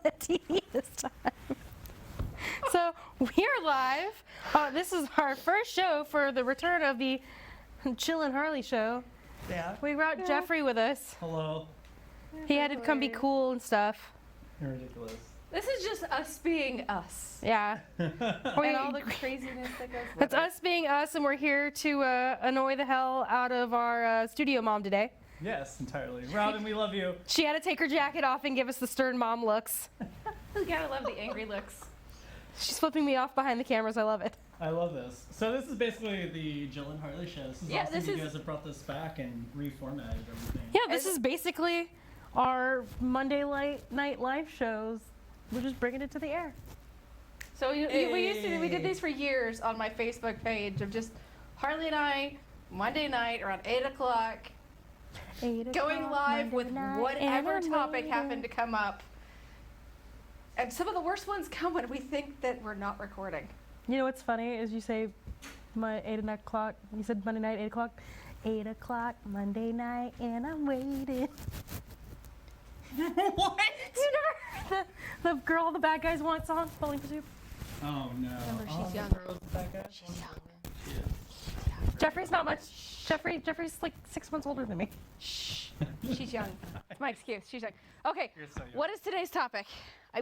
the TV this time. So we're live. This is our first show for the return of the Chill and Harley show. Yeah. We brought Jeffrey with us. Hello. He had to come be cool and stuff. You're ridiculous. This is just us being us. Yeah. And all the craziness that goes with That's it. us being us, and we're here to annoy the hell out of our studio mom today. Yes, entirely. Robin, we love you. She had to take her jacket off and give us the stern mom looks. You gotta love the angry looks. She's flipping me off behind the cameras. I love it. I love this. So this is basically the Jill and Harley show. This is awesome. You guys have brought this back and reformatted everything. Yeah, this is basically our Monday night live shows. We're just bringing it to the air. So we did these for years on my Facebook page of just Harley and I, Monday night around 8 o'clock, going live with whatever topic happened to come up. And some of the worst ones come when we think that we're not recording. You know what's funny is you say 8 o'clock. You said Monday night, 8 o'clock. 8 o'clock Monday night, and I'm waiting. What? You never heard the girl the bad guys want song, Bowling for Soup? Oh no. Remember, she's young. She's young. Jeffrey's not much. Jeffrey's like 6 months older than me. Shh. She's young. It's my excuse. She's young. Okay. You're so young. What is today's topic?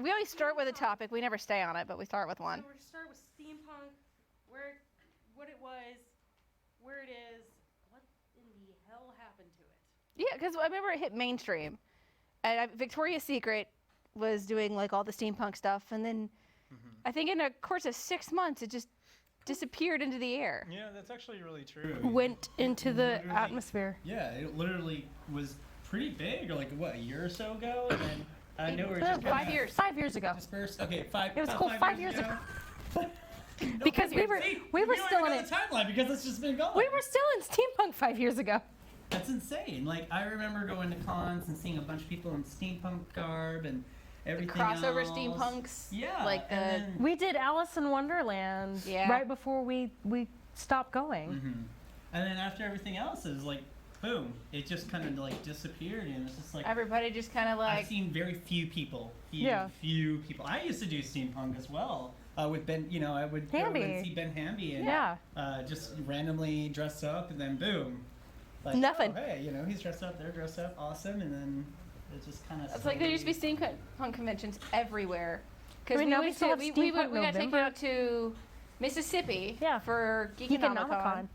We always start with a topic. We never stay on it, but we start with one. So we're gonna start with steampunk, what it was, where it is, what in the hell happened to it. Yeah, because I remember it hit mainstream, and Victoria's Secret was doing like all the steampunk stuff, and then I think in a course of 6 months, it just disappeared into the air. Yeah, that's actually really true. Went into the Literally- atmosphere. Yeah, it literally was pretty big, or like what, a year or so ago, and then I know we're just 5 years. 5 years ago. dispersed. Okay, five. It was cool 5 years ago. No, Because we were you still in already it. know the timeline because it's just been going. We were still in steampunk 5 years ago. That's insane. Like I remember going to cons and seeing a bunch of people in steampunk garb and everything Crossover else. steampunks. Yeah. Like the. and then, We did Alice in Wonderland Yeah. right before we stopped going. and then after everything else, it was like, boom! It just kind of like disappeared, and it's just like Everybody just kind of like. I've seen very few people. Few people. I used to do steampunk as well. With Ben, I would go Hamby. and see Ben Hamby and Yeah. just randomly dress up, and then boom. Like, Nothing. Oh, hey, he's dressed up. They're dressed up. Awesome, and then it just kind of. It's like there used to be steampunk conventions everywhere. Because I mean, now we still have we Steampunk got taken November. out to Mississippi Yeah. for Geekonomicon. Geekonomicon.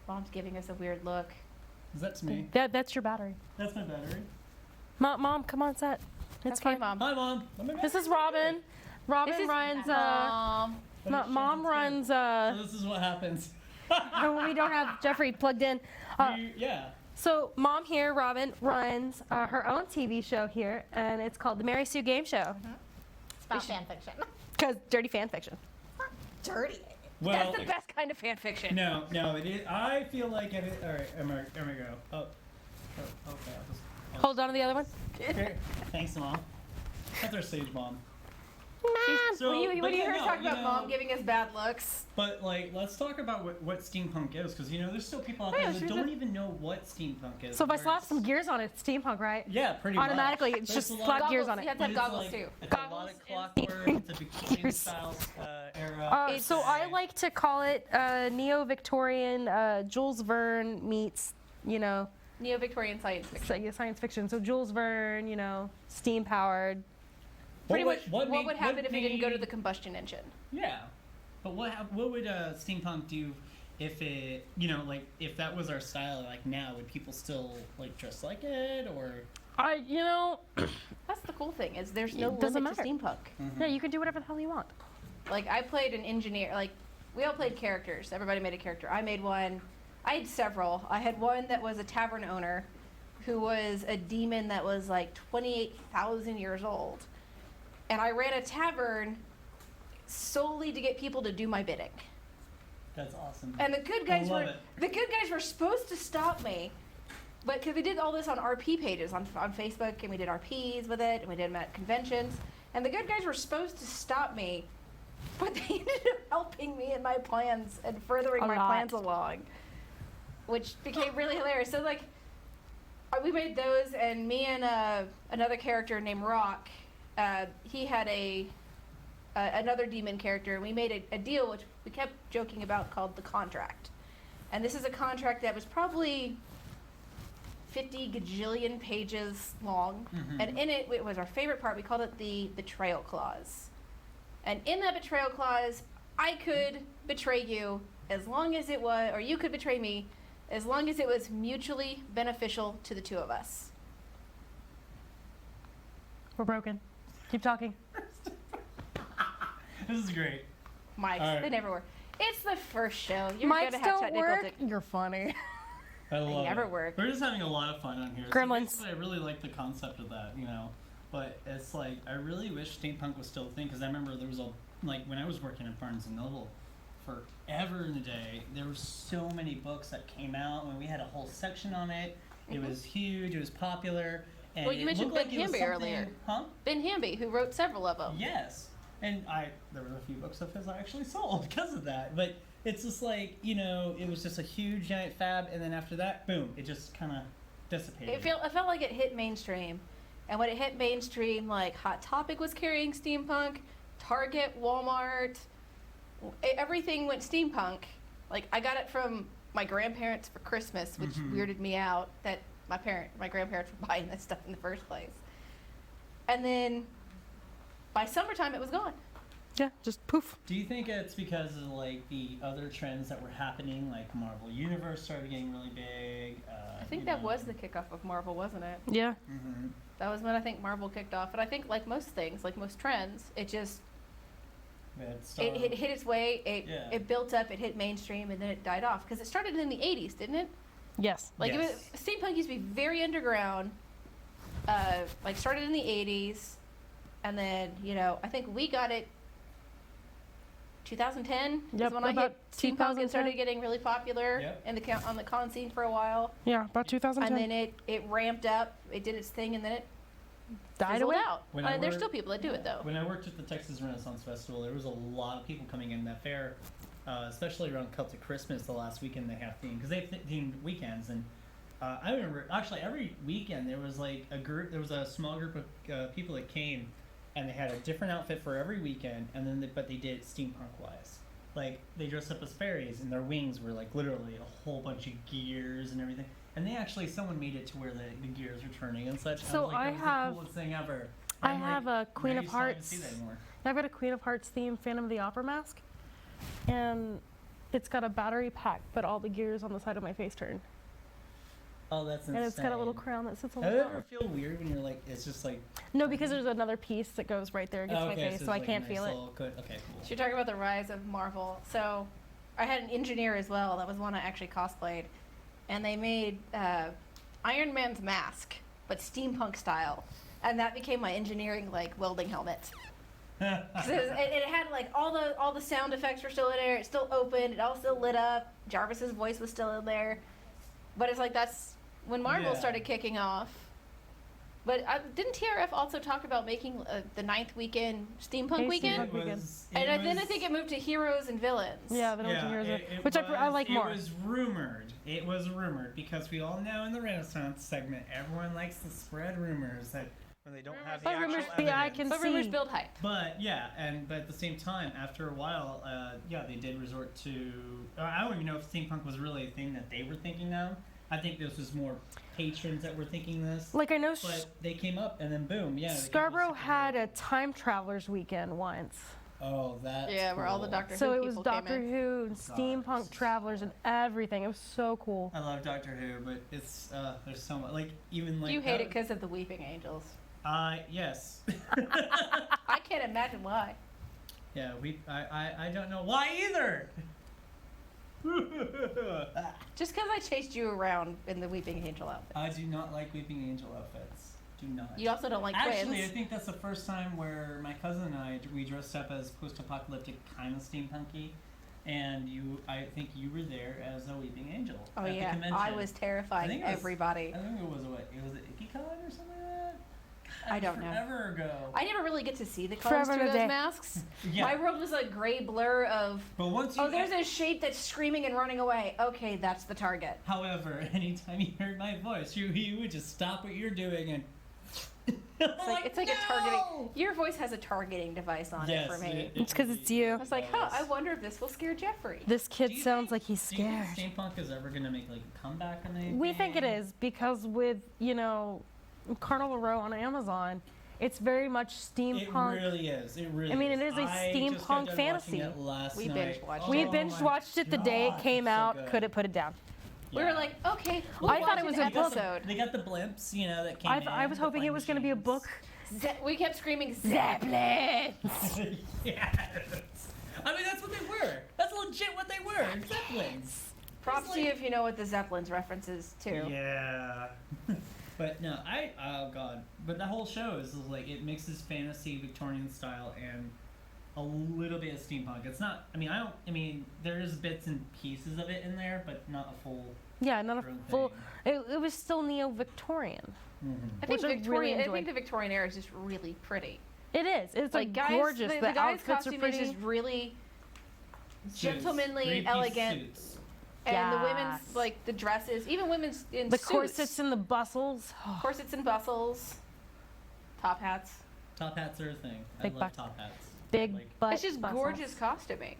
Mom's giving us a weird look. That's me. That's your battery. That's my battery. Mom, come on set. It's okay, fine. Mom. Hi, Mom. This is Robin. Robin This is runs. Mom. Mom runs. So this is what happens. When we don't have Jeffrey plugged in. Yeah. So Mom here, Robin, runs her own TV show here, and it's called the Mary Sue Game Show. It's about fan fiction. Because dirty fan fiction. Dirty. Well, That's the best kind of fan fiction. no, it is. I feel like it is. All right, I'm gonna go. Oh, okay. I'll just. Hold on to the other one. Here. Thanks, Mom. That's our sage mom. When you but hear yeah, her no, talk about Mom giving us bad looks. But like, let's talk about what steampunk is, because there's still people out Oh, yeah, there that sure, don't sure. even know what steampunk is. So if I where slap it's- some gears on it, it's steampunk, right? yeah, pretty Automatically, much. it's There's just a lot slap of- gears on You it. have to have but it's goggles like- too. It's a lot of clockwork. It's a Victorian Gears. style era. So I like to call it neo-Victorian Jules Verne meets, Neo-Victorian science fiction. science fiction. So Jules Verne, steam-powered. Pretty much what would happen if you didn't go to the combustion engine? Yeah, but what would steampunk do if it if that was our style like now? Would people still like dress like it or? That's the cool thing is there's no It doesn't limit to matter. steampunk. Yeah, you can do whatever the hell you want. Like I played an engineer. Like we all played characters. Everybody made a character. I made one. I had several. I had one that was a tavern owner, who was a demon that was like 28,000 years old, and I ran a tavern solely to get people to do my bidding. That's awesome. And the good guys love were it. the good guys were supposed to stop me, but because we did all this on RP pages on Facebook, and we did RPs with it, and we did them at conventions, and the good guys were supposed to stop me, but they ended up helping me in my plans and furthering A my lot. plans along, which became really hilarious. So like, We made those, and me and another character named Rock, he had another demon character, and we made a deal which we kept joking about called the contract. And this is a contract that was probably 50 gajillion pages long, and in it was our favorite part. We called it the betrayal clause. And in that betrayal clause, I could betray you as long as it was, or you could betray me as long as it was mutually beneficial to the two of us. We're broken. Keep talking. This is great. Mics, All right. they never work. It's the first show. You're Mics gonna have don't technical work. You're funny. I love never it. work. We're just having a lot of fun on here. Gremlins. So basically, I really like the concept of that, you know. But it's like, I really wish steampunk was still a thing, because I remember there was like, when I was working at Barnes & Noble, forever in the day, there were so many books that came out, and we had a whole section on it. It was huge, it was popular. And Well, you it mentioned looked Ben like it was Hamby something- earlier. Huh? Ben Hamby, who wrote several of them. Yes. And there were a few books of his I actually sold because of that. But it's just like, you know, it was just a huge giant fad, and then after that, boom, it just kind of dissipated. I felt like it hit mainstream. And when it hit mainstream, like Hot Topic was carrying steampunk, Target, Walmart, everything went steampunk. Like, I got it from my grandparents for Christmas, which weirded me out that my grandparents were buying this stuff in the first place. And then by summertime, it was gone. Yeah, just poof. Do you think it's because of like the other trends that were happening, like Marvel Universe started getting really big? I think that was the kickoff of Marvel, wasn't it? Yeah. Mm-hmm. That was when I think Marvel kicked off. And I think, like most things, like most trends, it just it hit its way. It built up. It hit mainstream, and then it died off because it started in the '80s, didn't it? Yes. Like Yes. it was, steampunk used to be very underground. Like started in the '80s, and then I think we got it. 2010 Yep, is when I about hit steampunk and 2010. started getting really popular Yep. in on the con scene for a while, Yeah, about 2010. and then it ramped up. It did its thing, and then it died fizzled away. out. When I There's worked- still people that do it though. When I worked at the Texas Renaissance Festival, there was a lot of people coming in that fair, especially around Celtic Christmas, the last weekend they have themed, because they have themed weekends. And I remember actually every weekend there was like there was a small group of people that came, and they had a different outfit for every weekend, and then but they did it steampunk wise. Like they dressed up as fairies, and their wings were like literally a whole bunch of gears and everything. And they actually, someone made it to where the gears were turning and such. So I was like, I that was have- the coolest thing ever. I I'm have like, a Queen now of you still haven't Hearts. seen that anymore. I've got a Queen of Hearts themed Phantom of the Opera mask, and it's got a battery pack, but all the gears on the side of my face turn, Oh, that's insane. and it's got a little crown that sits on Does the it ever top. feel weird when you're like, it's just like... No, because there's another piece that goes right there against Oh, my okay, face, so so I it's like a can't nice feel it. little okay, So cool. you're talking about the rise of Marvel. So I had an engineer as well. That was one I actually cosplayed, and they made Iron Man's mask, but steampunk style, and that became my engineering like welding helmet. 'Cause it had like all the sound effects were still in there. It still opened. It all still lit up. Jarvis's voice was still in there. But it's like that's when Marvel Yeah. started kicking off. But didn't TRF also talk about making the 9th weekend steampunk Hey, weekend? Steampunk weekend. Then I think it moved to heroes and villains. Yeah, the Yeah, Heroes, it which I like more. It was rumored. It was rumored because we all know in the Renaissance segment, everyone likes to spread rumors that when they don't have the But actual rumors evidence. the eye can But rumors see. build hype. But yeah, but at the same time, after a while, they did resort to. I don't even know if steampunk was really a thing that they were thinking of. I think this was more patrons that were thinking this. Like I know But they came up and then boom, yeah. they came Scarborough up with had a time travelers weekend once. Oh, that's Yeah, where all the cool. Doctor So Who it was people came Doctor in. Who and steampunk travelers and everything. It was so cool. I love Doctor Who, but it's there's so much even like You hate it because of the Weeping Angels. Yes. I can't imagine why. Yeah, I don't know why either. Just because I chased you around in the Weeping Angel outfit. I do not like Weeping Angel outfits. Do not. You also don't like Actually, twins. I think that's the first time where my cousin and I we dressed up as post-apocalyptic, kind of steampunky, and I think you were there as a Weeping Angel. Oh at the yeah, convention. I was I terrifying think it was- everybody. I think it was what? It was IkiCon or something like that. I don't know. Forever ago. I never really get to see the colors Forever through and a those day. masks. Yeah. My world was a gray blur of, But once you oh, there's a shape that's screaming and running away. Okay, that's the target. However, anytime you heard my voice, you would just stop what you're doing and. It's like a targeting. Your voice has a targeting device on it for me. It's 'cause it's you. I was like, huh, I wonder if this will scare Jeffrey. This kid Do you sounds think- like he's Do you scared. think steampunk is ever gonna make like a comeback on anything? We think it is because with, Carnival Row on Amazon, it's very much steampunk. It really is. It really. I mean, it is a I just got steampunk done watching fantasy. it last We night. binge watched We Oh binge watched it the day it came out. Couldn't put it down. We were like, okay, we'll I thought watch it was an a book. episode. They got the blimps, that came I was hoping it was going to be a book. We kept screaming, Zeppelin. Yes. I mean, that's what they were. That's legit what they were. Zeppelins. Props to you if you know what the Zeppelins references to. Yeah. But no, oh god. But the whole show is like, it mixes fantasy, Victorian style, and a little bit of steampunk. It's not, there's bits and pieces of it in there, but not a full Yeah, not a grown full. thing. It was still neo-Victorian. I think Which I really I enjoyed. think the Victorian era is just really pretty. It is. It's like guys, gorgeous. The The, guy's outfits are costume pretty. is just really Suits, gentlemanly, three-piece elegant. suits. And the women's, Yes. like the dresses, even women's in The suits. corsets and the bustles. Corsets and bustles, top hats. Top hats are a thing. Big I love butt. top hats. Big Like, butt. It's just bustles. gorgeous costuming,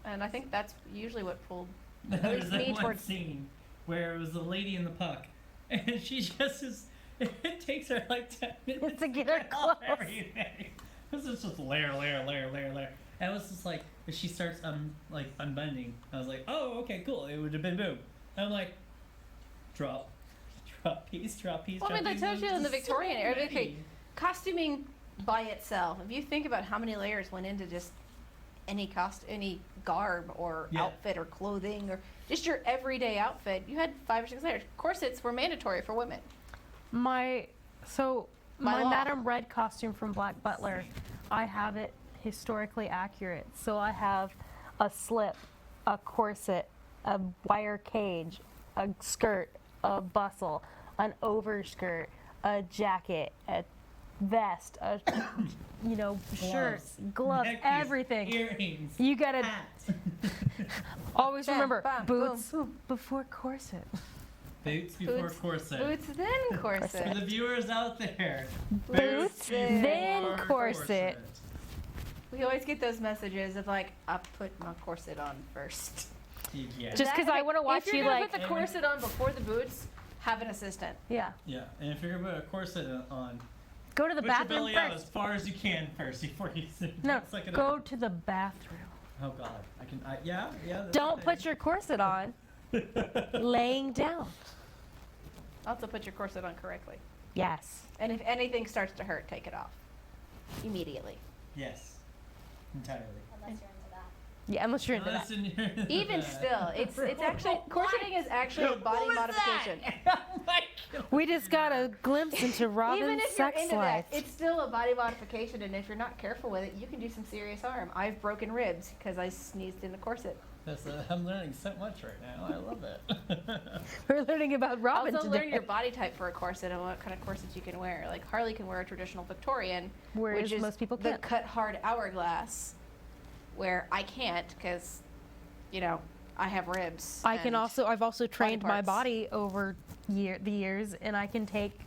and I think that's usually what pulled There's least that me one towards- scene where it was the lady in the puck, and she just is. It takes her like 10 minutes To get her off clothes. everything. This is just layer. And it was just like, as she starts unbending, I was like, oh, okay, cool. It would have been boom. And I'm like, drop piece. Well, I mean, drop they piece. told you It was in the just Victorian so era, many. okay, costuming by itself. If you think about how many layers went into just any garb or Yeah. outfit or clothing or just your everyday outfit, you had 5 or 6 layers. Corsets were mandatory for women. My By law. Madame Red costume from Black Butler, I have it historically accurate. So I have a slip, a corset, a wire cage, a skirt, a bustle, an overskirt, a jacket, a vest, a shirt, gloves, neckies, everything. Earrings. You gotta Hat. always Bam, remember bam, boots before corset. Boots before Boots- corset. Boots then For corset. the viewers out there. Boots, then before corset. We always get those messages of like, I put my corset on first. Yeah. Just 'cause I wanna watch if you're you, gonna like- put the corset on before the boots, have an assistant. Yeah. Yeah, and if you're gonna put a corset on, Go to the put your bathroom belly out as first. far as you can first before you sit. No, It's like go to the bathroom. Oh God, yeah. That's Don't put your corset on laying down. Also, put your corset on correctly. Yes. And if anything starts to hurt, take it off immediately. Yes, entirely. Unless you're into that. Yeah, unless you're into that. Unless you're- Even still, it's actually corseting is actually a body modification. Oh my God. We just got a glimpse into Robin's Even if sex you're into life. that, it's still a body modification, and if you're not careful with it, you can do some serious harm. I've broken ribs because I sneezed in a corset. I'm learning so much right now. I love it. We're learning about Robin Also, today. learn your body type for a corset and what kind of corsets you can wear. Like Harley can wear a traditional Victorian, Whereas which is most people the can't. cut hard hourglass, where I can't because, I have ribs. I've also trained my parts. body over the years, and I can take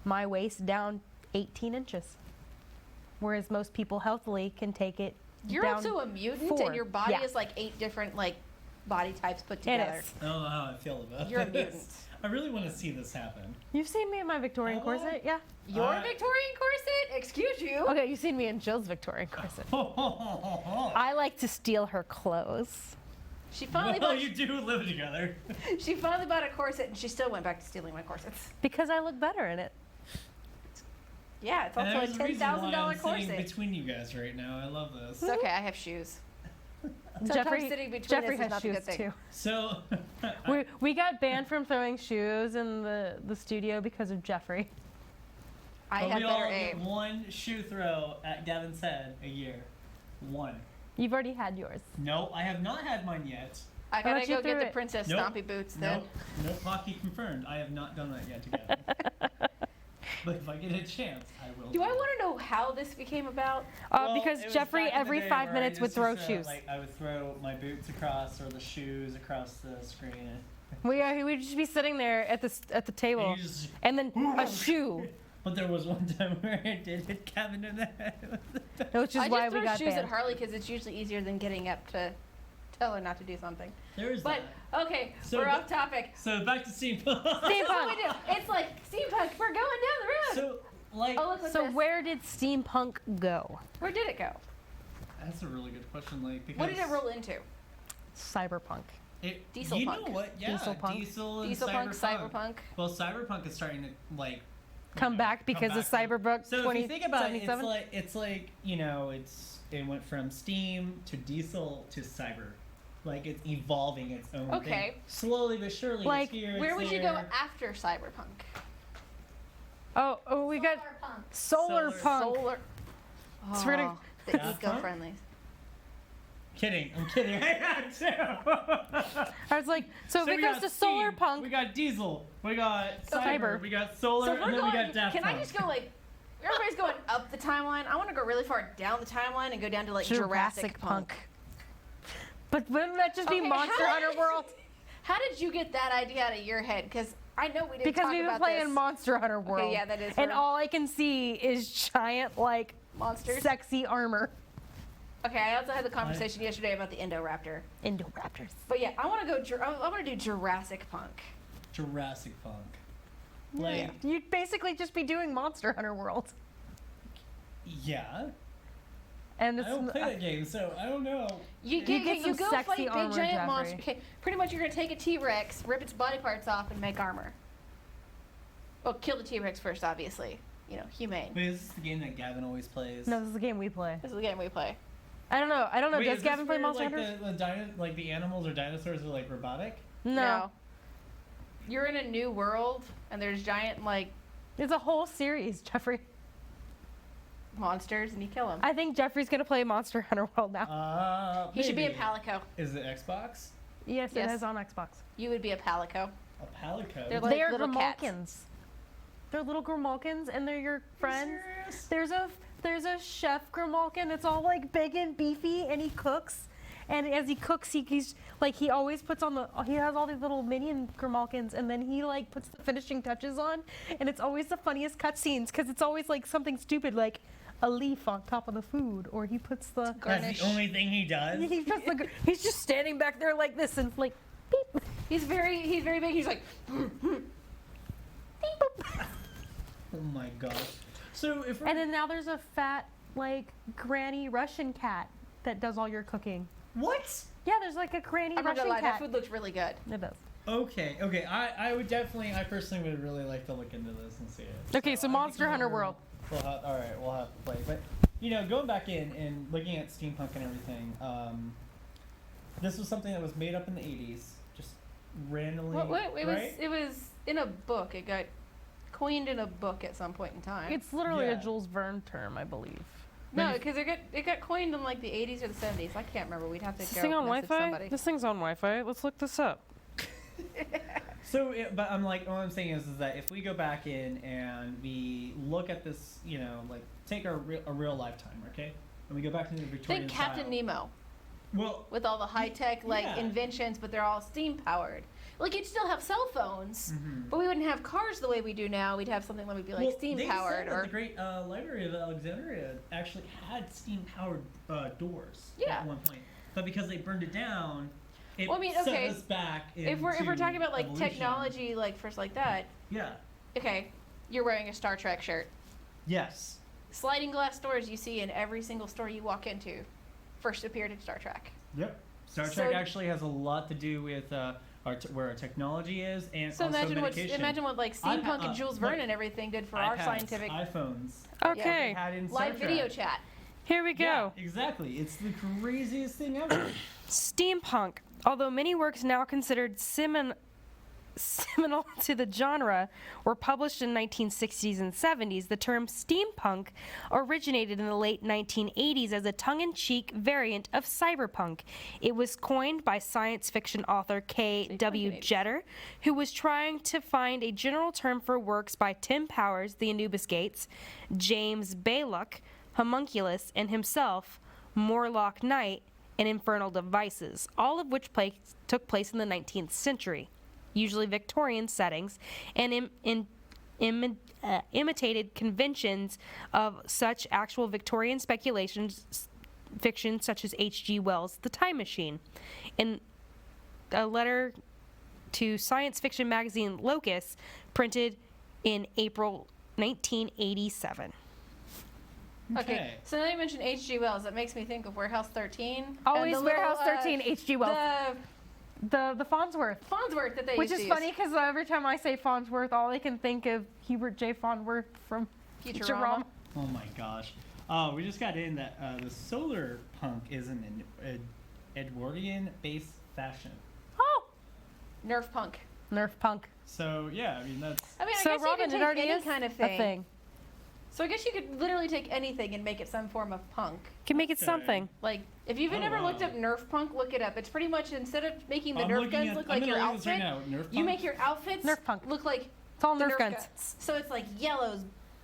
my waist down 18 inches. Whereas most people healthily can take it You're down also a mutant, 4. and your body Yeah. is like 8 different body types put It together. is. I don't know how I feel about You're a this. mutant. I really want to see this happen. You've seen me in my Victorian Have I? corset? Yeah. Your Alright. Victorian corset? Excuse you. Okay, you've seen me in Jill's Victorian corset. Oh, I like to steal her clothes. She finally well, bought. you do live together. She finally bought a corset, and she still went back to stealing my corsets. Because I look better in it. Yeah, it's And also a there's reason why $10,000 I'm sitting corset. between you guys right now. I love this. It's okay. I have shoes. Sometimes Jeffrey, sitting between Jeffrey us is has not a shoes good thing. too. So, We got banned from throwing shoes in the studio because of Jeffrey. I but have we better all get aim. one shoe throw at Gavin's head a year. One. You've already had yours. No, I have not had mine yet. I How gotta about you go get threw the it? Princess Nope. Stompy boots then. Nope. Pocky confirmed. I have not done that yet together. But if I get a chance, I will. Do I want to know how this became about? Well, Because it was Jeffrey back in the every day 5 where I minutes would just throw used to, shoes. Like, I would throw my boots across or the shoes across the screen. He would just be sitting there at the table, And you just- and then a shoe, But there was one time where I did hit Kevin in the head. which is I why just we throw got shoes at banned. Harley because it's usually easier than getting up to tell her not to do something. There is But that. okay, So we're that- off topic. So back to steampunk. This is what Steampunk. we do. It's like steampunk. We're going down the road. So like, Oh, look at So this. where did steampunk go? Where did it go? that's a really good question. Like, because What did it roll into? Cyberpunk. Diesel You punk. know what? Yeah, Dieselpunk. diesel and Dieselpunk, cyberpunk. cyberpunk. Well, cyberpunk is starting to like Come back because of Cyberpunk So if you think about it, 2077. it's like it went from steam to diesel to cyber. Like it's evolving its own Okay. thing. Slowly but surely. Like, it's here, Where it's would you there. go after cyberpunk? Oh, we got Cyberpunk. solar Solar. punk. Solar. It's really- Oh, the Daft Punk? eco-friendly. Kidding. I'm kidding. I got two. I was like, so if we it goes got to solar steam, punk, we got diesel, we got Cyber. cyber, we got solar, So and we're then we going. got Daft Can I Punk. just go like? Everybody's going up the timeline. I want to go really far down the timeline and go down to like Jurassic Punk. But wouldn't that just be Okay, Monster how Hunter did- World? How did you get that idea out of your head? Because I know we didn't Because talk we've been about playing this. Monster Hunter World. yeah, that is And her. all I can see is giant, like, Monsters. sexy armor. Okay, I also had the conversation yesterday about the Indoraptor. Indoraptors. But yeah, I want to go. I want to do Jurassic Punk. Jurassic Punk. Like, You'd basically just be doing Monster Hunter World. yeah. And I don't play that game, so I don't know. You get some go sexy fight big armor, giant Jeffrey. monsters. Okay, pretty much you're gonna take a T-Rex, rip its body parts off, and make armor. Well, kill the T-Rex first, obviously. You know, humane. Wait, is this the game that Gavin always plays? No, this is the game we play. This is the game we play. I don't know. Wait, Does is Gavin this play where, Monster like, Hunter? like the animals or dinosaurs are like robotic? No. You're in a new world, and there's giant like It's a whole series, Jeffrey. monsters, and you kill them. I think Jeffrey's going to play Monster Hunter World now. He should be a maybe. palico. Is it Xbox? Yes, Yes. it is on Xbox. You would be a palico. A palico? They're like They're little cats. Grimalkins. They're little Grimalkins, and they're your friends. Serious? There's a chef Grimalkin. It's all like big and beefy, and he cooks. And as he cooks, he always puts on he has all these little minion Grimalkins, and then he like puts the finishing touches on, and it's always the funniest cutscenes because it's always like something stupid like a leaf on top of the food, or he puts the That's Garnish. the only thing he does? he's just standing back there like this and like beep. He's very big. He's like, Oh my gosh. So if we're... And then now there's a fat like granny Russian cat that does all your cooking. What? Yeah, there's like a granny I'm not Russian gonna lie, that cat. food looks really good. It does. Okay. I personally would really like to look into this and see it. Okay, so I Monster think Hunter we'll- World. We'll have to play. But, going back in and looking at steampunk and everything, this was something that was made up in the 80s, just randomly, right? It was in a book. It got coined in a book at some point in time. It's literally Yeah. a Jules Verne term, I believe. No, because it got coined in like the 80s or the 70s. I can't remember. We'd have to Is go this thing on message Wi-Fi? somebody. This thing's on Wi-Fi. Let's look this up. So, but I'm like, what I'm saying is that if we go back in and we look at this, like take a real lifetime, okay, and we go back into the Victorian Think Captain style. Nemo Well, with all the high tech Yeah. inventions, but they're all steam powered. Like you'd still have cell phones, mhm. but we wouldn't have cars the way we do now. We'd have something that would be like steam they powered said that or the Great Library of Alexandria actually had steam powered doors Yeah. at one point, but because they burned it down, it Well, I mean, set okay, us back. if we're into talking about like evolution. technology, like first like that. Yeah. Okay, you're wearing a Star Trek shirt. Yes. Sliding glass doors you see in every single store you walk into first appeared in Star Trek. Yep. Star So- Trek actually has a lot to do with where our technology is, and So also imagine medication. what like steampunk and Jules Verne look, and everything did for our iPads, scientific iPhones. Okay, They had in Star live video Trek. chat. here we go. Yeah, exactly. It's the craziest thing ever. Steampunk. Although many works now considered seminal to the genre were published in 1960s and 70s, the term steampunk originated in the late 1980s as a tongue-in-cheek variant of cyberpunk. It was coined by science fiction author K.W. Jeter, who was trying to find a general term for works by Tim Powers, The Anubis Gates, James Baylock, Homunculus, and himself, Morlock Knight, and Infernal Devices, all of which took place in the 19th century, usually Victorian settings, and imitated conventions of such actual Victorian fiction such as H.G. Wells' The Time Machine. In a letter to science fiction magazine Locus, printed in April 1987. Okay, so now you mentioned H.G. Wells. That makes me think of Warehouse 13. and Always the Warehouse little, 13, H.G. Wells. The Farnsworth. Farnsworth that they Which used is to funny because every time I say Farnsworth, all I can think of Hubert J. Farnsworth from use. Futurama. Oh my gosh. We just got in that the solar punk is an Edwardian-based fashion. Oh, Nerf punk. Nerf punk. So yeah, I mean that's. I mean, I So guess Robin, you it could already take any is kind of a thing. thing. So I guess you could literally take anything and make it some form of punk. Can make it Okay. something. Like, if you've Oh, never looked wow. up Nerf punk, look it up. It's pretty much, instead of making the I'm Nerf looking guns at- look I'm like gonna your look at this right outfit, now. Nerf you punk? make your outfits Nerf punk. look like It's all the Nerf guns. So it's like yellows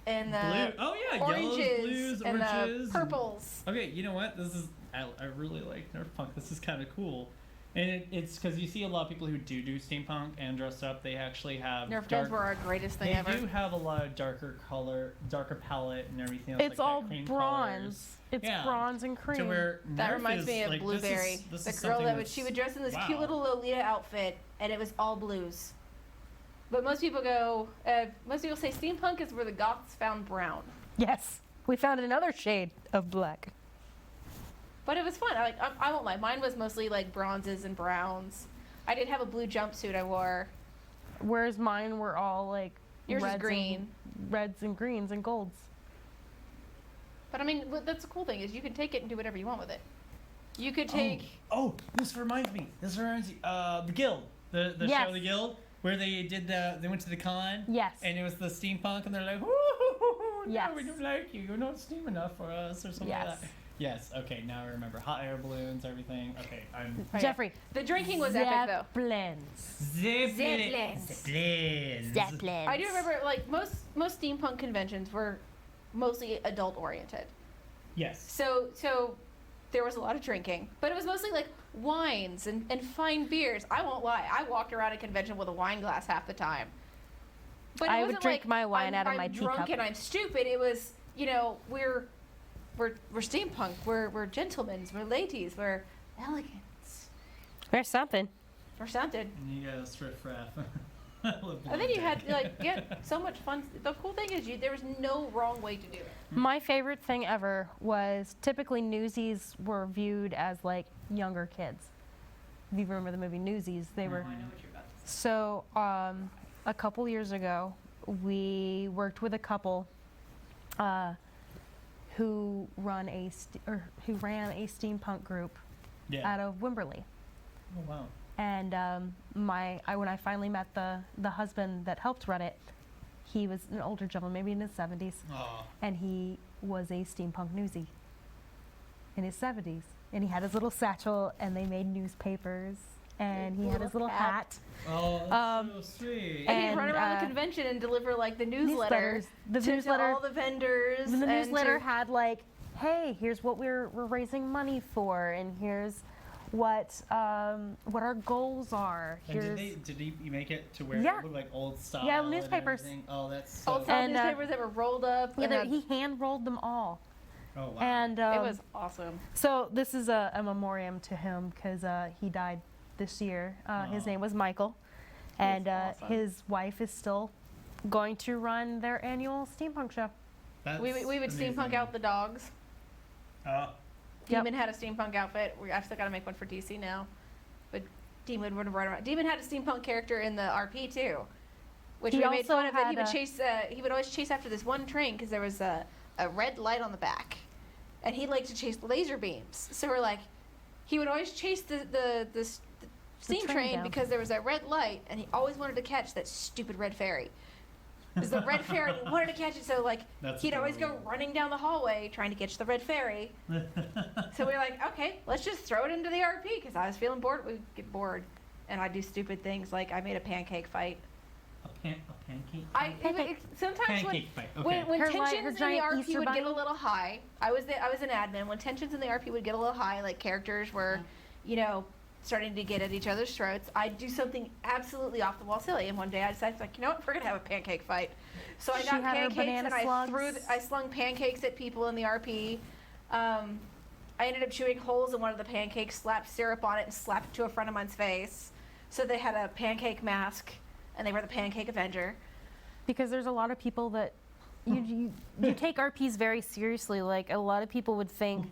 and Blue. Oh yeah, oranges yellows, blues, and oranges, purples. Okay, you know what? This is I really like Nerf punk. This is kind of cool, and it's because you see a lot of people who do steampunk and dress up. They actually have Nerf guns were our greatest thing They ever. do have a lot of darker palette and everything else. It's like all that, cream bronze. colors. It's Yeah. bronze and cream. To where That Nerf reminds is, me of like, Blueberry, this the is girl something that she would dress in this cute wow. little Lolita outfit, and it was all blues. But most people say steampunk is where the goths found brown. Yes, we found another shade of black. But it was fun. I won't lie. Mine was mostly like bronzes and browns. I did have a blue jumpsuit I wore. Whereas mine were all like Yours is reds green. reds and greens and golds. But I mean, that's the cool thing is you can take it and do whatever you want with it. You could take. Oh, this reminds me. The Guild, the Yes. show, The Guild, where they went to the con. Yes. And it was the steampunk, and they're like, "Ooh, Yes. no, we don't like you. You're not steam enough for us," or something like Yes. that. Yes. Okay, now I remember. Hot air balloons, everything. Okay, I'm. Oh, yeah. Jeffrey. The drinking was epic though. Zeppelins. Zeppelins. I do remember like most steampunk conventions were mostly adult oriented. Yes. So there was a lot of drinking, but it was mostly like wines and fine beers. I won't lie, I walked around a convention with a wine glass half the time. But it I would wasn't drink like, my wine out of I'm my drunk teacup. and I'm stupid. It was, we're steampunk. We're gentlemen. We're ladies. We're elegant. There's something. Or something. And you got a strip raff. And then you had so much fun. The cool thing is there was no wrong way to do it. My favorite thing ever was typically Newsies were viewed as like younger kids. If you remember the movie Newsies, they were. I know what you're about to say. So a couple years ago, we worked with a couple who ran a steampunk group Yeah. out of Wimberley. Oh wow. And when I finally met the husband that helped run it, he was an older gentleman, maybe in his 70s, Oh. and he was a steampunk newsie in his 70s. And he had his little satchel, and they made newspapers, and he had his little hat. Oh, that's so sweet. And he'd run And, around the convention and deliver like the newsletter Newsletters. The to newsletter. all the vendors. The and newsletter to- had like, hey, here's what we're raising money for, and here's what our goals are. And Here's did he make it to where Yeah. it looked like old style? Yeah, and newspapers. everything? Oh, that's so. old style And, newspapers that were rolled up. yeah, and had- he hand rolled them all. Oh wow. And it was awesome. so this is a memoriam to him because he died this year. His Aw. name was Michael, and awesome. his wife is still going to run their annual steampunk show. That's We would steampunk amazing. out the dogs. Oh, Yep. Demon had a steampunk outfit. I've still got to make one for DC now. But Demon would run around. Demon had a steampunk character in the RP too, which He we made also fun of. That he had would a- chase. He would always chase after this one train because there was a red light on the back, and he liked to chase laser beams. So we're like, he would always chase the steam train train down. because there was a red light, and he always wanted to catch that stupid red fairy. Because the red fairy he wanted to catch it, so like That's he'd always go adorable. running down the hallway trying to catch the red fairy. So we were like, okay, let's just throw it into the RP because I was feeling bored. We'd get bored, and I'd do stupid things like I made a pancake fight. A pancake? Sometimes Pancake fight. Okay. when Her tensions in the giant RP Easter would get a bunny? little high, I was an admin. When tensions in the RP would get a little high, like characters were, you know, starting to get at each other's throats, I'd do something absolutely off the wall silly. And one day I decided, like, you know what, we're gonna have a pancake fight. So I She got had her pancakes banana and slugs. I slung pancakes at people in the RP. I ended up chewing holes in one of the pancakes, slapped syrup on it, and slapped it to a friend of mine's face. So they had a pancake mask, and they were the Pancake Avenger. Because there's a lot of people that you take RPs very seriously. Like a lot of people would think.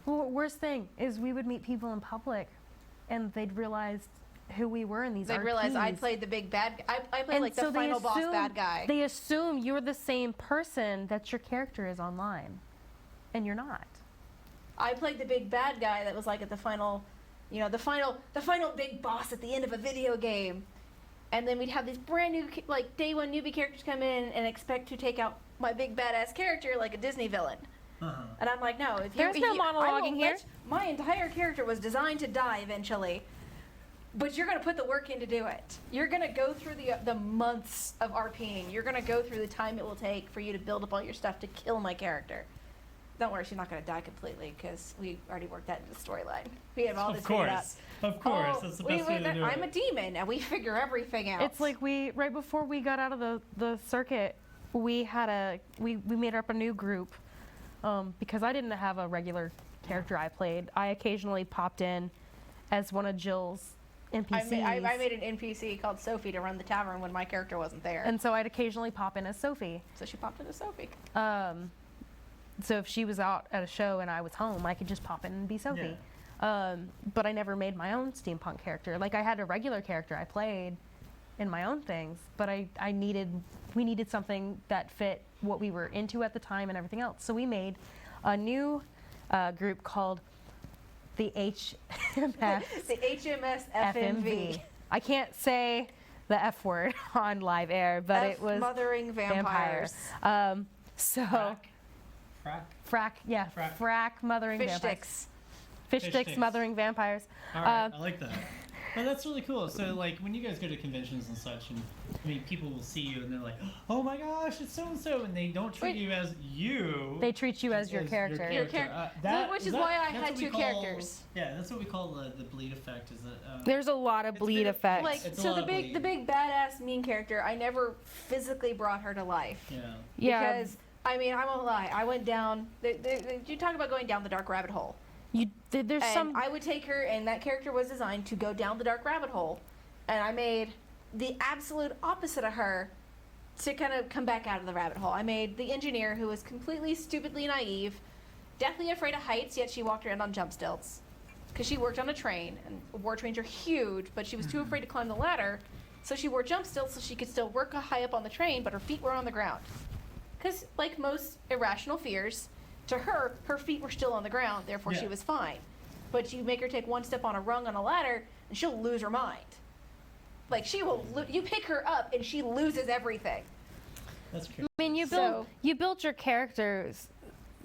Well, worst thing is we would meet people in public, and they'd realize who we were in these They RPs. realized I played the big bad. I played And like so the they final boss assume- bad guy. They assume you're the same person that your character is online, and you're not. I played the big bad guy that was like at the final, you know, the final big boss at the end of a video game. And then we'd have these brand new, like day one newbie characters come in and expect to take out my big badass character like a Disney villain. Uh-huh. And I'm like, no, if There's if no I will monologuing here. My entire character was designed to die eventually, but you're gonna put the work in to do it. You're gonna go through the months of RPing. You're gonna go through the time it will take for you to build up all your stuff to kill my character. Don't worry, she's not gonna die completely because we already worked that into the storyline. We have all this Of figured out. course. Of course. That's the best way to do it. I'm a demon, and we figure everything out. It's like right before we got out of the circuit, we made up a new group because I didn't have a regular character I played. I occasionally popped in as one of Jill's NPCs. I made an NPC called Sophie to run the tavern when my character wasn't there. and so I'd occasionally pop in as Sophie. So she popped into Sophie. So if she was out at a show and I was home, I could just pop in and be Sophie. But I never made my own steampunk character. Like I had a regular character I played in my own things, but we needed something that fit what we were into at the time and everything else. So we made a new group called the HMS The HMS FMV. I can't say the F word on live air, but it was mothering vampires. So Frack? frack mothering Fish vampires. sticks. Fish Fish sticks sticks. mothering vampires. All right, I like that. Well, that's really cool. So, like, when you guys go to conventions and such, and I mean, people will see you and they're like, "Oh my gosh, it's so and so," and they don't treat Wait. you as you. They treat you as your character. Your character. Which is why I had two characters. Yeah, that's what we call the bleed effect. Is that? There's a lot of It's a bleed bit of- effects. Like It's a so lot the of big bleed. badass mean character, I never physically brought her to life. Yeah. yeah, Because I mean, I won't lie. I went down. You talk about going down the dark rabbit hole. There's And some. I would take her, and that character was designed to go down the dark rabbit hole. And I made the absolute opposite of her to kind of come back out of the rabbit hole. I made the engineer who was completely stupidly naive, deathly afraid of heights, yet she walked around on jump stilts. Because she worked on a train, and war trains are huge, but she was too afraid to climb the ladder, so she wore jump stilts so she could still work high up on the train, but her feet were on the ground. Because, like most irrational fears, to her, her feet were still on the ground, therefore she Yeah. was fine. But you make her take one step on a rung on a ladder, and she'll lose her mind. Like, she will, you pick her up, and she loses everything. That's true. I mean, So- you built your characters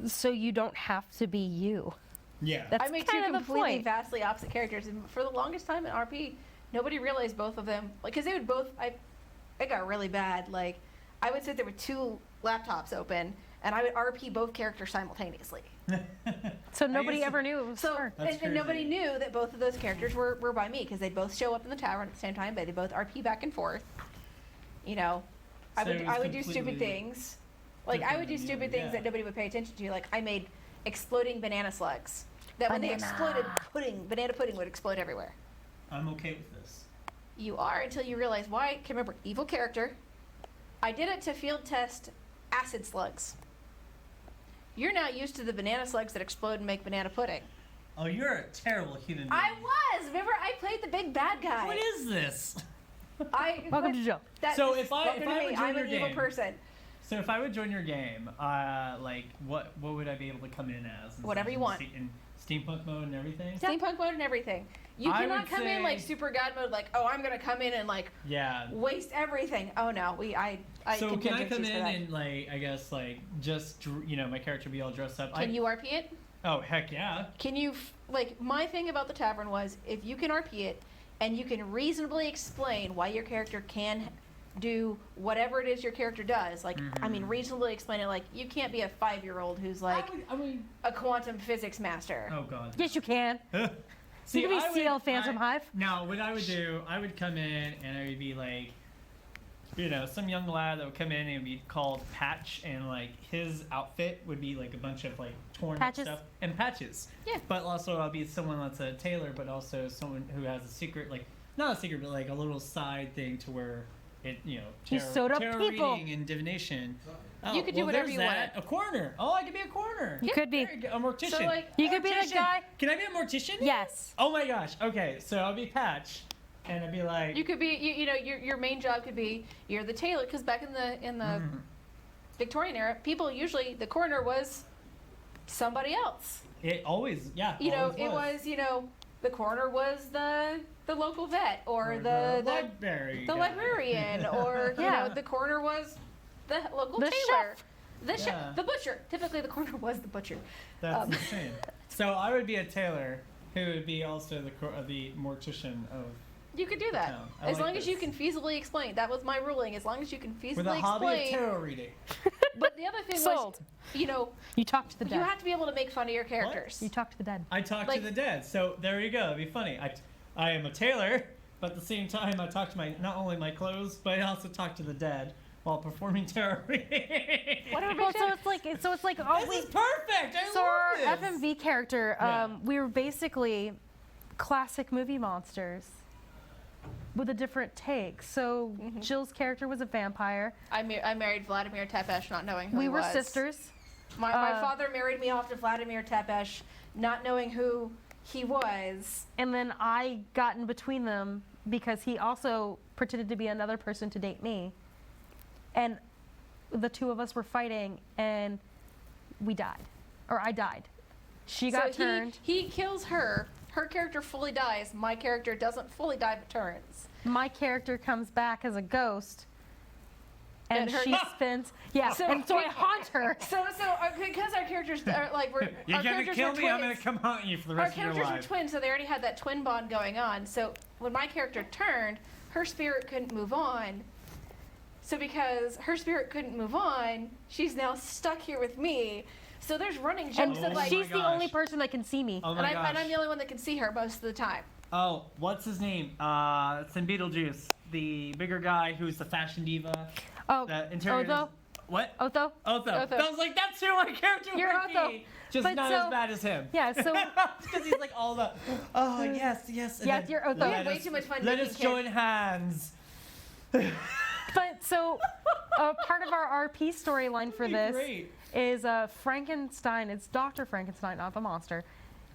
so you don't have to be you. Yeah. That's I made two kind of the completely point. vastly opposite characters, and for the longest time in RP, nobody realized both of them. Like, because they would both, it got really bad. Like, I would sit there with two laptops open, and I would RP both characters simultaneously. So I nobody used to- ever knew it was So, her. That's and nobody crazy. knew that both of those characters were by me, because they'd both show up in the tavern at the same time, but they both RP back and forth. You know, I So it was would do stupid completely things. Like, I would do different than stupid you, things yeah. that nobody would pay attention to. Like, I made exploding banana slugs. That when they exploded, banana pudding would explode everywhere. I'm okay with this. You are until you realize why. Can remember, evil character. I did it to field test acid slugs. You're not used to the banana slugs that explode and make banana pudding. Oh, you're a terrible human being. I was. Remember, I played the big bad guy. What is this? I Welcome to Jill. that So is- if I- welcome if to I me. would I'm join an your evil game- person. So if I would join your game, like what would I be able to come in as? Whatever you want. In steampunk mode and everything. Steampunk mode and everything. You I cannot would come in like say- super god mode, like, oh, I'm gonna come in and like Yeah. waste everything. Oh no, I So can I contingencies come for in that. and like I guess like just my character be all dressed up? Can you RP it? Oh heck yeah. Can you like my thing about the tavern was if you can RP it and you can reasonably explain why your character can do whatever it is your character does, like I mean reasonably explain it, like you can't be a 5-year-old who's like I mean, a quantum physics master. oh god. Yes, you can. See, you can be I would- Seal Phantom Hive. No, what I would do, I would come in and I would be like, some young lad that would come in and be called Patch, and like his outfit would be like a bunch of like torn up Patches? stuff and patches. Yeah. But also I'll be someone that's a tailor, but also someone who has a secret, like not a secret, but like a little side thing to where it, You tarot, sewed up tarot people. reading and divination. Oh, You could do whatever there's you that. A coroner. Oh, I could be a coroner. You could be. There you go, a mortician. So like You could be the Mortician. guy. Can I be a mortician? Yes. Oh my gosh. Okay, so I'll be Patch, and I'd be like. you could be your main job could be you're the tailor, because back in the Victorian era, people usually the coroner was somebody else. It always, yeah. You know, always it was the coroner was the local vet or Or the library. the guy. librarian or Yeah. the coroner was the local The tailor. chef. The chef, Yeah. the butcher. Typically, the coroner was the butcher. That's insane. So I would be a tailor who would be also the mortician of You could do that town. I as like long as you this. can feasibly explain. That was my ruling. As long as you can feasibly with a hobby of explain. tarot reading. But the other thing Sold. was, You talk to the you dead. have to be able to make fun of your characters. You talk to the dead. I talk Like- to the dead. So there you go. It'd be funny. I am a tailor, but at the same time I talk to not only my clothes, but I also talk to the dead while performing tarot reading. Whatever Well, makes so sense. it's like oh This we is perfect. I so our love this. FMV character, Yeah. we were basically classic movie monsters with a different take. So Jill's character was a vampire. I married Vladimir Tepesh, not knowing who We he were was. sisters. My father married me off to Vladimir Tepesh, not knowing who he was. And then I got in between them because he also pretended to be another person to date me. And the two of us were fighting and we died. Or I died. She got so turned. He kills her. Her character fully dies. My character doesn't fully die but turns. My character comes back as a ghost. And And her- she spins. Yeah, So- and so I haunt her. So because our characters are like we're You're our gonna characters kill were me. I'm gonna twins. come haunt you for the Our rest of your characters were life. twins, so they already had that twin bond going on. So when my character turned, her spirit couldn't move on. So because her spirit couldn't move on, she's now stuck here with me. So there's running And jokes Oh of like, she's the gosh. only person that can see me. Oh and, my gosh. I'm the only one that can see her most of the time. Oh, what's his name? It's in Beetlejuice. The bigger guy who's the fashion diva. Oh, The interior. Otho? What? Otho? Otho. Otho. I was like, that's who my character You're would Otho. be. Just But not so- as bad as him. Yeah, so Because he's like all the. Oh yes, yes. and Yes, then you're Otho. let We have way us- too much fun Let making us join hands. but so part of our RP storyline for That'd be this great. is Frankenstein. It's Dr. Frankenstein, not the monster.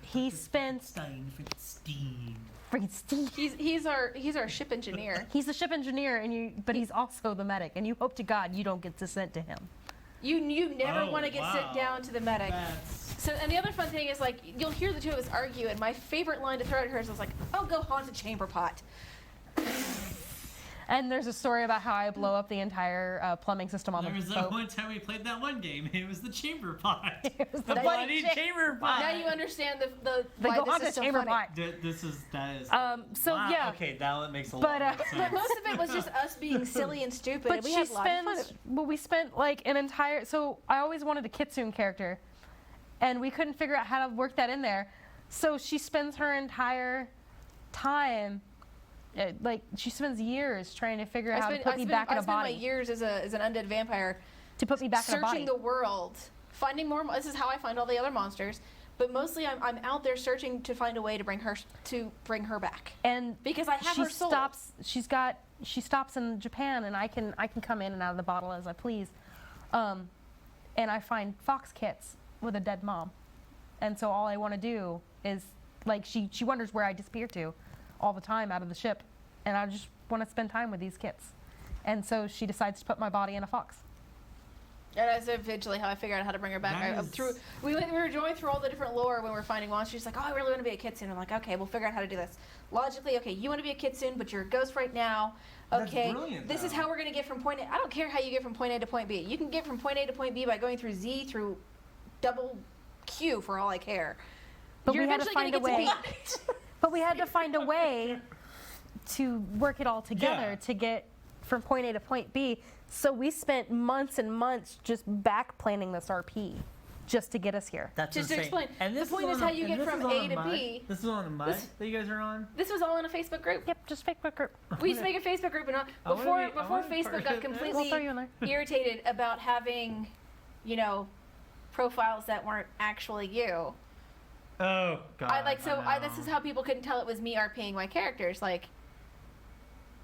He spends Frankenstein. Frankenstein. He's our ship engineer. He's the ship engineer, but he's also the medic. And you hope to God you don't get sent to him. You never Oh, want to get wow. sent down to the medic. That's. So, and the other fun thing is, like, you'll hear the two of us argue, and my favorite line to throw at her is, like, oh, go haunt a chamber pot. And there's a story about how I blow up the entire plumbing system on There the was boat. one time we played that one game. It was the chamber pot. was the the bloody bloody chamber pot. Now you understand the They why go this on the is so chamber funny. pot. That is. So wow. yeah. Okay, that one makes a But, lot of But sense. most of it was just us being silly and stupid. But and we she had a lot of fun. spends. Well, we spent like an entire. So I always wanted a Kitsune character, and we couldn't figure out how to work that in there. So she spends her entire time, like she spends years trying to figure out how to put me back in I a spent my body. years as an undead vampire To put me back in a body. searching the world, finding more. This is how I find all the other monsters. But mostly, I'm out there searching to find a way to bring her back. And Because I have she her soul. She stops in Japan, and I can come in and out of the bottle as I please. And I find fox kits with a dead mom, and so all I want to do is like she wonders where I disappear to, all the time out of the ship, and I just want to spend time with these kits, and so she decides to put my body in a fox. And that's eventually how I figured out how to bring her back. That is- We were going through all the different lore when we were finding monsters. She's like, oh, I really want to be a kitsune. I'm like, okay, we'll figure out how to do this. Logically, okay, you want to be a kitsune, but you're a ghost right now. That's Okay, brilliant, this is though. how we're going to get from point A. I don't care how you get from point A to point B. You can get from point A to point B by going through Z through double Q for all I care. But You're we had to eventually find a gonna way. get to B. But we had to find a way to work it all together Yeah. to get from point A to point B. So we spent months and months just back planning this RP just to get us here. That's Just to insane. explain, And the this point is on how a- you and get this from is on A a to mud? B. This is on a mud This- that you guys are on. This was all in a Facebook group. Yep, just Facebook group. We used to make a Facebook group, and I wanna before be- I before wanna be Facebook part got of this. We'll completely throw you in there. irritated about having, you know, profiles that weren't actually you. Oh God. This is how people couldn't tell it was me RPing my characters. Like,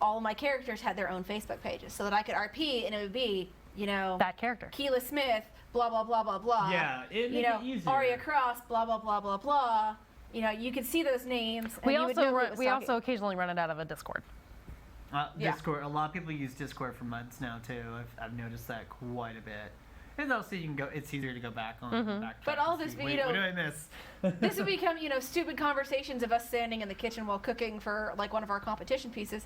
all of my characters had their own Facebook pages, so that I could RP and it would be, you know, That character. Keela Smith, blah blah blah blah blah. Yeah, it'd you make know, it easier. Arya Cross, blah blah blah blah blah. You know, you could see those names. And We you would know also who it was we talking. also occasionally run it out of a Discord. Yeah. Discord. A lot of people use Discord for muds now too. I've noticed that quite a bit. And also you can go. It's easier to go back on. Backtrack But all and this, see, you wait, know, what did I miss? This would become, you know, stupid conversations of us standing in the kitchen while cooking for like one of our competition pieces.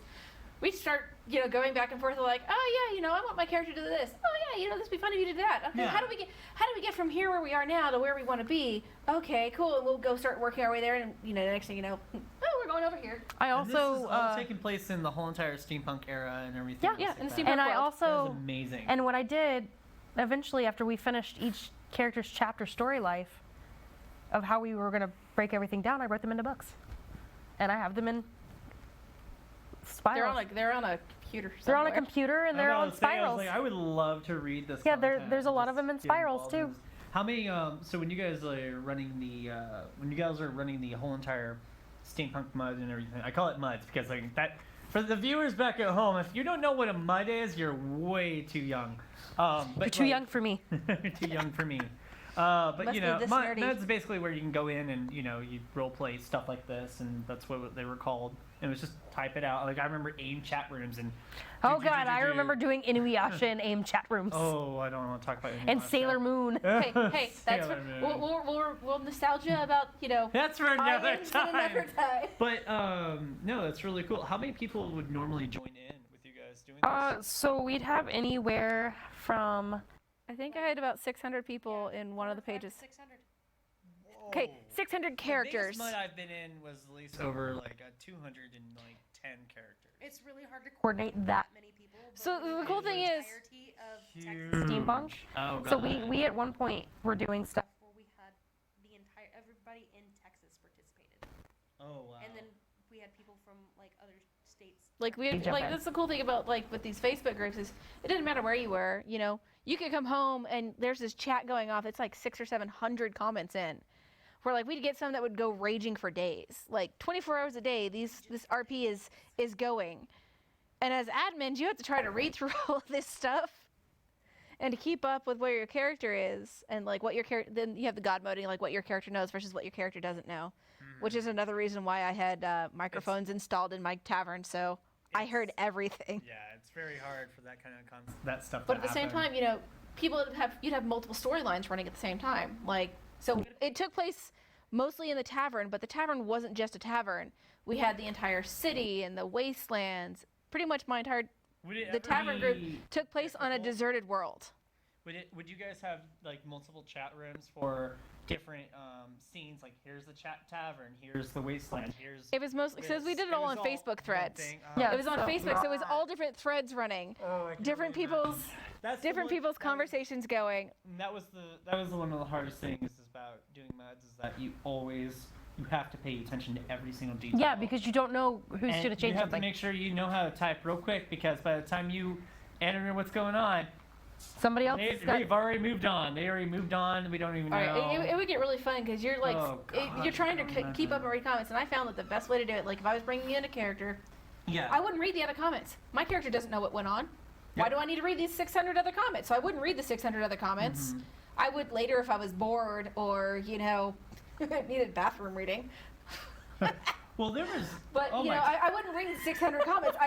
We'd start, you know, going back and forth like, oh yeah, you know, I want my character to do this. Oh yeah, you know, this would be fun if you did that. Okay, Yeah. how do we get from here where we are now to where we want to be? Okay, cool. And we'll go start working our way there, and you know, the next thing you know, oh, we're going over here. I And this also is all taking place in the whole entire steampunk era and everything. Yeah, else yeah, like in the that. steampunk and I world. also That is amazing. and what I did eventually after we finished each character's chapter story life of how we were going to break everything down, I wrote them into books. And I have them in spirals. They're on a computer. They're on a somewhere. computer and they're I on was saying, I was spirals. like, I would love to read this. Yeah, content there's a and lot of just them in get spirals, involved in too. this. How many? So when you guys are running the whole entire steampunk mud and everything, I call it muds because like that. For the viewers back at home, if you don't know what a mud is, you're way too young. But You're too young for me. too young for me. But Must you be know, this mud, nerdy. mud's basically where you can go in and you know you role play stuff like this, and that's what they were called. And it was just type it out. Like I remember AIM chat rooms and. Oh god, I remember doing Inuyasha and AIM chat rooms. Oh, I don't want to talk about And Inuyasha. Sailor Moon. Hey, that's Sailor what, Moon. we'll nostalgia about, you know. That's for another islands time. and another time. But no, that's really cool. How many people would normally join in with you guys doing this? So we'd have anywhere from I think I had about 600 people in one of the pages. 600. Okay, 600 characters. The biggest mud I've been in was at least over like 210 characters. It's really hard to coordinate that many people. So the cool thing is, entirety of Huge. steampunk. Oh god. So we at one point were doing stuff. where we had everybody in Texas participated, Oh wow. and then we had people from like other states. like You jump in. that's the cool thing about like with these Facebook groups is it doesn't matter where you were, you know, you could come home and there's this chat going off. It's like 600 or 700 comments in. Where like we'd get some that would go raging for days, like 24 hours a day. This RP is going, and as admins, you have to try to read through all of this stuff, and to keep up with where your character is, and like what your character. Then you have the god moding, like what your character knows versus what your character doesn't know, which is another reason why I had microphones installed in my tavern, so I heard everything. Yeah, it's very hard for that kind of that stuff. But to at the same happen. time, you know, you'd have multiple storylines running at the same time. Like, so it took place mostly in the tavern, but the tavern wasn't just a tavern. We had the entire city and the wastelands. Pretty much my entire Would it the ever tavern group be took place on a difficult? deserted world. Would you guys have like multiple chat rooms for different scenes? Like here's the tavern, here's the wasteland, here's. It was mostly because we did it all on Facebook threads. Yeah, It was on so- Facebook, so it was all different threads running, Oh, I can different really people's imagine. That's the different one- people's that was- conversations going. That was one of the hardest things about doing muds is that you have to pay attention to every single detail. Yeah, because you don't know who's and going to change you have something. to make sure you know how to type real quick because by the time you enter what's going on, Somebody else has got. they've already moved on. They already moved on. We don't even All know. right, it would get really fun because you're like, Oh, God, you're trying to I can keep up imagine. and read comments, and I found that the best way to do it, like if I was bringing in a character, Yeah. I wouldn't read the other comments. My character doesn't know what went on. Why Yep. do I need to read these 600 other comments? So I wouldn't read the 600 other comments. Mhm. I would later if I was bored or, you know, needed bathroom reading. Well, there was. But, oh you my know, I wouldn't read 600 comments.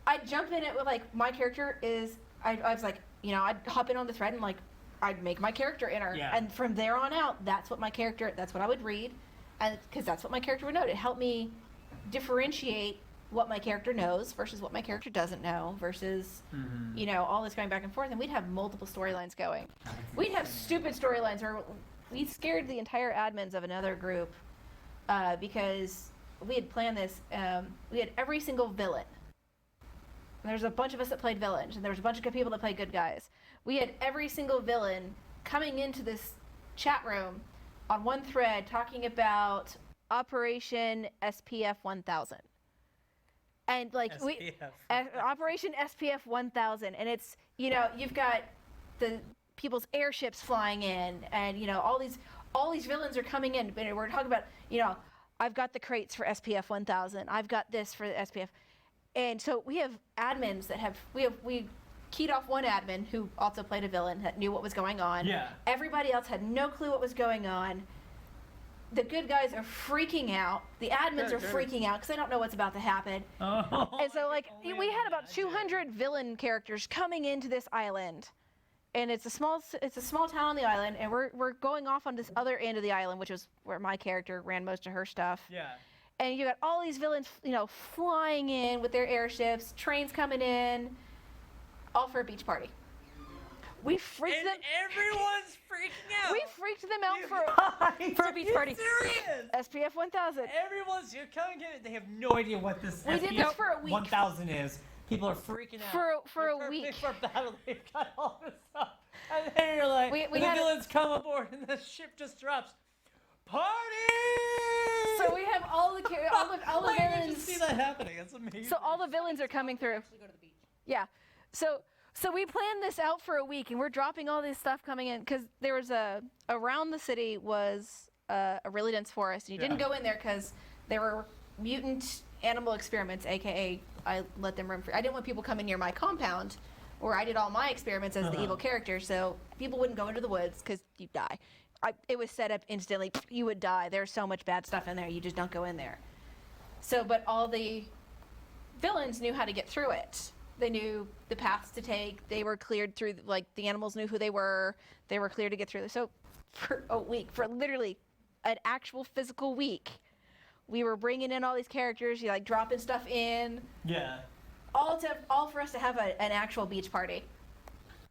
I'd jump in it with, like, my character is, I was like, you know, I'd hop in on the thread and, like, I'd make my character enter, Yeah. and from there on out, that's what I would read, and because that's what my character would note. It helped me differentiate what my character knows versus what my character doesn't know versus all this going back and forth, and we'd have multiple storylines going. We'd have stupid storylines where we scared the entire admins of another group because we had planned this. We had every single villain. And there's a bunch of us that played villains, and there was a bunch of people that played good guys. We had every single villain coming into this chat room on one thread talking about Operation SPF 1000. And Operation SPF 1000, and it's you've got the people's airships flying in, and all these villains are coming in. And we're talking about I've got the crates for SPF 1000. I've got this for the SPF, and so we have admins that we keyed off one admin who also played a villain that knew what was going on. Yeah. Everybody else had no clue what was going on. The good guys are freaking out. The admins are freaking out because they don't know what's about to happen. Oh, And so, we had about 200 villain characters coming into this island, and it's a small town on the island, and we're going off on this other end of the island, which is where my character ran most of her stuff. Yeah. And you got all these villains, flying in with their airships, trains coming in, all for a beach party. We freaked them. Everyone's freaking out. We freaked them out for a beach party. Serious? SPF 1000. You're coming in. They have no idea what this We did this for a week. 1000 is. People are freaking out. For a week. For battle, they've got all this stuff, and then you're like, We the had villains come aboard, and the ship just drops. Party! So we have all the I villains. can just see that happening. That's amazing. So all the villains are coming through. Yeah. So we planned this out for a week, and we're dropping all this stuff coming in because there was around the city was a really dense forest, and you didn't go in there because there were mutant animal experiments, aka I let them roam free. I didn't want people coming near my compound, where I did all my experiments as the evil character, so people wouldn't go into the woods because you'd die. It was set up instantly. You would die. There's so much bad stuff in there. You just don't go in there. So, but all the villains knew how to get through it. They knew the paths to take. They were cleared through, the animals knew who they were. They were clear to get through. So for a week, for literally an actual physical week, we were bringing in all these characters, dropping stuff in. Yeah. All for us to have an actual beach party.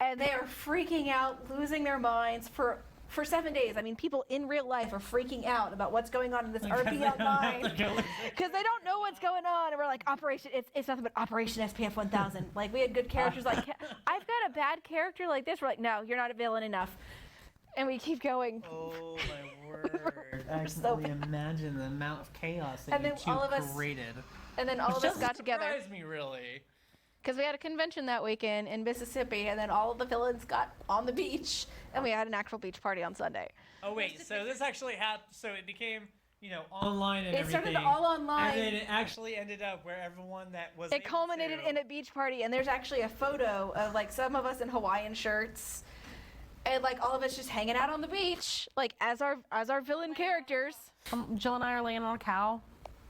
And they are freaking out, losing their minds for 7 days. I mean, people in real life are freaking out about what's going on in this RP online because they don't know what's going on. And we're like, it's nothing but Operation SPF 1000. We had good characters. I've got a bad character like this. We're like, no, you're not a villain enough. And we keep going. Oh my word! I can only imagine the amount of chaos that you two created. And then all of us got together. Surprised me, really. Because we had a convention that weekend in Mississippi, and then all of the villains got on the beach, and we had an actual beach party on Sunday. Oh wait, so this actually happened. So it became, online and everything. It started all online. And then it actually ended up where everyone that was. It culminated in a beach party, and there's actually a photo of some of us in Hawaiian shirts, and all of us just hanging out on the beach, as our villain characters. Jill and I are laying on a cow.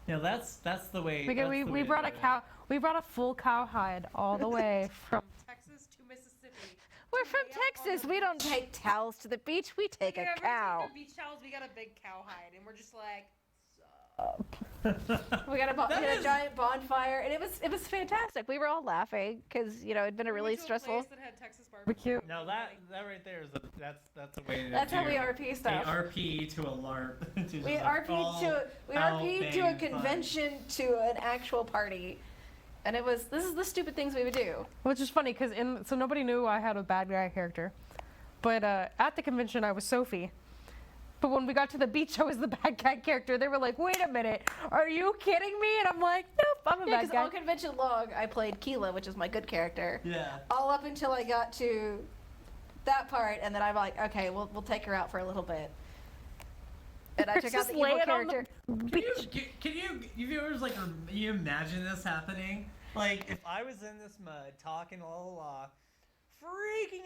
Yeah, that's the way. Because we brought a cow. We brought a full cowhide all the way from Texas to Mississippi. We're from Texas. We don't take towels to the beach. We take a cow. Beach towels. We got a big cowhide, and we're just like. We got a giant bonfire, and it was fantastic. We were all laughing because it'd been a really stressful. Place that had Texas barbecue. barbecue. No, that right there is that's a way to. That's how we RP stuff. A RP to a LARP. We RP to a convention to an actual party, and this is the stupid things we would do. Which is funny because so nobody knew I had a bad guy character, but at the convention I was Sophie. But when we got to the beach, I was the bad guy character. They were like, "Wait a minute, are you kidding me?" And I'm like, "Nope, I'm a bad because guy." all convention long, I played Keela, which is my good character. Yeah. All up until I got to that part, and then I'm like, "Okay, we'll take her out for a little bit." And I took out Just the evil laying on character. Can you viewers you imagine this happening? If I was in this mud talking freaking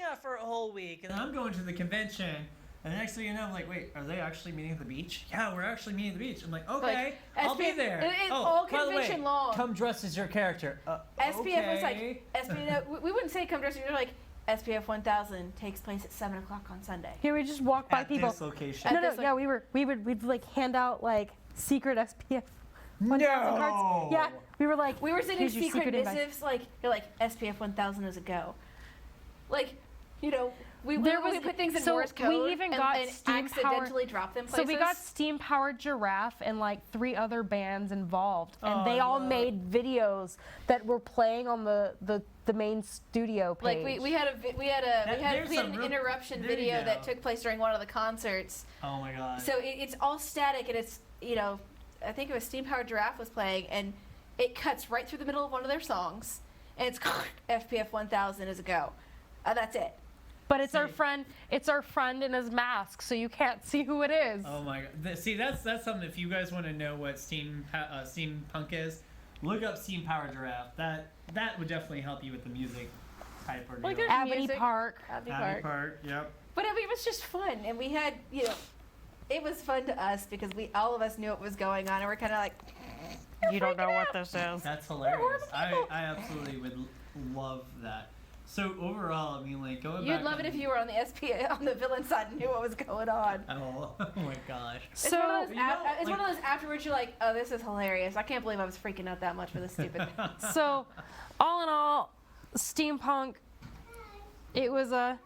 out for a whole week, and I'm going to the convention. And the next thing you know, I'm like, wait, are they actually meeting at the beach? Yeah, we're actually meeting at the beach. I'm like, okay, I'll be there. It's all by the way, convention long. come dress as your character. SPF was okay. SPF. We wouldn't say come dress. You're like SPF 1000 takes place at 7 o'clock on Sunday. Here we just walk by At people. this location. No, this yeah, we'd like hand out like secret SPF 1000 No. cards. Yeah, we were like, We were sending here's your secret invite. missives, like, you're like, SPF 1000 is a go. Like, we put things in so Morse code we even got and steam accidentally drop them places. So we got Steam Powered Giraffe and like 3 other bands involved, and Oh, they I all love- made videos that were playing on the main studio page. Like we had There's some an real- interruption there you video that go. took place during one of the concerts. Oh my god. So it's all static, and it's I think it was Steam Powered Giraffe was playing, and it cuts right through the middle of one of their songs, and it's FPF 1000 is a go. That's it. But it's our friend. It's our friend in his mask, so you can't see who it is. Oh my god. See, that's something. If you guys want to know what steampunk is, look up Steam Powered Giraffe. That would definitely help you with the music type or Like deal. there's Abbey music. Park. Abbey Abbey Park. Park. Yep. But I mean, it was just fun, and we had it was fun to us because all of us knew what was going on, and we're kind of like, You don't know what this is. That's hilarious. I absolutely would love that. So overall, I mean, like going back. you'd love it if you were on the villain side and knew what was going on. Oh my gosh. It's So one of those, you know, it's one of those afterwards you're like, oh, this is hilarious. I can't believe I was freaking out that much for this stupid thing. So, all in all, steampunk. It was a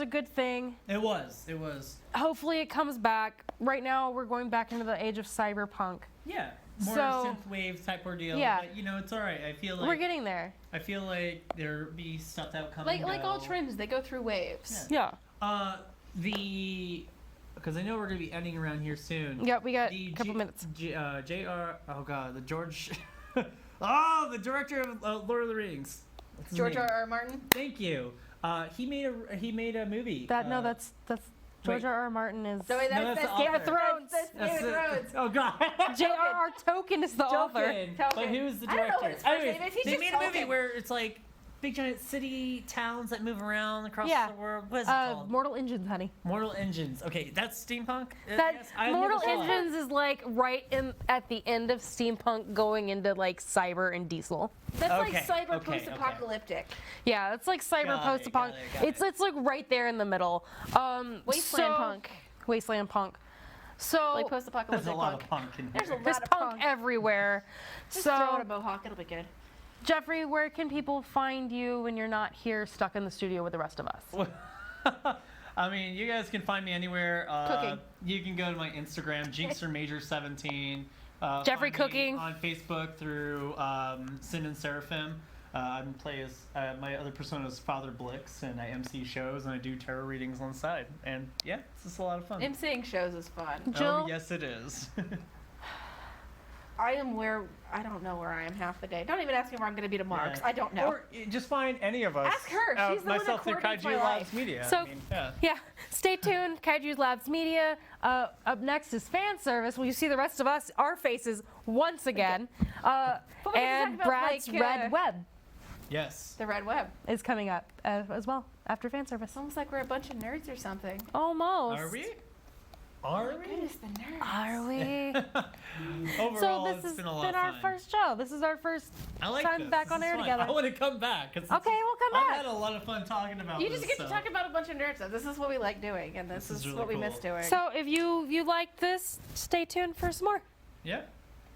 good thing. It was. It was. Hopefully, it comes back. Right now, we're going back into the age of cyberpunk. Yeah. More So- synthwave type ordeal. Yeah. But, it's all right. I feel like We're getting there. there'll be stuff that will come and like all go. trends, they go through waves. Yeah. Because I know we're gonna be ending around here soon. Yeah, we got The a couple minutes. J.R. Oh god, the George. Oh, the director of Lord of the Rings. What's his George name? R. Martin. Thank you. He made a movie. That's George wait. R. Martin is. No, wait, No, that's that's the Game of author. Thrones. That's That's Game of it. Thrones. Oh god. J.R.R. Tolkien is the author. Tolkien. Tolkien. But who's the I don't know director? what his first Anyways, name is. He's they just made a movie Tolkien. where it's like big giant city towns that move around across Yeah. the world. What is it called? Mortal Engines, honey. Mortal Engines. Okay, that's steampunk. That Yes, I Mortal never saw it. Engines is like right in at the end of steampunk, going into like cyber and diesel. That's Okay, like cyber okay, post-apocalyptic. Yeah, it's like cyber Got it, post punk. got it. It's like right there in the middle. Wasteland punk. Wasteland punk. So Like There's post-apocalyptic a lot punk. of punk in here. There's a there's lot of punk punk. everywhere. Just throw in a So mohawk, it'll be good. Jeffrey, where can people find you when you're not here stuck in the studio with the rest of us? I mean, you guys can find me anywhere. Cooking. You can go to my Instagram, JinxerMajor17. Jeffrey find me cooking. on Facebook through Sin and Seraphim. I play as my other persona is Father Blix, and I MC shows and I do tarot readings on the side. And yeah, it's just a lot of fun. MCing shows is fun. Jill? Oh yes, it is. I don't know where I am half the day. Don't even ask me where I'm going to be tomorrow, 'cause I don't know. Or just find any of us. Ask her. She's the one that myself through coordinates Kaiju my Labs life. Media. So- I mean, yeah. Yeah, stay tuned. Kaiju Labs Media. Up next is fan service. Well, you see the rest of us, our faces once again. we can And talk about, Brad's like, Red Web Yes. The Red Web. is coming up as well after fan service. It's almost like we're a bunch of nerds or something. Almost. Are we? Are we? Goodness, the nerds. Are we? Overall, So this it's has been a lot been of our fun. first show. This is our first I like time this. back This on is air fun. together. I want to come back. 'Cause Okay, we'll come I've back. had a lot of fun talking about You this just get to stuff. talk about a bunch of nerd stuff. This is what we like doing, and this This is is really what we cool. miss doing. So if you liked this, stay tuned for some more. Yeah.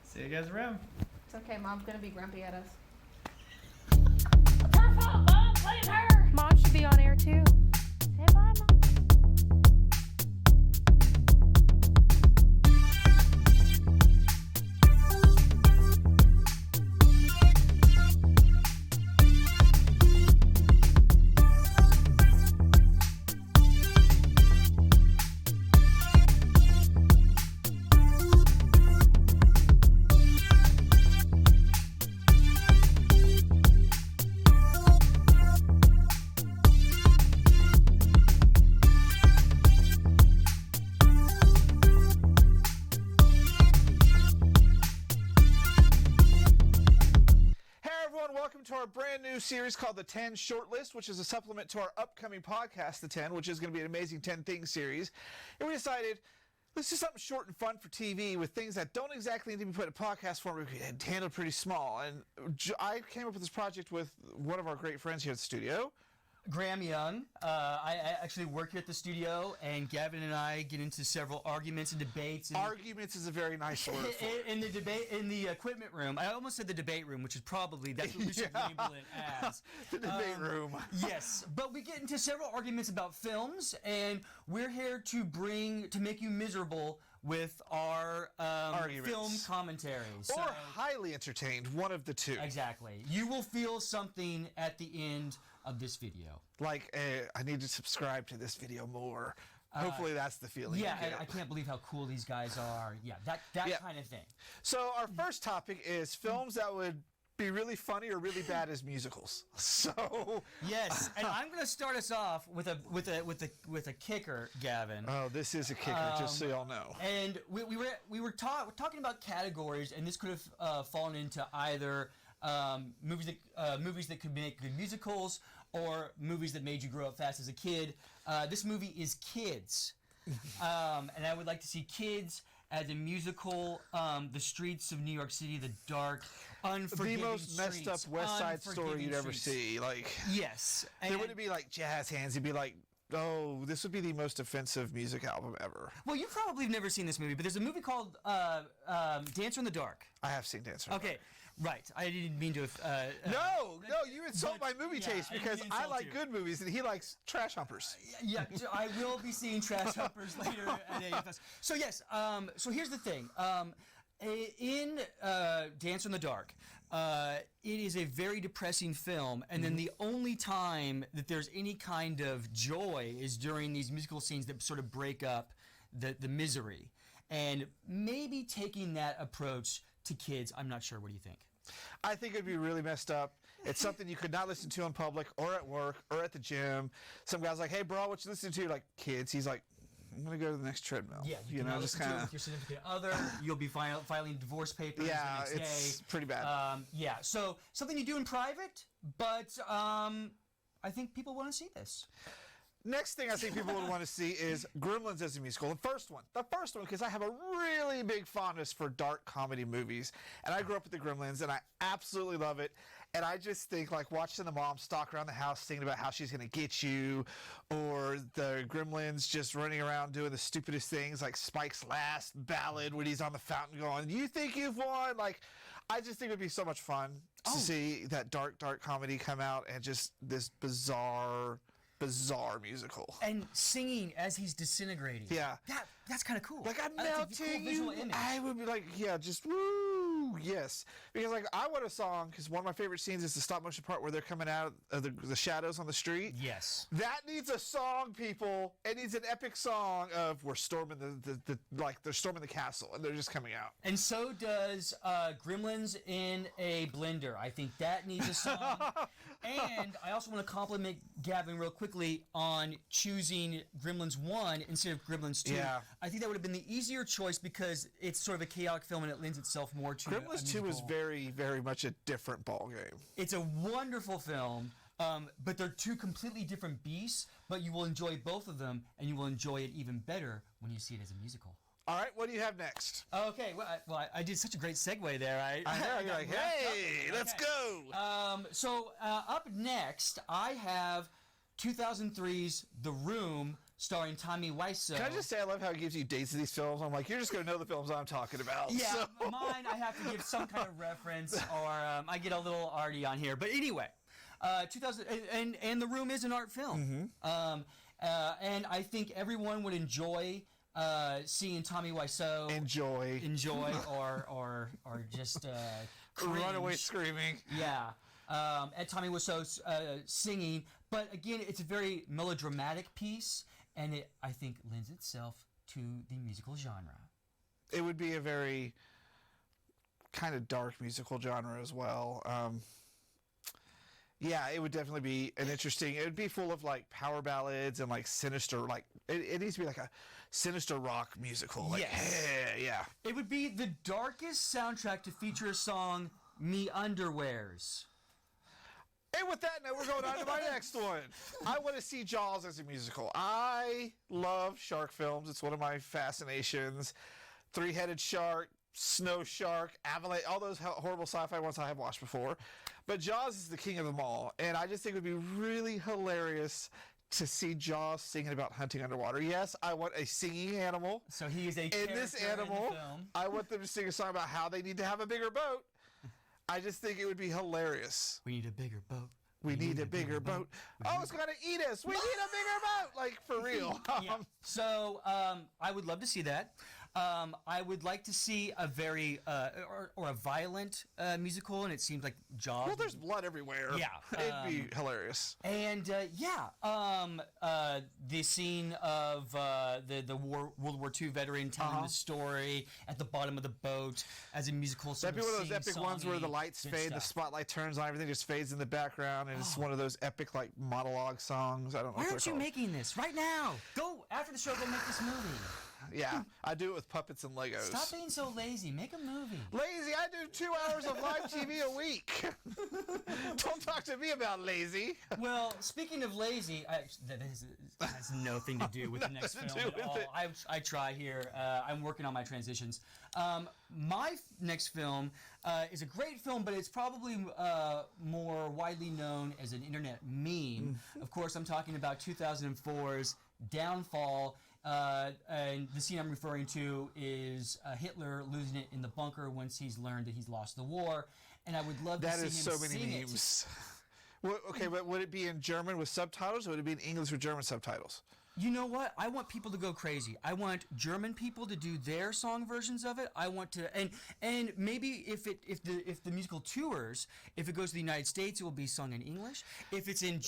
See you guys around. It's okay, Mom's going to be grumpy at us. Her fault, Mom. Blame her. Mom should be on air too. Say bye, Mom. Hey everyone, welcome to our brand new series called The 10 Shortlist, which is a supplement to our upcoming podcast, The 10, which is going to be an amazing 10 things series. And we decided, let's do something short and fun for TV with things that don't exactly need to be put in podcast form and handled pretty small. And I came up with this project with one of our great friends here at the studio. Graham Young. I actually work here at the studio, and Gavin and I get into several arguments and debates. Arguments is a very nice word for it. In the debate, in the equipment room. I almost said the debate room, which is probably, that's what we should label it as. The debate room. Yes, but we get into several arguments about films, and we're here to make you miserable with our film commentaries. Or highly entertained, one of the two. Exactly. You will feel something at the end of this video. Like, I need to subscribe to this video more. Hopefully that's the feeling. Yeah, you get. and I can't believe how cool these guys are. Yeah, that kind of thing. So our first topic is films that would be really funny or really bad as musicals. So yes, and I'm going to start us off with a kicker, Gavin. oh, this is a kicker, just so y'all know. And we were talking about categories, and this could have fallen into either movies that could make good musicals or movies that made you grow up fast as a kid. This movie is Kids, and I would like to see Kids as a musical. The streets of New York City, the dark, unforgiving The most messed up streets, West Side Story unforgiving you'd ever streets. see. Like, Yes, there and- wouldn't be like jazz hands. It'd be like, oh, this would be the most offensive music album ever. Well, you probably have never seen this movie, but there's a movie called Dancer in the Dark. I have seen Dancer. Okay, right. I didn't mean to. No, you insult my movie yeah, taste I didn't because I insult like you. good movies and he likes trash humpers. Yeah, I will be seeing Trash Humpers later at AFS. So yes, so here's the thing. In Dancer in the Dark, it is a very depressing film, and then the only time that there's any kind of joy is during these musical scenes that sort of break up the misery. And maybe taking that approach to Kids, I'm not sure. What do you think? I think it'd be really messed up. It's something you could not listen to in public or at work or at the gym. Some guy's like, hey, bro, what you listening to? You're like, Kids. He's like, I'm going to go to the next treadmill. Yeah, you know, just kind with of. your significant other. You'll be filing divorce papers Yeah, the next it's day. pretty bad. Yeah, so something you do in private, but I think people want to see this. Next thing I think people would want to see is Gremlins as a musical. The first one, because I have a really big fondness for dark comedy movies. And I grew up with the Gremlins, and I absolutely love it. And I just think, like, watching the mom stalk around the house thinking about how she's going to get you, or the Gremlins just running around doing the stupidest things, like Spike's last ballad when he's on the fountain going, you think you've won? Like, I just think it would be so much fun to see that dark comedy come out and just this bizarre musical. And singing as he's disintegrating. Yeah. That's kind of cool. Like, I'm That's a cool melting visual you. image. I would be like, yeah, just woo, yes. Because, like, I want a song, because one of my favorite scenes is the stop motion part where they're coming out of the shadows on the street. Yes. That needs a song, people. It needs an epic song of we're storming they're storming the castle, and they're just coming out. And so does Gremlins in a Blender. I think that needs a song. And I also want to compliment Gavin real quickly on choosing Gremlins 1 instead of Gremlins 2. Yeah. I think that would have been the easier choice because it's sort of a chaotic film and it lends itself more to Gremlins 2 is very, very much a different ballgame. It's a wonderful film, but they're two completely different beasts, but you will enjoy both of them, and you will enjoy it even better when you see it as a musical. All right, what do you have next? Okay, I did such a great segue there. I know, you're like, hey, let's go. So up next, I have 2003's The Room, starring Tommy Wiseau. Can I just say I love how it gives you dates of these films? I'm like, you're just going to know the films I'm talking about. Yeah, so. mine I have to give some kind of reference, or I get a little arty on here. But anyway, 2000 and The Room is an art film, and I think everyone would enjoy seeing Tommy Wiseau enjoy, or just cringe. Run away screaming. Yeah. At Tommy Wiseau's singing, but again, it's a very melodramatic piece, and it, I think, lends itself to the musical genre. It would be a very kind of dark musical genre as well. Yeah, it would definitely be an interesting. It would be full of like power ballads and like sinister, like it needs to be like a sinister rock musical. Like, Yes. yeah. It would be the darkest soundtrack to feature a song, "Me Underwears." And with that note, we're going on to my next one. I want to see Jaws as a musical. I love shark films. It's one of my fascinations. Three-headed shark, snow shark, avalanche, all those horrible sci-fi ones I have watched before. But Jaws is the king of them all, and I just think it would be really hilarious to see Jaws singing about hunting underwater. Yes, I want a singing animal. So he is a In character this in the animal, film. I want them to sing a song about how they need to have a bigger boat. I just think it would be hilarious. We need a bigger boat. We need a bigger boat. Oh, it's gonna eat us. We need a bigger boat. Like, for real. Yeah. So I would love to see that. I would like to see a very or a violent musical, and it seems like Jaws. Well, there's blood everywhere. Yeah, It'd be hilarious. And the scene of the World War II veteran telling the story at the bottom of the boat as a musical. That'd be one of those epic ones where the lights fade, the spotlight turns on, everything just fades in the background, and it's one of those epic like monologue songs. I don't know. Why what aren't they're you called. making this right now? Go after the show. Go make this movie. Yeah, I do it with puppets and Legos. Stop being so lazy. Make a movie. Lazy, I do 2 hours of live TV a week. Don't talk to me about lazy. Well, speaking of lazy, that has nothing to do with the next Nothing to film do at with all. it. I try here. I'm working on my transitions. My next film is a great film, but it's probably more widely known as an internet meme. Of course, I'm talking about 2004's Downfall. And the scene I'm referring to is Hitler losing it in the bunker once he's learned that he's lost the war. And I would love to That see is him so many sing it. memes. Well, okay, but would it be in German with subtitles, or would it be in English with German subtitles? You know what? I want people to go crazy. I want German people to do their song versions of it. I want to, and maybe if the musical tours, if it goes to the United States, it will be sung in English. If it's in,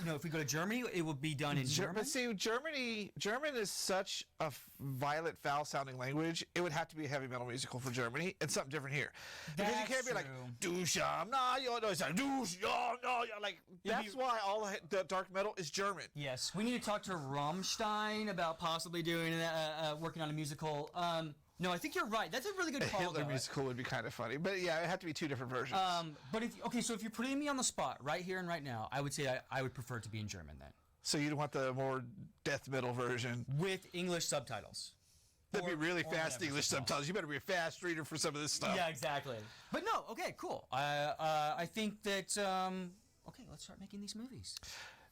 if we go to Germany, it will be done in German. But see, German is such a violent, foul-sounding language. It would have to be a heavy metal musical for Germany, and something different here. Because you That's can't be like, true. "Du sham na yo no sa du sham na yo." Like that's why all the dark metal is German. Yes, we need to talk to Rammstein about possibly doing working on a musical. No, I think you're right. That's a really good A call. Hitler though. musical would be kind of funny, but yeah, it'd have to be 2 different versions. But so if you're putting me on the spot right here and right now, I would say I would prefer it to be in German then, So you'd want the more death metal version. with English subtitles. That'd be Or- really or fast whatever English it's called. subtitles. You better be a fast reader for some of this stuff. Yeah, exactly. But no, okay, cool. I think that okay, let's start making these movies.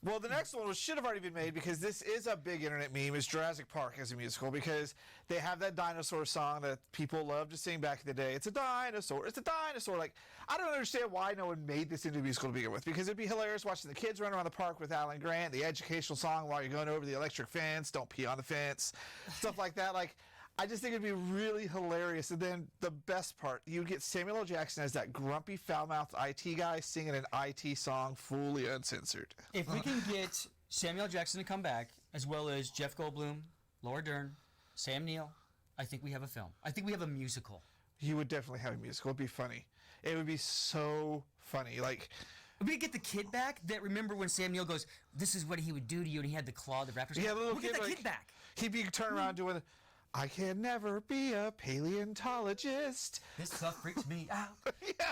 Well, the next one should have already been made because this is a big internet meme, is Jurassic Park as a musical, because they have that dinosaur song that people loved to sing back in the day. It's a dinosaur. It's a dinosaur. Like, I don't understand why no one made this into a musical to begin with, because it'd be hilarious watching the kids run around the park with Alan Grant, the educational song while you're going over the electric fence, don't pee on the fence, stuff like that. Like, I just think it'd be really hilarious. And then the best part, you'd get Samuel L. Jackson as that grumpy, foul-mouthed IT guy singing an IT song fully uncensored. If we can get Samuel L. Jackson to come back, as well as Jeff Goldblum, Laura Dern, Sam Neill, I think we have a film. I think we have a musical. You would definitely have a musical. It'd be funny. It would be so funny. Like, We get the kid back that remember when Sam Neill goes, "This is what he would do to you," and he had the claw, the raptor's yeah, claw. the little We'll kid, get that like, kid back. he'd be turning around doing, "I can never be a paleontologist." This stuff freaks me out.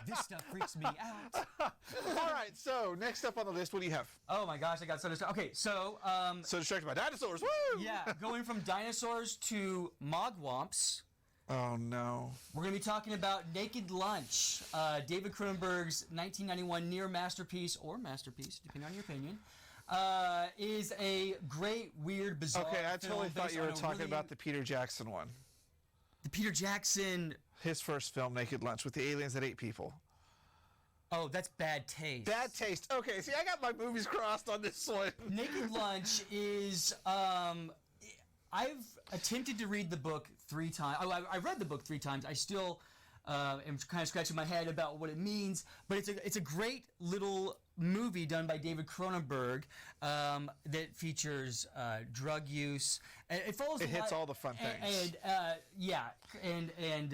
This stuff freaks me out. All right, so next up on the list, what do you have? Oh my gosh, I got so distracted. Okay, so So distracted by dinosaurs. Woo! yeah, going from dinosaurs to mogwomps. Oh no. We're going to be talking about Naked Lunch, David Cronenberg's 1991 near masterpiece, or masterpiece, depending on your opinion, is a great, weird, bizarre Okay, I film totally thought based you were on a talking really- about the Peter Jackson one. the Peter Jackson. His first film, Naked Lunch, with the aliens that ate people. Oh, that's Bad Taste. Bad taste. Okay, see, I got my movies crossed on this one. Naked Lunch is. I've attempted to read the book 3 times. Oh, I read the book 3 times. I still am kind of scratching my head about what it means. But it's a great little movie done by David Cronenberg that features drug use. It follows. It hits all the fun things. And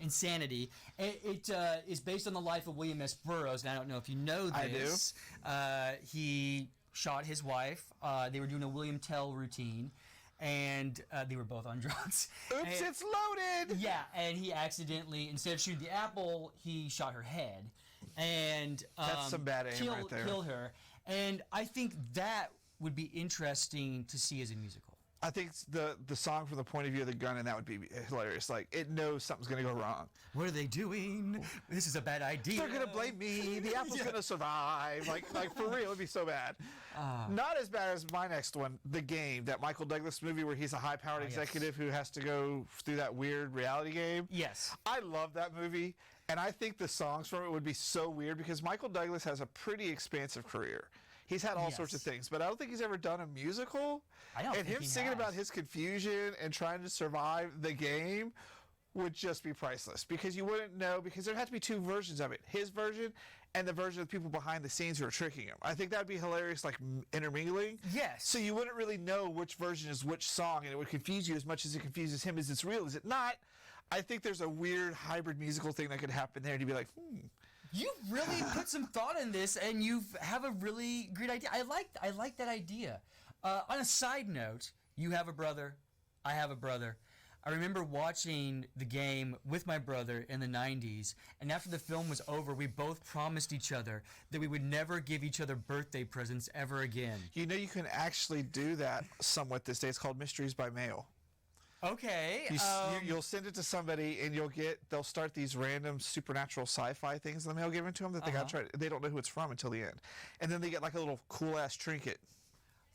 insanity. It is based on the life of William S. Burroughs, and I don't know if you know this. I do. He shot his wife. They were doing a William Tell routine, and they were both on drugs. Oops, And- it's loaded! yeah, and he accidentally, instead of shooting the apple, he shot her head, and That's some bad aim right there. killed her. And I think that would be interesting to see as a musical. I think the song from the point of view of the gun, and that would be hilarious. Like, it knows something's going to go wrong. What are they doing? This is a bad idea. They're going to blame me. The apple's going to survive. Like for real, it'd be so bad. Not as bad as my next one, The Game, that Michael Douglas movie where he's a high-powered executive who has to go through that weird reality game. Yes. I love that movie, and I think the songs from it would be so weird because Michael Douglas has a pretty expansive career. He's had all sorts of things, but I don't think he's ever done a musical. I don't and think him he singing has. about his confusion and trying to survive the game would just be priceless because you wouldn't know, because there had to be two versions of it, his version and the version of the people behind the scenes who are tricking him. I think that would be hilarious, like intermingling. Yes. So you wouldn't really know which version is which song, and it would confuse you as much as it confuses him. Is it real? Is it not? I think there's a weird hybrid musical thing that could happen there, and you'd be like, You really put some thought in this, and you have a really great idea. I like that idea. On a side note, you have a brother, I have a brother. I remember watching The Game with my brother in the 90s, and after the film was over, we both promised each other that we would never give each other birthday presents ever again. you know, you can actually do that somewhat this day. It's called Mysteries by Mail. Okay. You'll send it to somebody, and they'll start these random supernatural sci-fi things in the mail given to them that they got to try. They don't know who it's from until the end, and then they get like a little cool ass trinket.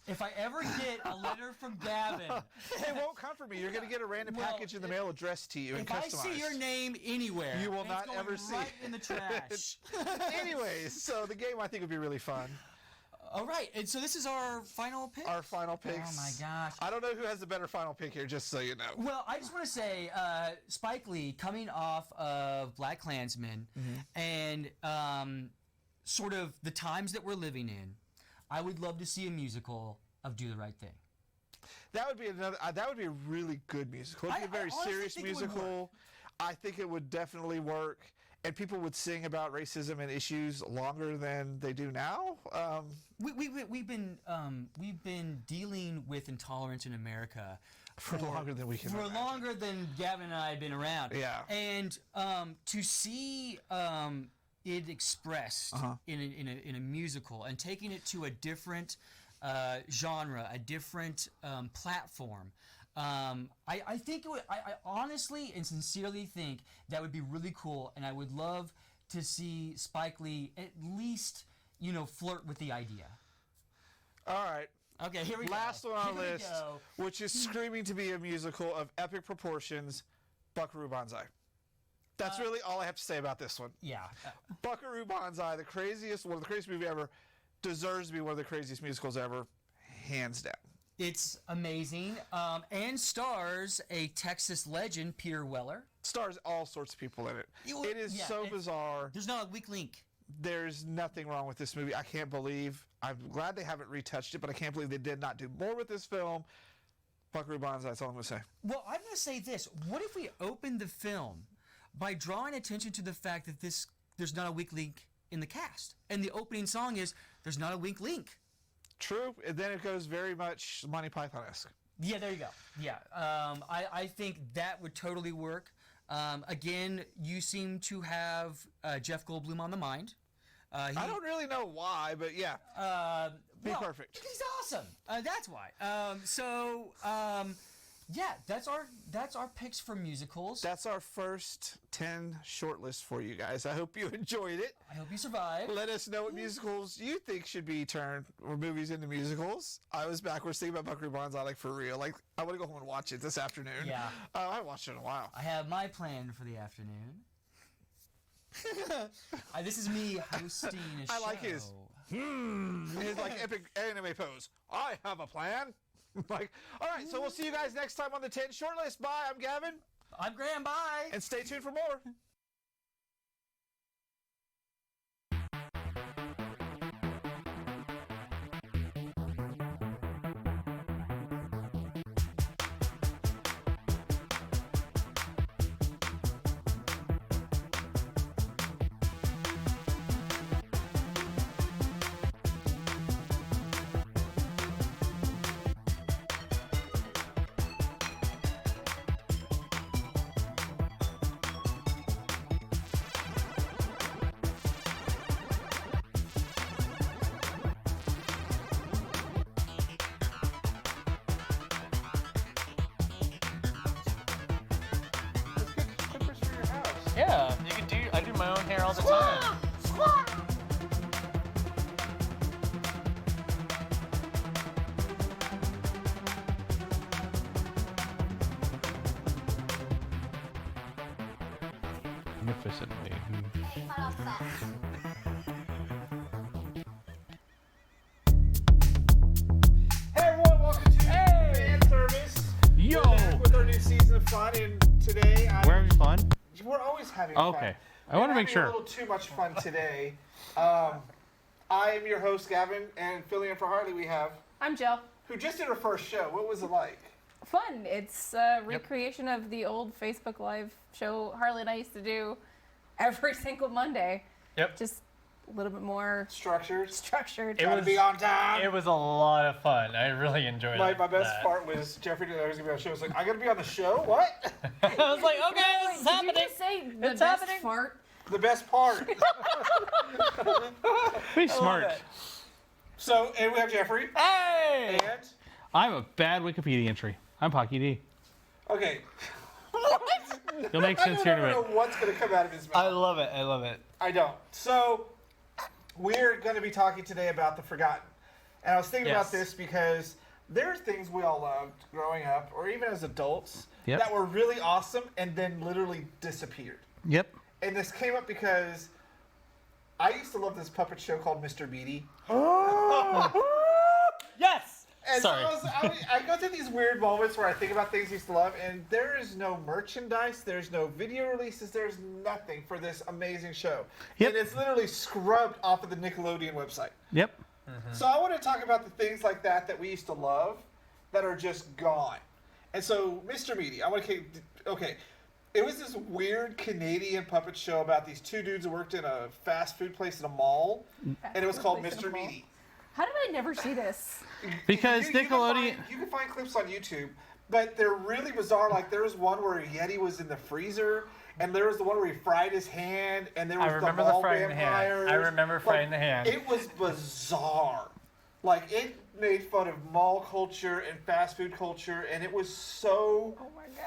If I ever get a letter from Gavin, It won't come from me. You're going to get a random package in the mail addressed to you and if I customized. see your name anywhere, You will it's not going ever see right it. in the trash. Anyways, so the game I think would be really fun. All right, and so this is our final pick. Our final picks. Oh my gosh. I don't know who has the better final pick here, just so you know. Well, I just want to say, Spike Lee coming off of Black Klansman and sort of the times that we're living in, I would love to see a musical of Do the Right Thing. That would be another. That would be a really good musical. It'd be a very honestly serious think it would musical. I think it would definitely work, and people would sing about racism and issues longer than they do now. We've been dealing with intolerance in America For longer than we can for imagine. longer than Gavin and I have been around. Yeah. And to see it expressed in a musical and taking it to a different genre, a different platform. I think it would. I honestly and sincerely think that would be really cool, and I would love to see Spike Lee at least, flirt with the idea. All right. Okay, here we Last go. one on the Here we list, go. which is screaming to be a musical of epic proportions, Buckaroo Banzai. That's really all I have to say about this one. Yeah. Buckaroo Banzai, one of the craziest movie ever, deserves to be one of the craziest musicals ever, hands down. It's amazing, and stars a Texas legend, Peter Weller. Stars all sorts of people in it. It is so bizarre. There's not a weak link. There's nothing wrong with this movie. I can't believe. I'm glad they haven't retouched it, but I can't believe they did not do more with this film. Buckaroo Banzai, that's all I'm going to say. Well, I'm going to say this. What if we opened the film by drawing attention to the fact that there's not a weak link in the cast? And the opening song is, there's not a weak link. True, and then it goes very much Monty Python-esque. Yeah, there you go. Yeah, I think that would totally work. Again, you seem to have Jeff Goldblum on the mind. I don't really know why, but yeah, be perfect. He's awesome. That's why. Yeah, that's our picks for musicals. That's our first 10 shortlist for you guys. I hope you enjoyed it. I hope you survive. Let us know what musicals you think should be turned or movies into musicals. I was backwards thinking about Buckaroo Banzai, like for real. Like I want to go home and watch it this afternoon. Yeah. I haven't watched it in a while. I have my plan for the afternoon. This is me hosting a show. I like his. His like epic anime pose. I have a plan. Like, all right, so we'll see you guys next time on the 10 shortlist. Bye. I'm Gavin. I'm Graham. Bye. And stay tuned for more. Yeah, you can do. I do my own hair all the time. Magnificently. Hey everyone, welcome to Fan Service. Yo! We're back with our new season of fun, and today We're having fun? we're always having Oh, fun. okay. I want to We're make having sure. a little too much fun today. I am your host, Gavin, and filling in for Harley, we have I'm Jill. who just did her first show. What was it like? Fun. It's a recreation of the old Facebook Live show Harley and I used to do every single Monday. Yep. Just a little bit more Structures. structured. It Trying was- to be on time. It was a lot of fun. I really enjoyed My it. best part was Jeffrey didn't know he was gonna be on the show. I was like, I gotta be on the show? What? I was like, okay, this is Did happening. you just say the It's best happening. fart? The best part. Be smart. it. So, and we have Jeffrey. Hey! And I'm a bad Wikipedia entry. I'm Pocky D. okay. You'll make I sense don't here in a ever know minute. what's gonna come out of his I mouth. love it. I love it. I don't. So, we're going to be talking today about the forgotten. And I was thinking about Yes. this because there are things we all loved growing up, or even as adults, Yep. that were really awesome and then literally disappeared. Yep. And this came up because I used to love this puppet show called Mr. Beatty. Yes! And Sorry. so I go through these weird moments where I think about things I used to love, and there is no merchandise, there's no video releases, there's nothing for this amazing show. Yep. And it's literally scrubbed off of the Nickelodeon website. Yep. So I want to talk about the things like that we used to love that are just gone. And so, Mr. Meaty, I want to okay. It was this weird Canadian puppet show about these two dudes who worked in a fast food place in a mall, and it was called Place in a Mr. mall. Meaty. How did I never see this? Because Nickelodeon. You can find clips on YouTube, but they're really bizarre. Like there was one where Yeti was in the freezer, and there was the one where he fried his hand, and there was I remember the the mall frying the hand. vampires. I remember frying the hand. It was bizarre. Like it made fun of mall culture and fast food culture, and it was so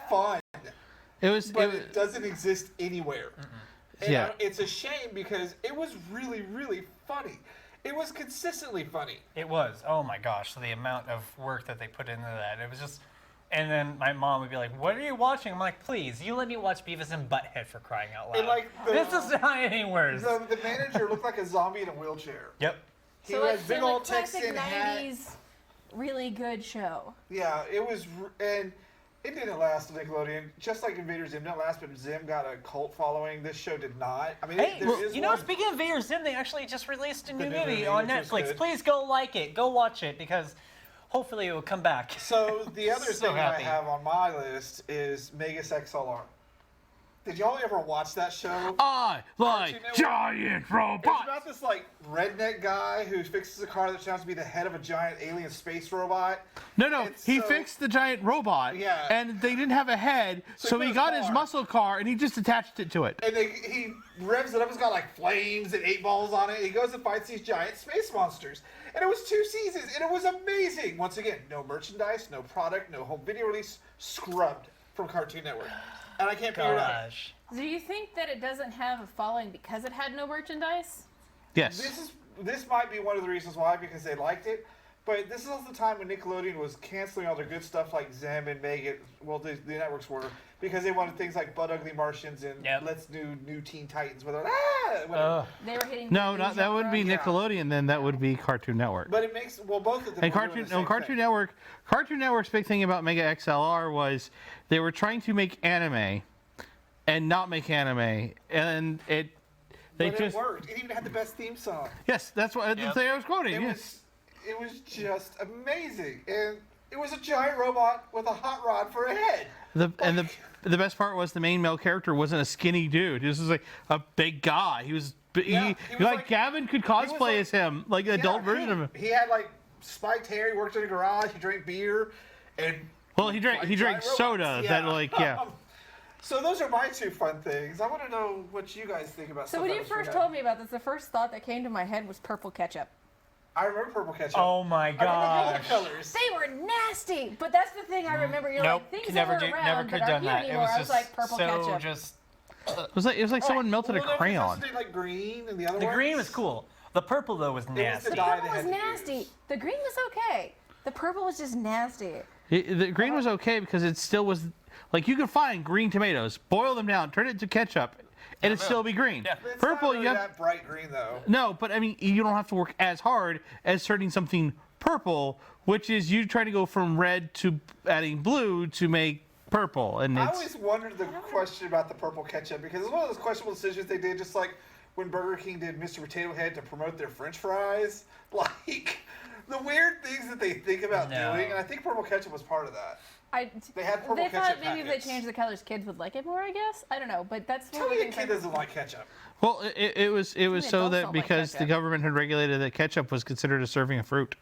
fun. It was. But it doesn't exist anywhere. And Yeah. it's a shame because it was really, really funny. It was consistently funny. It was. Oh my gosh, the amount of work that they put into that. It was just. And then my mom would be like, "What are you watching?" I'm like, "Please, you let me watch Beavis and Butthead for crying out loud." And like this is not any worse. the manager looked like a zombie in a wheelchair. Yep. He had big old classic Texan hat. 90s, really good show. Yeah, it was, and it didn't last on Nickelodeon. Just like Invader Zim didn't last, but Zim got a cult following. This show did not. I mean, Hey, there is you know, one- speaking of Vader Zim, they actually just released a new new movie movie, on which was Netflix. good. Please go like it. Go watch it because hopefully it will come back. So the other So thing happy. I have on my list is Megas XLR. Did y'all ever watch that show? I like Network. giant It's robots. about this like redneck guy who fixes a car that turns out to be the head of a giant alien space robot. No, It's he so- fixed the giant robot. Yeah. And they didn't have a head, so he he got a got his car. muscle car and he just attached it to it. And he revs it up. It's got like flames and 8 balls on it. He goes and fights these giant space monsters. And it was 2 seasons, and it was amazing. Once again, no merchandise, no product, no home video release, scrubbed from Cartoon Network. And I can't figure it out. Gosh. Do you think that it doesn't have a following because it had no merchandise? Yes. This might be one of the reasons why, because they liked it. But this is also the time when Nickelodeon was canceling all their good stuff like Zim and Megan. Well, the networks were, because they wanted things like Butt Ugly Martians and Yep. Let's Do New Teen Titans. Whatever. Whatever. Ugh. They were hitting. No, the not that would be Yeah. Nickelodeon. Then that would be Cartoon Network. But it makes both of them. And were doing Cartoon, the same Cartoon thing. Network. Cartoon Network's big thing about Mega XLR was they were trying to make anime, and not make anime, and they But just it worked. It even had the best theme song. yes, that's what the Yep. thing I was quoting. It Yes. was just amazing, and it was a giant robot with a hot rod for a head. The best part was the main male character wasn't a skinny dude. This was like a big guy. He was Yeah, he was like- Gavin could was cosplay like- as him, like an adult Yeah, version of him. He had like spiked hair. He worked in a garage. He drank beer, and Well, he drank giant soda. robots. That like yeah. So those are my 2 fun things. I want to know what you guys think about. So stuff when that you was first forgotten. told me about this, the first thought that came to my head was purple ketchup. I remember Purple Ketchup. Oh my I remember all the gosh. colors. They were nasty, but that's the thing I remember. You're Nope. like things never that were around never that could aren't done here that. It anymore. was I just was like purple so ketchup. just. It was like someone melted a crayon. Wasn't it like green and the other The ones? green was cool. The purple though was was nasty. the The dye purple they was had to nasty. use. The green was okay. The purple was just nasty. The green was okay because it still was like you could find green tomatoes, boil them down, turn it into ketchup, and it'd still be green. Yeah. It's Purple, not really you have that bright green though. no, but I mean you don't have to work as hard as turning something purple, which is you trying to go from red to adding blue to make purple, and I it's always wondered the question about the purple ketchup because it's one of those questionable decisions they did, just like when Burger King did Mr. Potato Head to promote their French fries. Like the weird things that they think about No. doing, and I think purple ketchup was part of that. They had purple They thought ketchup maybe if packets. they changed the colors, kids would like it more. I guess I don't know, but that's one Tell of the me a things. kid doesn't like ketchup. well, it was so adults that don't like because the ketchup. government had regulated that ketchup was considered a serving of fruit.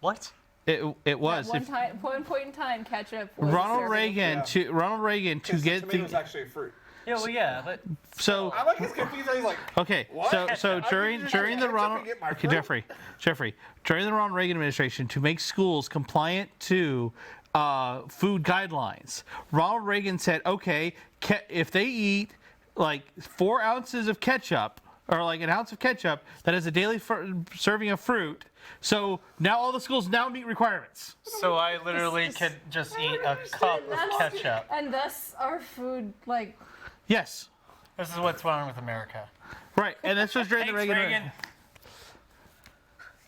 What? It was. One If point in time, ketchup. Was Ronald serving- Reagan Yeah. Ronald Reagan to Because the get tomato's the actually a fruit. Yeah, well, yeah, but so I like his confused. He's like, okay What? so I during can just during the ketchup Ronald and get my okay, fruit? Jeffrey during the Ronald Reagan administration to make schools compliant to food guidelines, Ronald Reagan said, okay, if they eat like 4 ounces of ketchup or like an ounce of ketchup, that is a daily serving of fruit. So now all the schools now meet requirements. so I literally could just eat a cup of ketchup. And thus our food, like, Yes, This is what's wrong with America. right, and this was during the Thanks, Reagan. Reagan.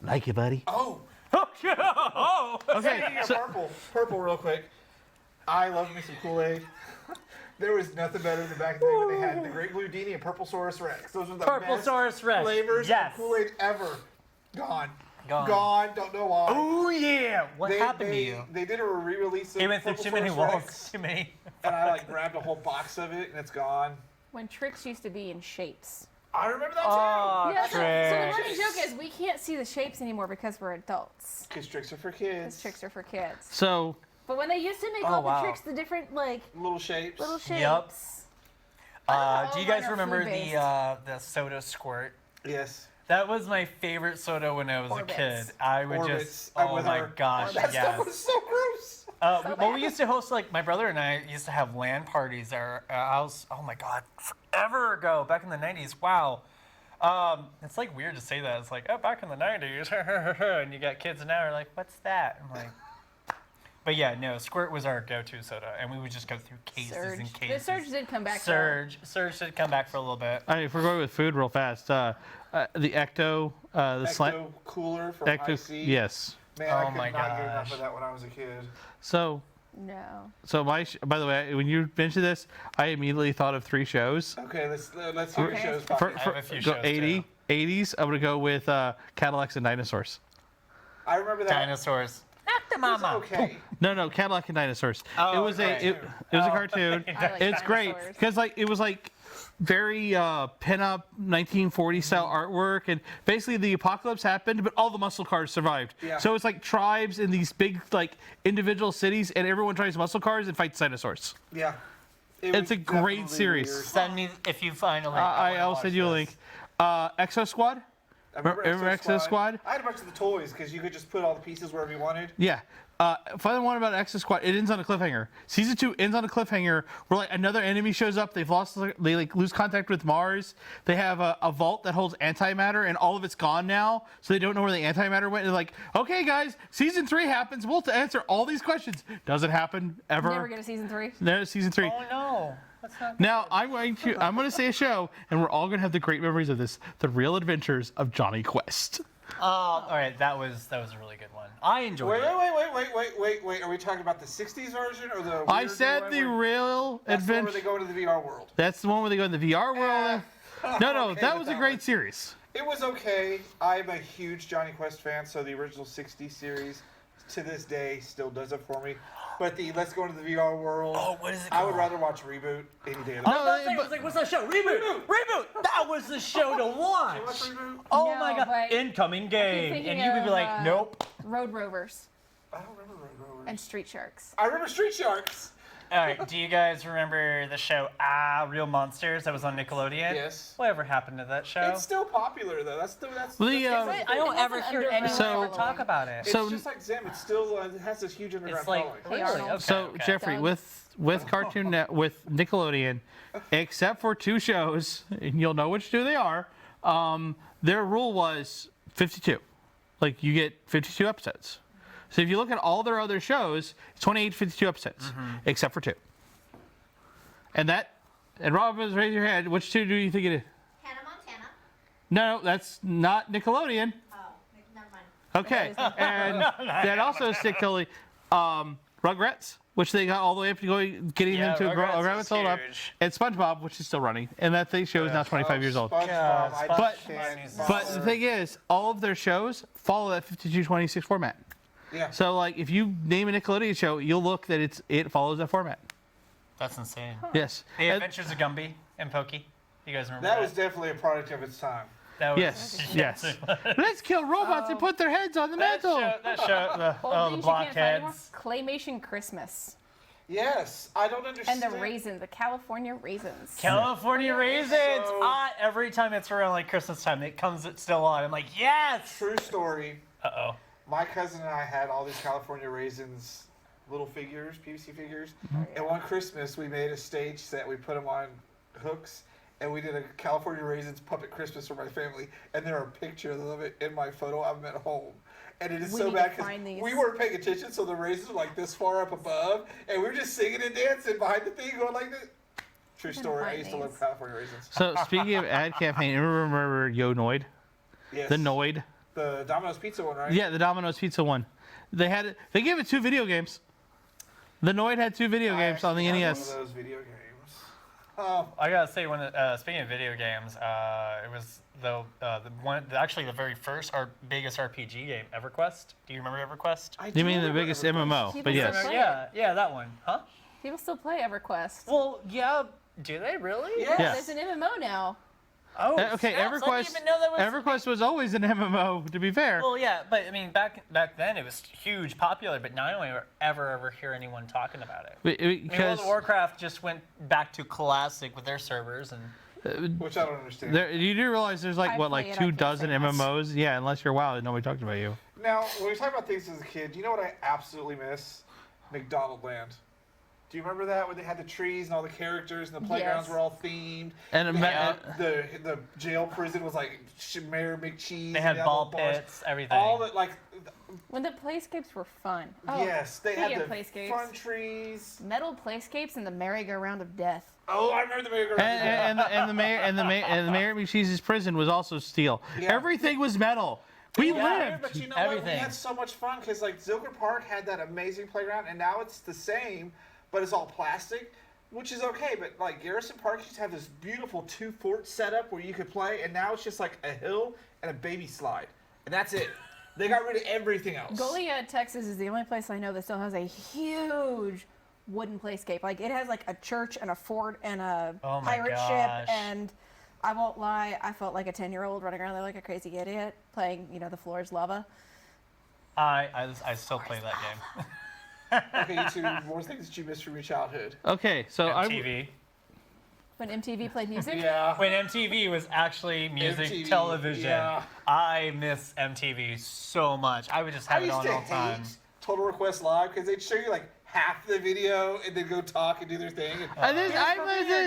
Like you, buddy. oh, Oh, Okay, speaking of so, purple, real quick. I love me some Kool-Aid. There was nothing better than back in the day when they had the Great Blue Dini and Purple Saurus Rex. Those were the Purple best Saurus Rex. flavors Yes. of Kool-Aid ever. Gone. Gone. Don't know why. Oh yeah. What happened to you? They did a re-release of He went through Purple too many Saurus walls. Rex, Too many. and I like grabbed a whole box of it, and it's gone. when Trix used to be in shapes. I remember that too. Oh, Yeah, so the Trix. running joke is we can't see the shapes anymore because we're adults. Because tricks are for Because kids. tricks are for kids. so But when they used to make Oh, all wow. the tricks, the different like Little shapes. little shapes. Yup. Do all you of guys mine are remember food-based. the soda squirt? Yes. That was my favorite soda when I was Orbits. a kid. I would Orbits. just, I'm oh with my her. gosh, That yes. stuff was so gross. Well, we used to host, like, my brother and I used to have LAN parties at our house. Oh my God, forever ago, back in the 90s. Wow. It's like weird to say that. It's like, oh, back in the 90s, and you got kids now are like, what's that? I'm like, but yeah, no, Squirt was our go-to soda, and we would just go through cases Surge. and The cases. Surge did come back. Surge did come back for a little bit. if we're going with food real fast, the Ecto, the slant. Ecto Cooler from Ecto, IC. yes. Man, I Oh could my not get enough gosh. of that when I was a kid. So, No. by the way, when you mentioned this, I immediately thought of 3 shows. Okay, let's hear your Okay. shows. For, Pocky. I have a few go shows, 80s, I'm gonna go with Cadillacs and Dinosaurs. I remember that. Dinosaurs. Not the It was mama. okay. No, Cadillac and Dinosaurs. Oh, it was okay. it was a cartoon. I like It's great dinosaurs. because like it was like very pin-up 1940 style artwork, and basically the apocalypse happened, but all the muscle cars survived. Yeah. So it's like tribes in these big like individual cities, and everyone tries muscle cars and fights dinosaurs. Yeah. It's was a great definitely series. weird. Send me if you find a link. I'll send you a link. Exo Squad. I Remember Exo Squad? I had a bunch of the toys because you could just put all the pieces wherever you wanted. Yeah. Final one about Exo Squad. It ends on a cliffhanger. Season 2 ends on a cliffhanger where like another enemy shows up. They like lose contact with Mars. They have a vault that holds antimatter, and all of it's gone now. So they don't know where the antimatter went. They're like, okay, guys, season 3 happens. We'll answer all these questions. Doesn't happen ever. Never get a season 3. No, season 3. Oh no. That's not Now I'm going to say a show, and we're all going to have the great memories of this: The Real Adventures of Johnny Quest. all right, that was a really good one. I enjoyed it. Wait. Are we talking about the 60s version or the I weird said one the where- Real That's the one where Adventure. they go into the VR world. That's the one where they go in the VR world. No, Okay that with was a that great one. series. It was okay. I'm a huge Johnny Quest fan, so the original 60s series to this day still does it for me. But the Let's Go into the VR world. Oh, what is it I would called? rather watch Reboot any day of the week. No, I was like, what's that show? Reboot! That was the show to watch! Watch Reboot? Oh No, my god. but Incoming game. thinking And you could be of, like, nope. Road Rovers I don't remember Road Rovers. and Street Sharks. I remember Street Sharks. All right. Do you guys remember the show Real Monsters that was on Nickelodeon? Yes. Whatever happened to that show? It's still popular though. That's I don't ever hear anyone So- ever talk about it. It's So- just like Zim. It's still it has this huge underground It's like following. really? Okay, So okay. Jeffrey, Doug. with Cartoon Net, with Nickelodeon, except for 2 shows, and you'll know which 2 they are. Their rule was 52. Like you get 52 episodes. So if you look at all their other shows, it's 28 to 52 episodes, except for 2. And Rob, raise your hand. Which 2 do you think it is? Hannah Montana. No, that's not Nickelodeon. Oh, never mind. Okay, and that also stick totally Rugrats, which they got all the way up to getting Yeah, into Rugrats is hold up, huge. and SpongeBob, which is still running, and that show is now 25 years old. SpongeBob, I But- can't But the bother. thing is, all of their shows follow that 52-26 format. Yeah. So like, if you name a Nickelodeon show, you'll look that it follows that format. That's insane. Yes. The And- Adventures of Gumby and Pokey. You guys remember That was definitely a product of its time. That was, Yes. Let's kill robots and put their heads on the mantle. That show, the Old things you can't find anymore. blockheads. Claymation Christmas. Yes, I don't And understand. the raisins, the California raisins. California raisins. So- Every time it's around like Christmas time, it comes still on. I'm like, yes. True story. Uh-oh. My cousin and I had all these California raisins, little figures, PVC figures. And one Christmas, we made a stage set. We put them on hooks, and we did a California raisins puppet Christmas for my family. And there are pictures of it in my photo album at home. And it is We so need to bad because find these. we weren't paying attention, so the raisins were like this far up above, and we were just singing and dancing behind the thing, going like this. True story. I find used to love these. California raisins. So speaking of ad campaign, remember Yo Noid? Yes. The Noid? The Domino's Pizza one, right? Yeah, the Domino's Pizza one. They gave it 2 video games. The Noid had 2 video games on the I actually had NES. One of those video games. I gotta say, speaking of video games, it was actually the very first biggest RPG game, EverQuest. Do you remember EverQuest? I You do mean the remember biggest EverQuest. MMO? People But still yes. play Yeah, that one. Huh? People still play EverQuest. Well, yeah. Do they really? Yes. Yeah. There's an MMO now. Oh, Okay, snaps, I didn't EverQuest. even know that was. EverQuest was always an MMO. To be fair. Well, yeah, but I mean, back then it was huge, popular, but now I don't ever hear anyone talking about it. I mean, World Because of Warcraft just went back to classic with their servers, and Which I don't understand. you do realize there's like I what, play like it, I 2 can't dozen say much. MMOs? Yeah, unless you're WoW, nobody talked about you. Now, when we talk about things as a kid, you know what I absolutely miss? McDonald Land. Do you remember that, where they had the trees and all the characters and the playgrounds Yes. were all themed? And The jail prison was like Mayor McCheese. they had and ball all the bars. pits, everything. All that, like, When the playscapes were fun. Oh, yes, they had speaking the of playscapes. fun trees. Metal playscapes and the merry-go-round of death. Oh, I remember the merry-go-round. and the mayor McCheese's prison was also steel. Yeah. Everything was metal. We lived. But you know what? We Everything. had so much fun because like Zilker Park had that amazing playground, and now it's the same, but it's all plastic, which is okay. But like Garrison Park used to have this beautiful 2 fort setup where you could play, and now it's just like a hill and a baby slide, and that's it. They got rid of everything else. Goliad, Texas is the only place I know that still has a huge wooden playscape. Like it has like a church and a fort and a Oh my pirate gosh. ship, and I won't lie, I felt like a 10-year-old running around there like a crazy idiot playing, the floor is lava. I still play that game. Okay, you two, more things that you missed from your childhood. Okay, so MTV. When MTV played music. Yeah. When MTV was actually music MTV, television, yeah. I miss MTV so much. I would just have I it used on to all the time. hate Total Request Live because they'd show you like half the video and then go talk and do their thing. And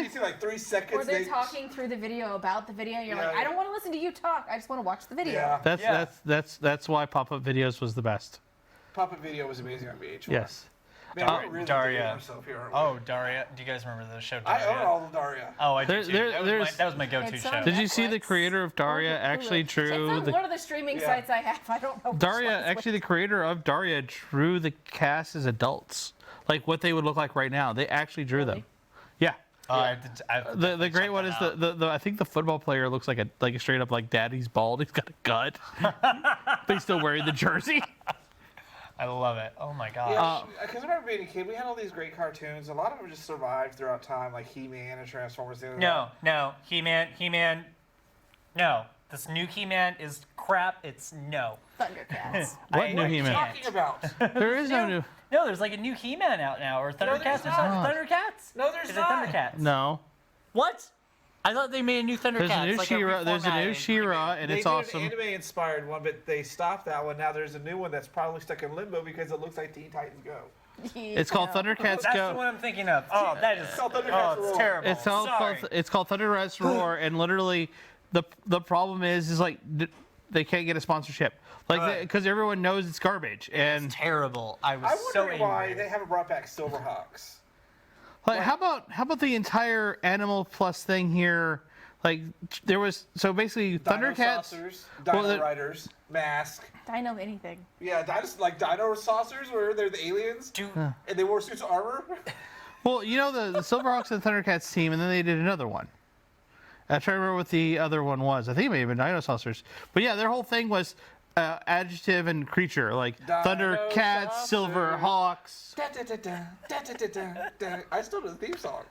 you see like 3 seconds. Or they're talking through the video about the video. You're like, Yeah. I don't want to listen to you talk. I just want to watch the video. Yeah. That's why pop-up videos was the best. Puppet video was amazing on VH1. Yes. Man, we're really Daria. dating ourselves here, aren't we? Oh, Daria. Do you guys remember the show I Daria? own all of Daria. Oh, I There- do too. there- That was my go-to It's show. on Did you see the Netflix. creator of Daria actually It's drew on the one of the streaming Yeah. sites I have. I don't know. which Daria? one is Actually, the creator of Daria drew the cast as adults, like what they would look like right now. They actually drew them. Yeah. I The great one is the I think the football player looks like a straight up like daddy's bald. He's got a gut, but he's still wearing the jersey. I love it. Oh my god. Yeah, because I remember being a kid, we had all these great cartoons. A lot of them just survived throughout time, like He-Man and Transformers. No, He-Man. No, this new He-Man is crap. It's no. Thundercats. What new He-Man? Talking about? There is no new. No, there's like a new He-Man out now, or Thundercats. there's Or something. not. Thundercats? No, there's is not. it Thundercats? No. What? I thought they made a new Thundercats. There's a new like She-Ra. There's a new reformatted. She-Ra, and They it's did awesome. an anime-inspired one, but they stopped that one. Now there's a new one that's probably stuck in limbo because it looks like Teen Titans Go. It's called Thundercats That's Go. the one I'm thinking of. Oh, that is. called Thundercats Oh, Roar. it's terrible. It's called Thundercats Roar, and literally, the problem is like they can't get a sponsorship, like Right. because everyone knows it's garbage, and It's terrible. I was I'm so wondering why angry. they haven't brought back Silverhawks. like how about the entire Animal Plus thing here? Like there was so basically Thundercats. Dino-saucers, well, Dino the- Riders, Mask. Dino anything. Yeah, like Dino Saucers, where they're the aliens, Dude, and they wore suits of armor. Well, you know the Silverhawks and Thundercats team, and then they did another one. I'm trying to remember what the other one was. I think it may have been Dinosaurs. But yeah, their whole thing was adjective and creature, like Thundercats, Silverhawks. Da, da, da, da, da, da, da, da, da. I still know the theme song.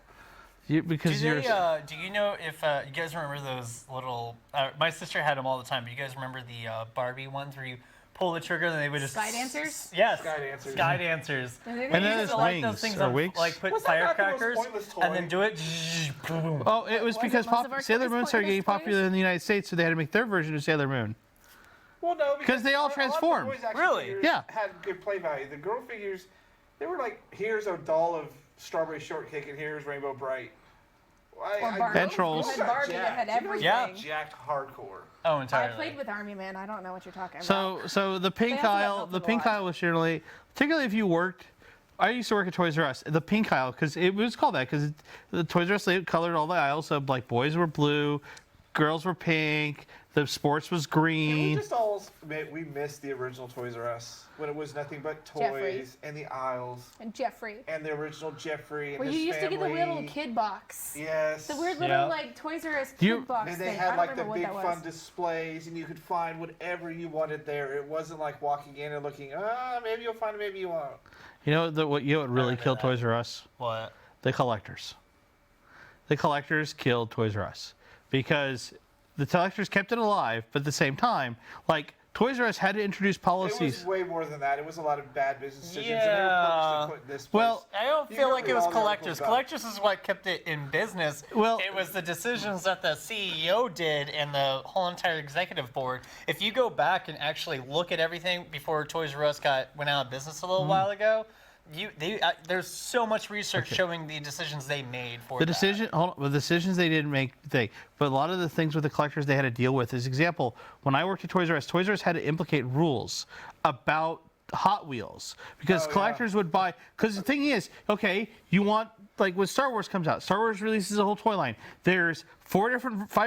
Because do you're. do you know if you guys remember those little? My sister had them all the time. But you guys remember the Barbie ones where you pull the trigger and they would just Sky dancers? Yes, Sky dancers. Sky dancers. And And We then used there's to like wings those things or on, wigs. like put Was that not the most firecrackers pointless toy? and then do it. Boom. Oh, it was because most of our Sailor toys Moon started getting pointless popular toys? in the United States, so they had to make their version of Sailor Moon. Well, no, Because they all a lot of the transform. boys action Really? figures Yeah. Had good play value. The girl figures, they were like, here's a doll of Strawberry Shortcake and here's Rainbow Bright. Or Barbie. And Trolls. You had Barbie that had everything. Yeah. Jacked hardcore. Oh, I entirely. played with Army Man. I don't know what you're talking about. So the pink also got aisle, melted the a pink lot. aisle was generally, particularly if you worked. I used to work at Toys R Us. The pink aisle, because it was called that, because the Toys R Us they colored all the aisles. So like boys were blue, girls were pink, the sports was Can we green. just all admit we missed the original Toys R Us when it was nothing but toys Jeffrey. and the aisles And Jeffrey. and the original Jeffrey and Where his you used to family. get the weird little kid box. Yes. The weird little Yeah. like Toys R Us You- kid box And they thing. I had don't like the remember big what that was. fun displays, and you could find whatever you wanted there. It wasn't like walking in and looking, maybe you'll find it, maybe you won't. You know what really remember killed that. Toys R Us? What? The collectors. The collectors killed Toys R Us because the collectors kept it alive, but at the same time, like Toys R Us had to introduce It policies. was way more than that. It was a lot of bad business decisions. And they Yeah. were purposely put this place. Well, I don't You feel remember like it was all the articles collectors. about- Collectors is what kept it in business. Well- it was the decisions that the CEO did and the whole entire executive board. If you go back and actually look at everything before Toys R Us went out of business a little while ago, there's so much research showing the decisions they made for The that. the decisions they didn't make, but a lot of the things with the collectors they had to deal with. As example, when I worked at Toys R Us had to implicate rules about Hot Wheels because collectors would buy. Because the thing is, okay, you want like when Star Wars comes out, Star Wars releases a whole toy line. There's 5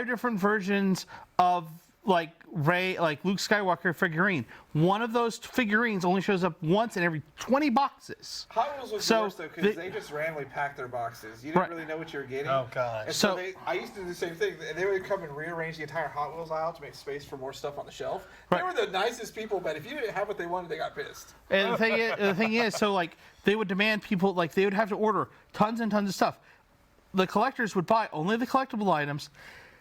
different versions of like Luke Skywalker figurine. One of those figurines only shows up once in every 20 boxes. Hot Wheels was So, worse though because the- they just randomly packed their boxes. You didn't Right. really know what you were getting. Oh, God. And So- I used to do the same thing. They would come and rearrange the entire Hot Wheels aisle to make space for more stuff on the shelf. They Right. were the nicest people, but if you didn't have what they wanted, they got pissed. And the thing is, so like they would demand people like they would have to order tons and tons of stuff. The collectors would buy only the collectible items,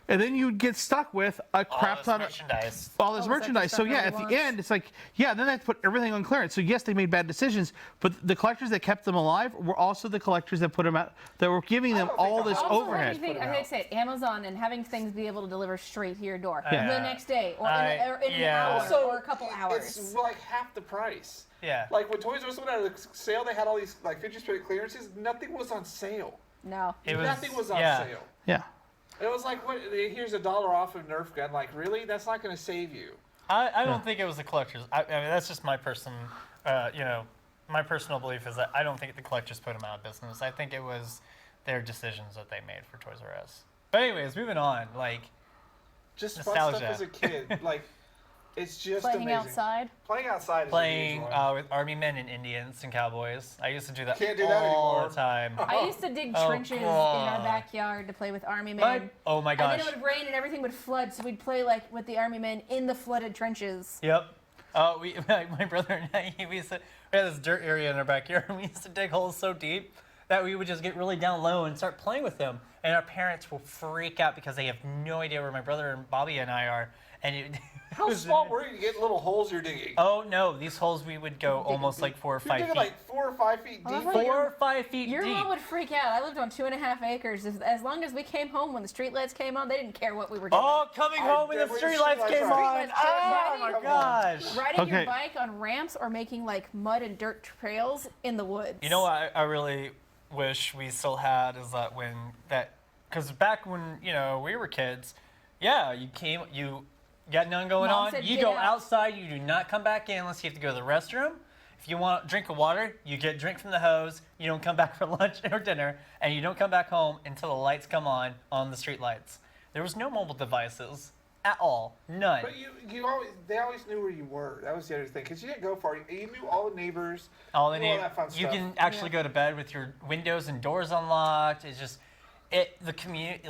and then you'd get stuck with a crap this ton of merchandise. all this Oh, is that merchandise. the So stuff yeah, at nobody the wants? end, it's like then they have to put everything on clearance. So yes, they made bad decisions, but the collectors that kept them alive were also the collectors that put them out, that were giving them don't think all the this Hot Also, overhead. everything, I hate to say it, Amazon and having things be able to deliver straight to your door Yeah. the next day or in an yeah. hour Also, or a couple hours. It's like half the price. Yeah. Like when Toys R Us went out of the sale, they had all these like 50% clearances. Nothing was on sale. No. Nothing was on yeah. sale. Yeah. It was like, what? Here's $1 off of Nerf gun. Like, really? That's not going to save you. I don't think it was the collectors. I mean, that's just my my personal belief is that I don't think the collectors put them out of business. I think it was their decisions that they made for Toys R Us. But anyways, moving on. Like, Just fun Nostalgia. stuff as a kid. Like, it's just Playing amazing. outside. Playing outside is playing a huge one. with army men and Indians and cowboys. I used to do that Can't do that all anymore. the time. I used to dig Oh, trenches in our God. backyard to play with army men. Oh my And gosh. then it would rain and everything would flood, so we'd play like with the army men in the flooded trenches. Yep. My brother and I, we had this dirt area in our backyard, and we used to dig holes so deep. that we would just get really down low and start playing with them. And our parents will freak out because they have no idea where my brother and Bobby and I are. And it How small were you? You get little holes you're digging. Oh no, these holes we would go almost like 4 or 5 You're feet. digging like 4 or 5 feet deep. 4 or 5 feet Your deep. mom would freak out. I lived on 2.5 acres. As long as we came home when the streetlights came on, they didn't care what we were doing. Oh, coming home when the streetlights came on. Oh my gosh. Riding Okay. your bike on ramps or making like mud and dirt trails in the woods. You know what I really wish we still had is that because back when we were kids, yeah, you got none going Mom on. said, You "Get go out." outside. You do not come back in unless you have to go to the restroom. If you want a drink of water, you get a drink from the hose. You don't come back for lunch or dinner, and you don't come back home until the lights come on the street lights. There was no mobile devices at all, none. But they always knew where you were. That was the other thing, because you didn't go far. You knew all the neighbors. All the knew all that fun you stuff. can actually go to bed with your windows and doors unlocked. It's just the community,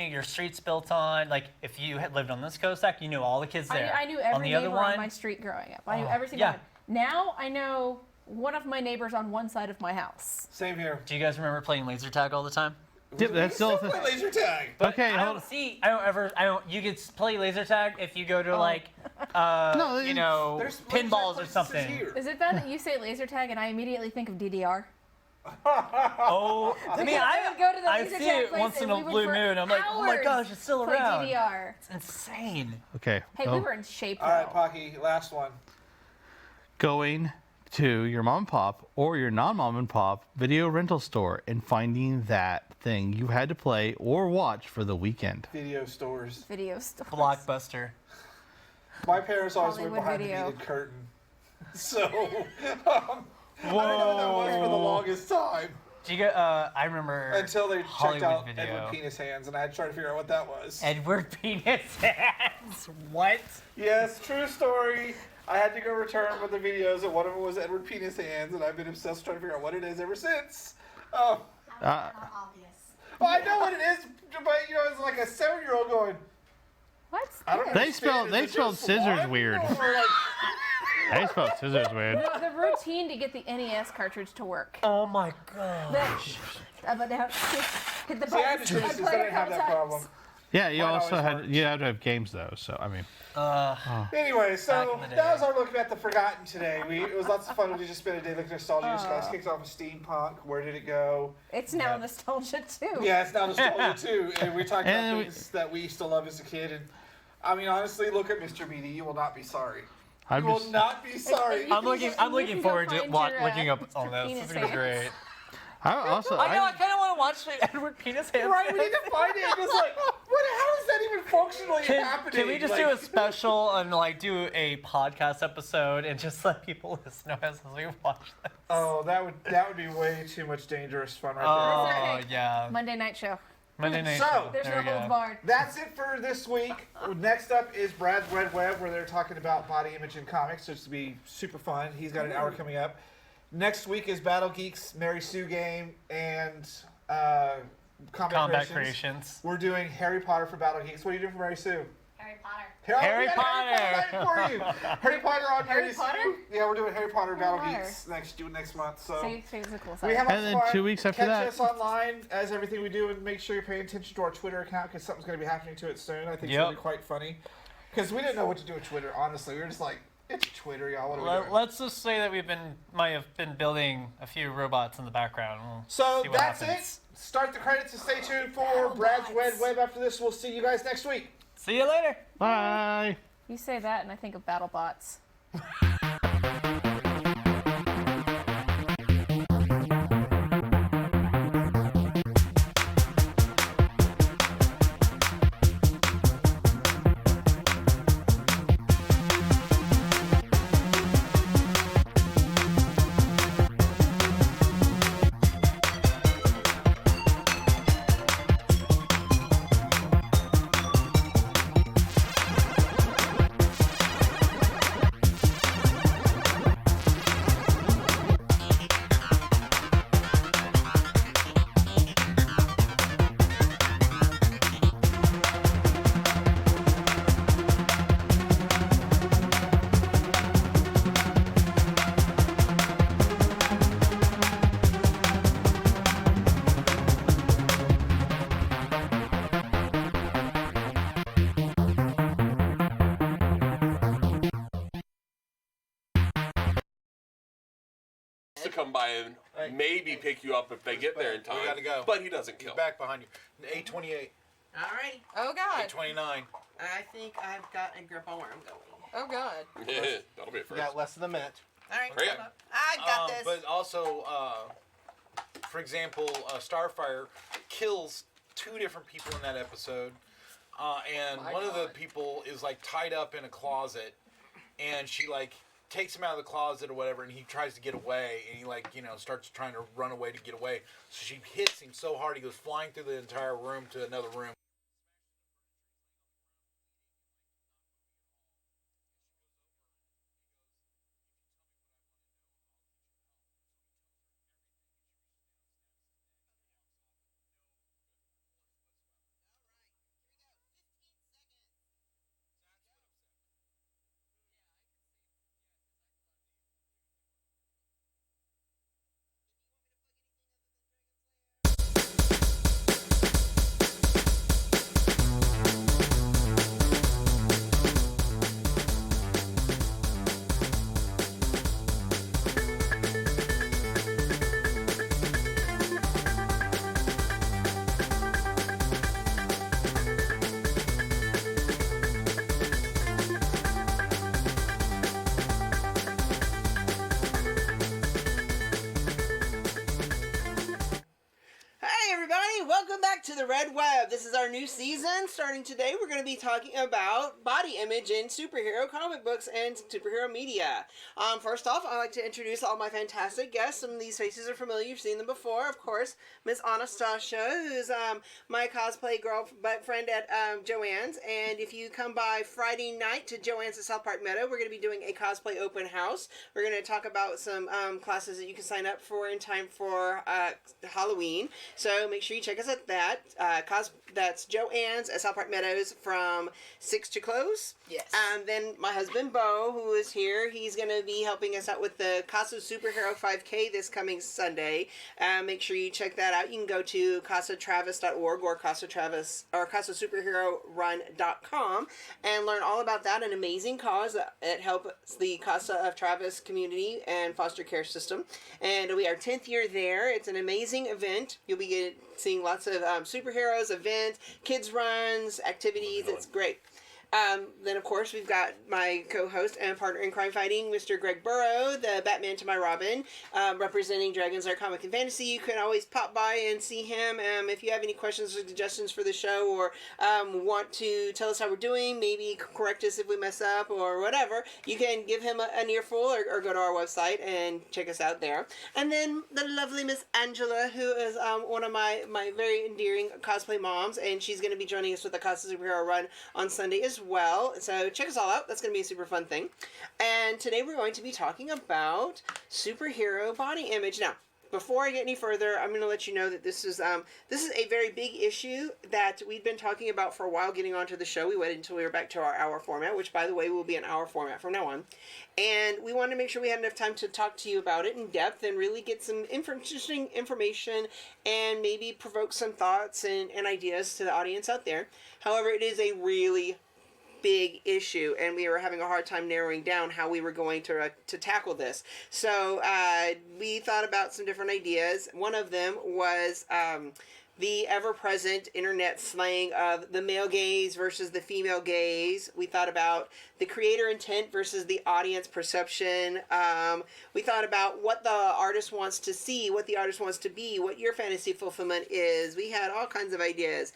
your street's built on. Like if you had lived on this cul-de-sac, you knew all the kids there. I knew on every the other neighbor one, on my street growing up. I knew every single yeah. one. Now I know one of my neighbors on one side of my house. Same here. Do you guys remember playing laser tag all the time? Yeah, that's still a Play thing. laser tag. Okay, I hold don't. You could play laser tag if you go to No, There's pinballs or laser tag something. places here. Is it bad that you say laser tag and I immediately think of DDR? Oh, I mean, I would go to the I laser see tag it place once in and a we would blue for moon. I'm like, oh my hours gosh, it's still play around. DDR. It's insane. Okay. Hey, oh. we were in shape. All right, though. Pocky, last one. Going to your mom and pop or your non-mom and pop video rental store and finding that thing you had to play or watch for the weekend. Video stores. Video stores. Blockbuster. My parents always went Hollywood behind Video. the beaded curtain. So, I don't know what that was for the longest time. Do you get? I remember Until they checked Hollywood out Video. Edward Penis Hands, and I had to try to figure out what that was. Edward Penis Hands. What? Yes, true story. I had to go return with the videos, and one of them was Edward Penis Hands, and I've been obsessed with trying to figure out what it is ever since. Oh, Not obvious. well, I know what it is, but it's like a 7-year-old going. What's I don't this? They understand. spelled Is it spelled just scissors one? weird. Or like, They spelled scissors weird. The routine to get the NES cartridge to work. Oh my god. But they have to hit the see, I had buttons. to do this I since I played didn't a have couple that times. problem. Yeah, you Mine also always had worked. you had to have games though. So I mean, Anyway, Back so in the day. that was our look at the Forgotten today. It was lots of fun. We just spent a day looking at nostalgia. This guys kicked off with steampunk. Where did it go? It's now nostalgia too. Yeah, it's now nostalgia too. And we talked about And we- things that we used to love as a kid. And I mean, honestly, look at Mr. Beatty. You will not be sorry. I'm You will just not be sorry. I'm You looking. can I'm go looking forward to find your, looking up Mr. on this. Penis This is gonna be Hands. great. I also I know. I kind of want to watch the Edward Penis Hands. Right, we need to find it. It's like, how is that even functionally happening? Can we just Like, do a special and do a podcast episode and just let people listen to us as we watch this? Oh, that would be way too much dangerous fun right Oh okay. yeah. Monday night show. Monday night. So, Show. There's There no we holds go. barred. there. That's it for this week. Next up is Brad's Red Web, where they're talking about body image in comics. So it's to be super fun. He's got an hour coming up. Next week is Battle Geeks, Mary Sue game, and Combat Creations. We're doing Harry Potter for Battle Geeks. What are you doing for Mary Sue? Harry Potter. Harry we got Harry Potter. Potter for you. Harry Potter on Harry Mary Potter? Sue. Yeah, we're doing Harry Potter Battle Potter. Geeks next month. So See, it's a cool we side. have And then lots of 2 fun. weeks after Catch that. us online as everything we do, and make sure you're paying attention to our Twitter account because something's going to be happening to it soon. I think it's Yep. going to be quite funny because we didn't know what to do with Twitter. Honestly, we were just like, it's Twitter, y'all. What are we doing? Let's just say that might have been building a few robots in the background. We'll So see what that's happens. it. Start the credits and stay tuned for Brad's Red Web after this. We'll see you guys next week. See you later. bye. You say that, and I think of BattleBots. come by and maybe pick you up if they get there in time. We gotta go. But he doesn't He's kill. back behind you. 828. Alrighty. Oh God. 829. I think I've got a grip on where I'm going. Oh God. That'll be it We first. got less than a minute. Alright. Hurry up. I got this. But also, for example, Starfire kills 2 different people in that episode. And one of the people is like tied up in a closet, and she like takes him out of the closet or whatever, and he tries to get away, and he like, you know, starts trying to run away to get away. So she hits him so hard he goes flying through the entire room to another room. Hey everybody, welcome back to the Red Web. This is our new season. Starting today, we're going to be talking about body image in superhero comic books and superhero media. First off, I'd like to introduce all my fantastic guests. Some of these faces are familiar. You've seen them before. Of course, Miss Anastasia, who's my cosplay friend at Joanne's. And if you come by Friday night to Joanne's at South Park Meadow, we're going to be doing a cosplay open house. We're going to talk about some classes that you can sign up for in time for Halloween. So make sure you check us at that. That's Joanne's at South Park Meadows from 6 to close. Yes. And then my husband Bo, who is here, he's going to be helping us out with the Casa Superhero 5K this coming Sunday. Make sure you check that out. You can go to casatravis.org or casasuperherorun.com and learn all about that. An amazing cause that helps the Casa of Travis community and foster care system. And we are 10th year there. It's an amazing event. You'll be seeing lots of superheroes, events, kids runs, activities. It's great. Then, of course, we've got my co-host and partner in crime fighting, Mr. Greg Burrow, the Batman to my Robin, representing Dragons Are Comic and Fantasy. You can always pop by and see him. If you have any questions or suggestions for the show, or want to tell us how we're doing, maybe correct us if we mess up or whatever, you can give him an earful or go to our website and check us out there. And then the lovely Miss Angela, who is one of my very endearing cosplay moms, and she's going to be joining us with the Casa Superhero Run on Sunday as well. So check us all out. That's going to be a super fun thing. And today we're going to be talking about superhero body image. Now, before I get any further, I'm going to let you know that this is a very big issue that we've been talking about for a while getting onto the show. We waited until we were back to our hour format, which, by the way, will be an hour format from now on. And we wanted to make sure we had enough time to talk to you about it in depth and really get some interesting information and maybe provoke some thoughts and ideas to the audience out there. However, it is a really big issue, and we were having a hard time narrowing down how we were going to tackle this. So we thought about some different ideas. One of them was the ever-present internet slang of the male gaze versus the female gaze. We thought about the creator intent versus the audience perception. We thought about what the artist wants to see, what the artist wants to be, what your fantasy fulfillment is. We had all kinds of ideas.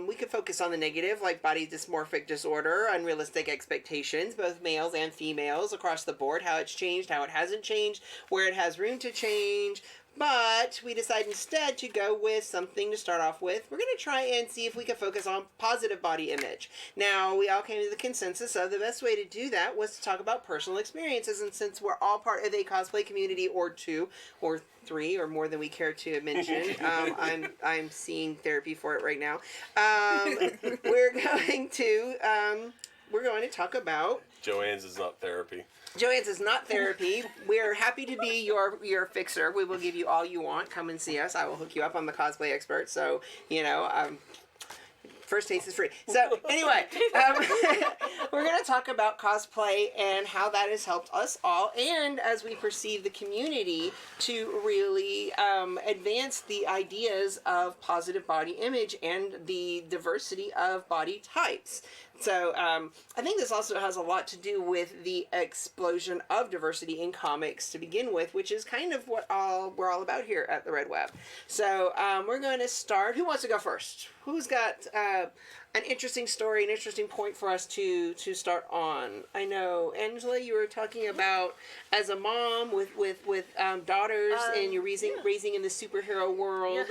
We could focus on the negative, like body dysmorphic disorder, unrealistic expectations, both males and females across the board, how it's changed, how it hasn't changed, where it has room to change. But we decided instead to go with something to start off with. We're going to try and see if we can focus on positive body image. Now, we all came to the consensus of the best way to do that was to talk about personal experiences. And since we're all part of a cosplay community, or 2 or 3 or more than we care to mention, I'm seeing therapy for it right now. We're going to talk about Joanne's is not therapy. Joanne's is not therapy. We're happy to be your fixer. We will give you all you want. Come and see us. I will hook you up. I'm the cosplay expert. So, First taste is free. So anyway, we're going to talk about cosplay and how that has helped us all, and as we perceive the community to really advance the ideas of positive body image and the diversity of body types. So I think this also has a lot to do with the explosion of diversity in comics to begin with, which is kind of what we're all about here at the Red Web. So we're going to start. Who wants to go first? Who's got an interesting story, an interesting point for us to start on? I know, Angela, you were talking about as a mom with daughters and you're raising in the superhero world.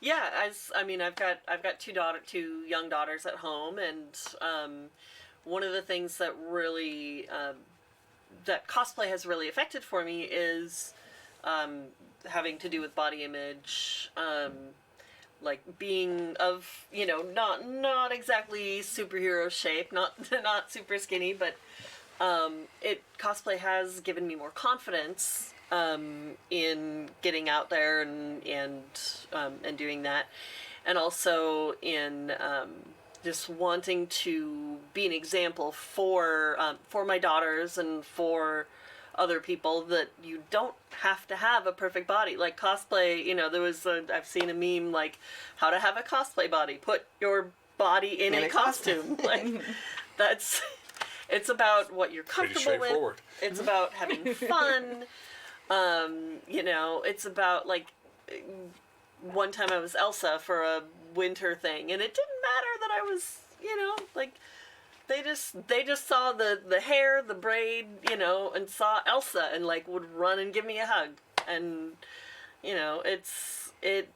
Yeah, I've got two young daughters at home, and one of the things that really that cosplay has really affected for me is having to do with body image, like being of not exactly superhero shape, not super skinny, but cosplay has given me more confidence in getting out there and doing that, and also in just wanting to be an example for my daughters and for other people that you don't have to have a perfect body. Like cosplay, I've seen a meme like how to have a cosplay body. Put your body in a costume. Like it's about what you're comfortable with. It's about having fun. It's about like one time I was Elsa for a winter thing, and it didn't matter that I was, like they just saw the hair, the braid, and saw Elsa and like would run and give me a hug, and it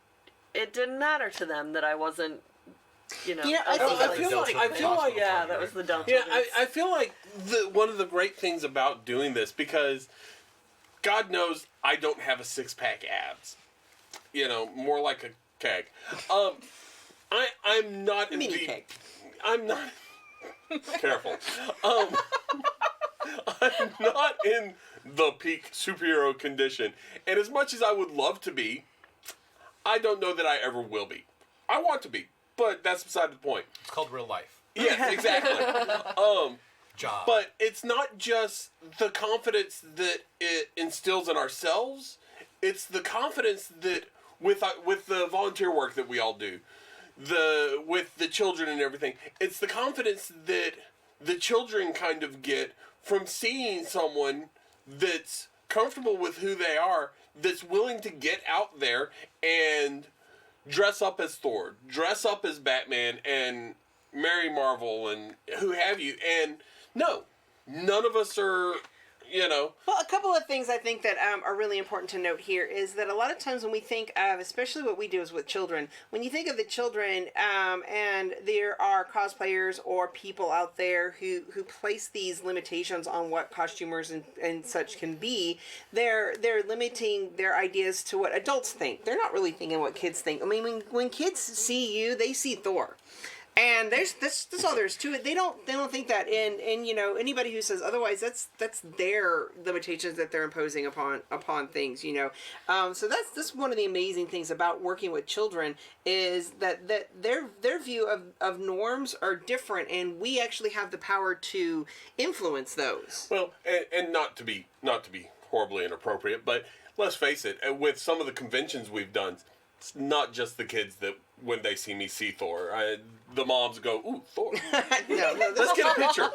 didn't matter to them that I wasn't. I feel like yeah, that was the dumb. Yeah, I feel like one of the great things about doing this, because God knows I don't have a 6-pack abs. More like a keg. I'm not in Mini keg. I'm not. Careful. I'm not in the peak superhero condition, and as much as I would love to be, I don't know that I ever will be. I want to be, but that's beside the point. It's called real life. Yes, exactly. Job. But it's not just the confidence that it instills in ourselves. It's the confidence that with the volunteer work that we all do, with the children and everything, it's the confidence that the children kind of get from seeing someone that's comfortable with who they are, that's willing to get out there and dress up as Thor, dress up as Batman, and Mary Marvel, and who have you. And no, none of us are, Well, a couple of things I think that are really important to note here is that a lot of times when we think of, especially what we do is with children, when you think of the children and there are cosplayers or people out there who place these limitations on what costumers and such can be, they're limiting their ideas to what adults think. They're not really thinking what kids think. I mean, when kids see you, they see Thor. And that's all there is to it. They don't think that, and anybody who says otherwise, that's their limitations that they're imposing upon things. So that's one of the amazing things about working with children is that their view of norms are different, and we actually have the power to influence those. Well, and not to be horribly inappropriate, but let's face it, with some of the conventions we've done, it's not just the kids that when they see me see Thor, the moms go, "Ooh, Thor! Let's get a picture."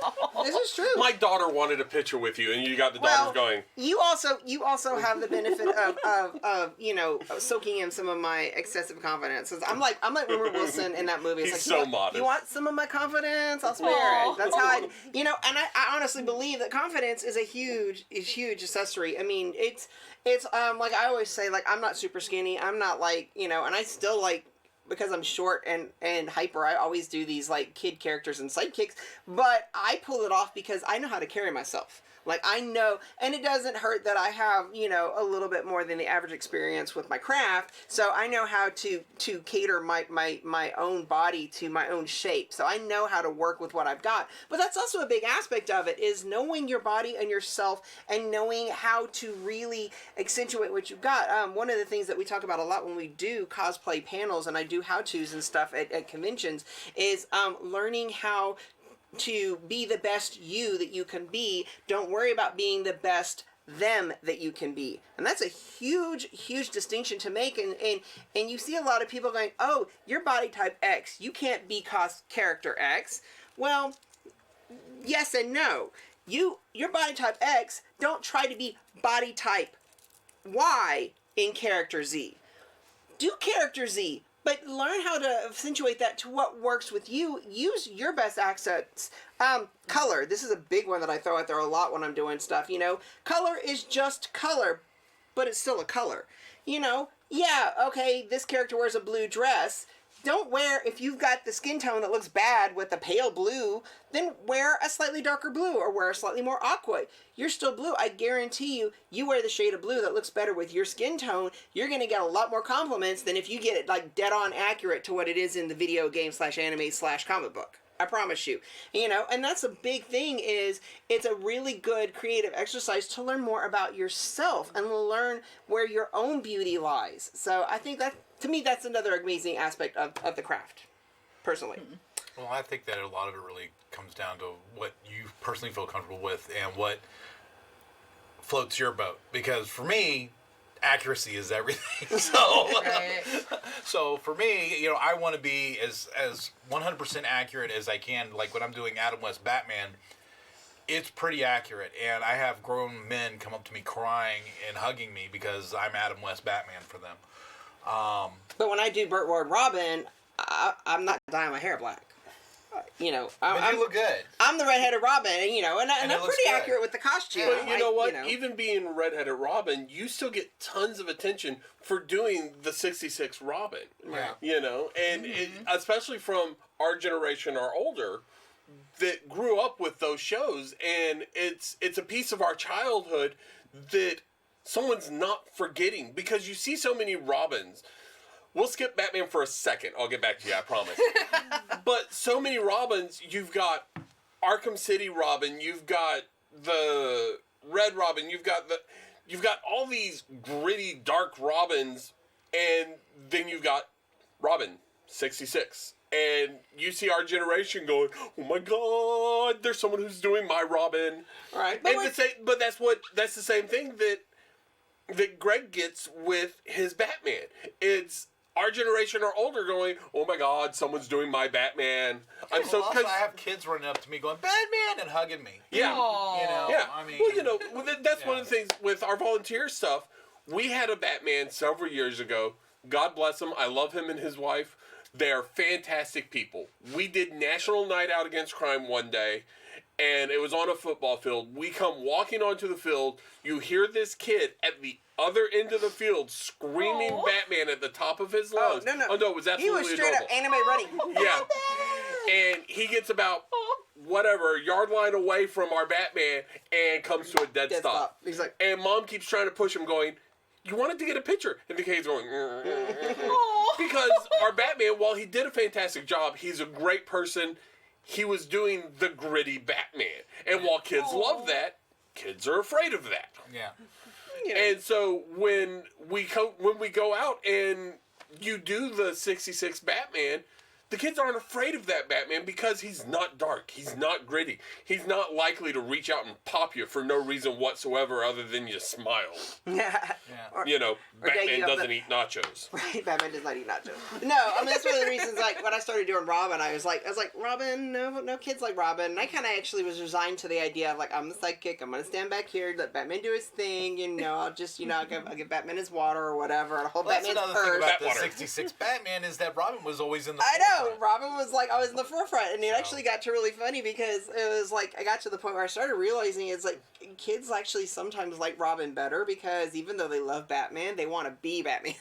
This is true. My daughter wanted a picture with you, and you got the daughters going. You also have the benefit of soaking in some of my excessive confidence. I'm like Rumor Wilson in that movie. It's He's like, so modest. You want some of my confidence? I'll spare it. That's how and I honestly believe that confidence is a huge accessory. I mean, it's like I always say, like I'm not super skinny. I'm not like and I still like. Because I'm short and hyper, I always do these like kid characters and sidekicks, but I pull it off because I know how to carry myself. Like, I know, and it doesn't hurt that I have, a little bit more than the average experience with my craft, so I know how to cater my own body to my own shape. So I know how to work with what I've got. But that's also a big aspect of it, is knowing your body and yourself and knowing how to really accentuate what you've got. One of the things that we talk about a lot when we do cosplay panels and I do how-tos and stuff at conventions is learning how to be the best you that you can be. Don't worry about being the best them that you can be. And that's a huge distinction to make. And you see a lot of people going, oh, you're body type X, you can't be character X. Well, yes and no. Your body type X, don't try to be body type Y in character Z. Do character Z, but learn how to accentuate that to what works with you. Use your best accents. Color. This is a big one that I throw out there a lot when I'm doing stuff. Color is just color, but it's still a color. Yeah, okay, this character wears a blue dress. Don't wear, if you've got the skin tone that looks bad with a pale blue, then wear a slightly darker blue or wear a slightly more aqua. You're still blue. I guarantee you wear the shade of blue that looks better with your skin tone, you're going to get a lot more compliments than if you get it like dead on accurate to what it is in the video game / anime / comic book. I promise you. And that's a big thing, is it's a really good creative exercise to learn more about yourself and learn where your own beauty lies. So I think that, to me, that's another amazing aspect of the craft, personally. Well, I think that a lot of it really comes down to what you personally feel comfortable with and what floats your boat. Because for me, accuracy is everything. So for me, I want to be as 100% accurate as I can. Like when I'm doing Adam West Batman, it's pretty accurate, and I have grown men come up to me crying and hugging me because I'm Adam West Batman for them. But when I do Burt Ward Robin, I'm not dyeing my hair black. But you look good. I'm the redheaded Robin, and I'm pretty good. accurate with the costume. But you know what? Even being redheaded Robin, you still get tons of attention for doing the 66 Robin. Yeah. And especially from our generation or older, that grew up with those shows, and it's a piece of our childhood that someone's not forgetting, because you see so many Robins. We'll skip Batman for a second. I'll get back to you, I promise. But so many Robins. You've got Arkham City Robin. You've got the Red Robin. You've got all these gritty, dark Robins, and then you've got Robin 66. And you see our generation going, oh my God, there's someone who's doing my Robin. Right. But that's the same thing that Greg gets with his Batman. It's our generation or older going, oh my God, someone's doing my Batman. I have kids running up to me going, Batman, and hugging me. Yeah. Yeah. I mean, that's one of the things with our volunteer stuff. We had a Batman several years ago. God bless him. I love him and his wife. They are fantastic people. We did National Night Out Against Crime one day, and it was on a football field. We come walking onto the field. You hear this kid at the other end of the field screaming Batman at the top of his lungs. No. Oh, no, it was absolutely He was straight adorable. up anime running. Yeah. And he gets about, yard line away from our Batman and comes to a dead stop. He's like, and Mom keeps trying to push him, going, you wanted to get a picture. And the kid's going, because our Batman, while he did a fantastic job, he's a great person. He was doing the gritty Batman. And while kids love that, kids are afraid of that. Yeah. And so when we go out and you do the 66 Batman, the kids aren't afraid of that Batman because he's not dark. He's not gritty. He's not likely to reach out and pop you for no reason whatsoever other than you smile. Yeah. Batman doesn't eat nachos. Right, Batman does not eat nachos. No, I mean, that's one of the reasons, like, when I started doing Robin, I was like, Robin, no kids like Robin. And I kind of actually was resigned to the idea of, like, I'm the sidekick, I'm going to stand back here, let Batman do his thing, I'll just, I'll give Batman his water or whatever, and I'll hold Batman's another purse. thing about the 66 Batman is that Robin was always in the I know! Robin was like, I was in the forefront, and it actually got to really funny because it was like, I got to the point where I started realizing it's like, kids actually sometimes like Robin better because even though they love Batman, they want to be Batman.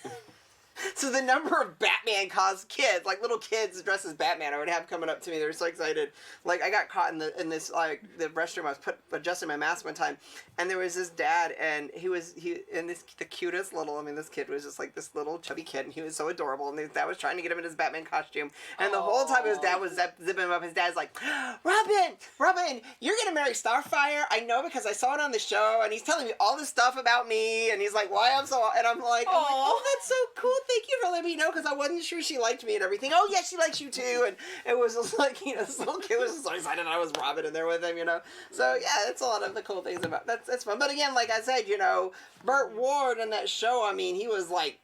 So the number of Batman kids, like little kids dressed as Batman, I would have coming up to me. They were so excited. Like I got caught in this like the restroom. I was adjusting my mask one time, and there was this dad, and the cutest little. I mean, this kid was just like this little chubby kid, and he was so adorable. And his dad was trying to get him in his Batman costume, and the whole time his dad was zipping him up. His dad's like, Robin, you're gonna marry Starfire. I know because I saw it on the show, and he's telling me all this stuff about me, and he's like, why I'm so, and I'm like, oh, that's so cool. Thank you for letting me know because I wasn't sure she liked me and everything. Oh yeah, she likes you too. And it was just like, this little kid was just so excited I was Robin in there with him, So yeah, that's a lot of the cool things about that's fun. But again, like I said, Burt Ward in that show, I mean, he was like,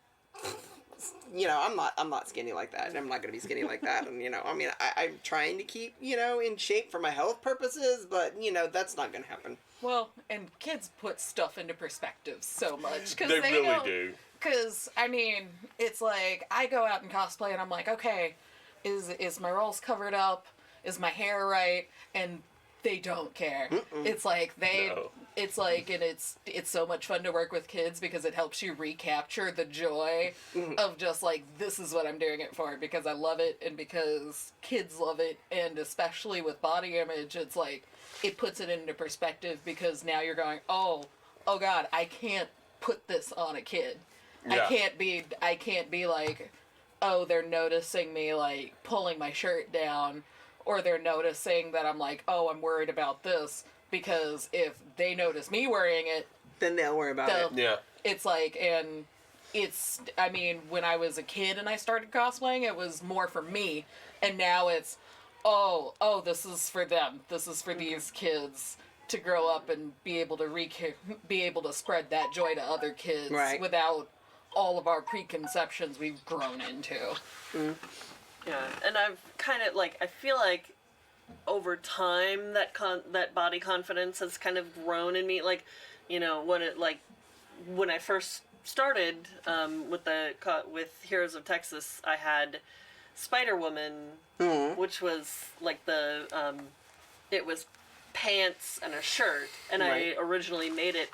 I'm not skinny like that, and I'm not gonna be skinny like that, and I mean, I'm trying to keep in shape for my health purposes, but that's not gonna happen. Well, and kids put stuff into perspective so much because they really do. Because I mean, it's like I go out and cosplay, and I'm like, okay, is my rolls covered up? Is my hair right? And they don't care. It's like it's like, and it's so much fun to work with kids because it helps you recapture the joy of just like, this is what I'm doing it for because I love it and because kids love it, and especially with body image, it's like it puts it into perspective because now you're going, oh God, I can't put this on a kid. Yeah. I can't be like, oh, they're noticing me like pulling my shirt down, or they're noticing that I'm like, oh, I'm worried about this, because if they notice me wearing it, then they'll worry about it. Yeah. It's like, and I mean, when I was a kid and I started cosplaying, it was more for me, and now it's, oh, this is for them. This is for these kids to grow up and be able to spread that joy to other kids without all of our preconceptions we've grown into. Yeah, and I've kind of like, I feel like over time that body confidence has kind of grown in me. Like, when I first started with Heroes of Texas, I had Spider-Woman, which was like it was pants and a shirt, and I originally made it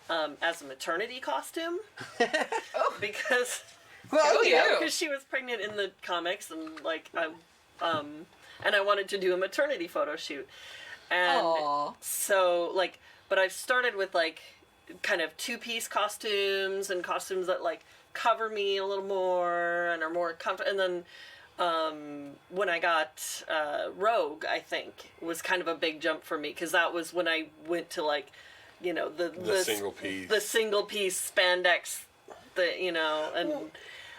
as a maternity costume. Because because she was pregnant in the comics, and like and I wanted to do a maternity photo shoot, and so like, but I've started with like kind of 2-piece costumes and costumes that like cover me a little more and are more comfortable, and then when I got Rogue, I think was kind of a big jump for me because that was when I went to like, the single piece spandex, and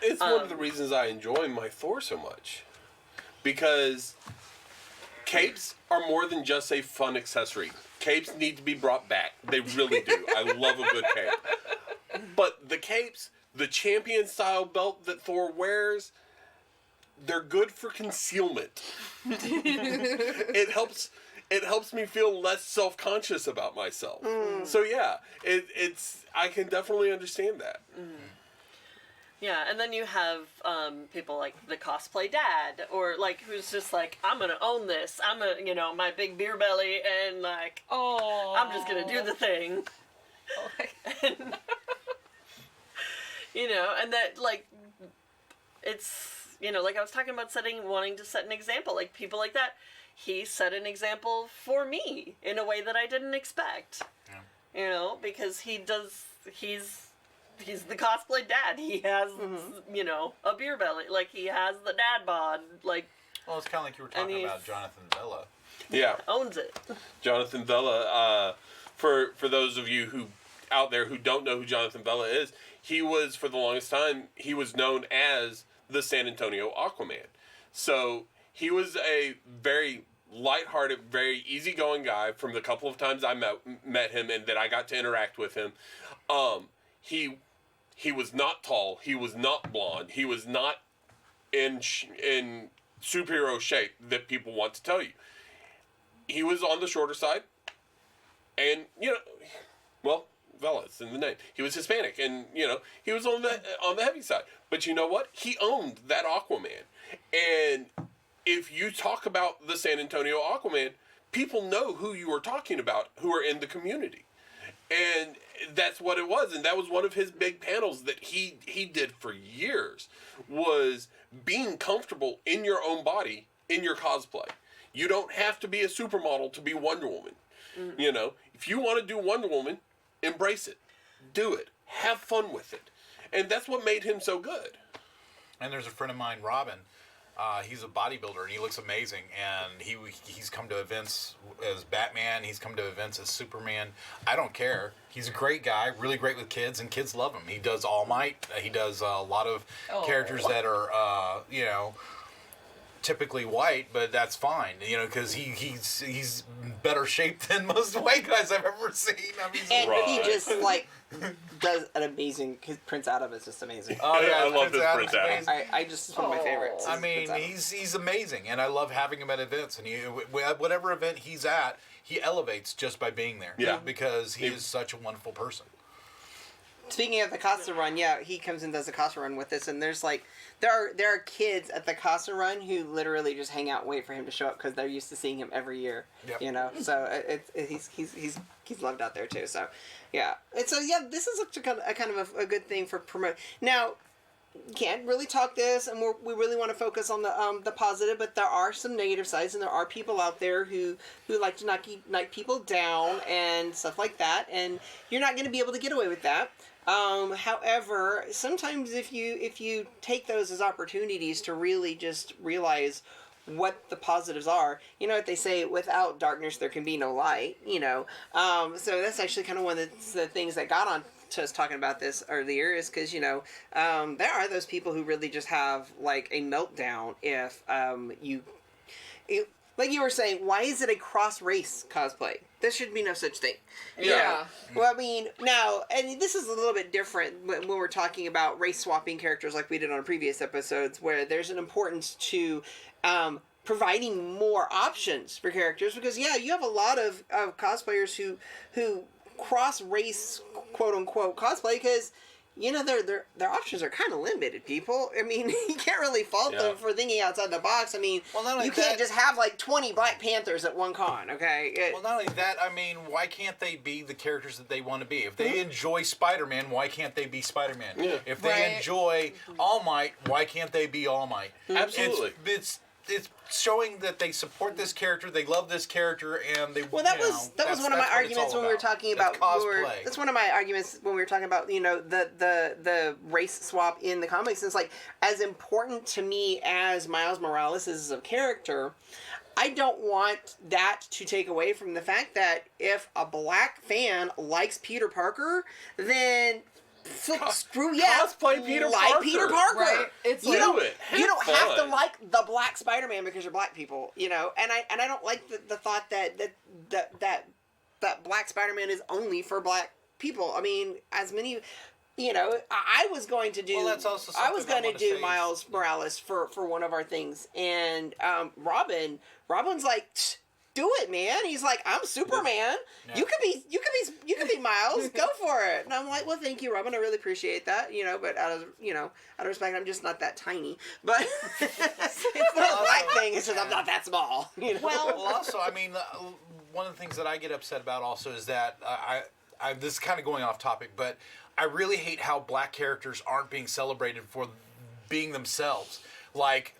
it's one of the reasons I enjoy my Thor so much, because capes are more than just a fun accessory. Capes need to be brought back. They really do. I love a good cape, but the capes, the champion style belt that Thor wears, they're good for concealment. It helps me feel less self-conscious about myself. So yeah, it's I can definitely understand that. Yeah, and then you have people like the cosplay dad, or like who's just like, I'm gonna own this. I'm my big beer belly, and like, I'm just gonna do the thing. And, and that like, it's. Like I was talking about wanting to set an example, like people like that, he set an example for me in a way that I didn't expect. Yeah. Because he's the cosplay dad. He has, a beer belly. Like, he has the dad bod. Like, well, it's kind of like you were talking about Jonathan Vella. Yeah. Owns it. Jonathan Vella, for those of you out there who don't know who Jonathan Vella is, he was, for the longest time, he was known as the San Antonio Aquaman. So he was a very lighthearted, very easygoing guy from the couple of times I met him and that I got to interact with him. He was not tall. He was not blonde. He was not in superhero shape that people want to tell you. He was on the shorter side, and Vela, it's in the name. He was Hispanic, and he was on the heavy side. But you know what? He owned that Aquaman. And if you talk about the San Antonio Aquaman, people know who you are talking about, who are in the community. And that's what it was, and that was one of his big panels that he did for years, was being comfortable in your own body, in your cosplay. You don't have to be a supermodel to be Wonder Woman. You know, if you want to do Wonder Woman, embrace it. Do it. Have fun with it. And that's what made him so good. And there's a friend of mine, Robin. He's a bodybuilder and he looks amazing. And he's come to events as Batman. He's come to events as Superman. I don't care. He's a great guy, really great with kids, and kids love him. He does All Might. He does a lot of characters that are, typically white, but that's fine, because he's better shaped than most white guys I've ever seen. I mean, and he just does an amazing. His Prince Adam is just amazing. Oh yeah, I love his Prince Adam. I just, it's one of my favorites. I mean, he's amazing, and I love having him at events. And whatever event he's at, he elevates just by being there. Yeah, because he is such a wonderful person. Speaking of the Casa Run, he comes and does the Casa Run with us, and there's there are kids at the Casa Run who literally just hang out and wait for him to show up because they're used to seeing him every year. Yep. So he's loved out there too. So this is a kind of a good thing for promote. Now, can't really talk this, and we really want to focus on the positive, but there are some negative sides, and there are people out there who like to knock people down and stuff like that, and you're not going to be able to get away with that. However, sometimes if you take those as opportunities to really just realize what the positives are, you know what they say, without darkness there can be no light, so that's actually kind of one of the things that got on to us talking about this earlier, is because there are those people who really just have like a meltdown if like you were saying, why is it a cross-race cosplay? There should be no such thing. Yeah. Well, I mean, now, and this is a little bit different when we're talking about race-swapping characters like we did on previous episodes, where there's an importance to providing more options for characters, because, you have a lot of cosplayers who cross-race, quote-unquote, cosplay, because their options are kind of limited, people. I mean, you can't really fault them for thinking outside the box. I mean, you can't just have 20 Black Panthers at one con, okay? Well, not only that, I mean, why can't they be the characters that they want to be? If they enjoy Spider-Man, why can't they be Spider-Man? Yeah. If they enjoy All Might, why can't they be All Might? Absolutely. It's showing that they support this character, they love this character, and they. Well, that was one of my arguments when we were talking about cosplay. That's one of my arguments when we were talking about the race swap in the comics. It's like, as important to me as Miles Morales is as a character, I don't want that to take away from the fact that if a black fan likes Peter Parker, then screw cosplay Peter Parker. Peter Parker. Right. It's you don't have to fun. like the black Spider-Man because you're black people, and I don't like the thought that black Spider-Man is only for black people. I mean, as many, I was going to do. Well, that's also I was going to do say Miles Morales for one of our things, and Robin's like, do it, man. He's like, I'm Superman. Yeah. You could be Miles. Go for it. And I'm like, well, thank you, Robin. I really appreciate that. But out of respect, I'm just not that tiny. But it's not a black thing. It's just I'm not that small. Well, also, I mean, one of the things that I get upset about also is that I this is kind of going off topic, but I really hate how black characters aren't being celebrated for being themselves. Like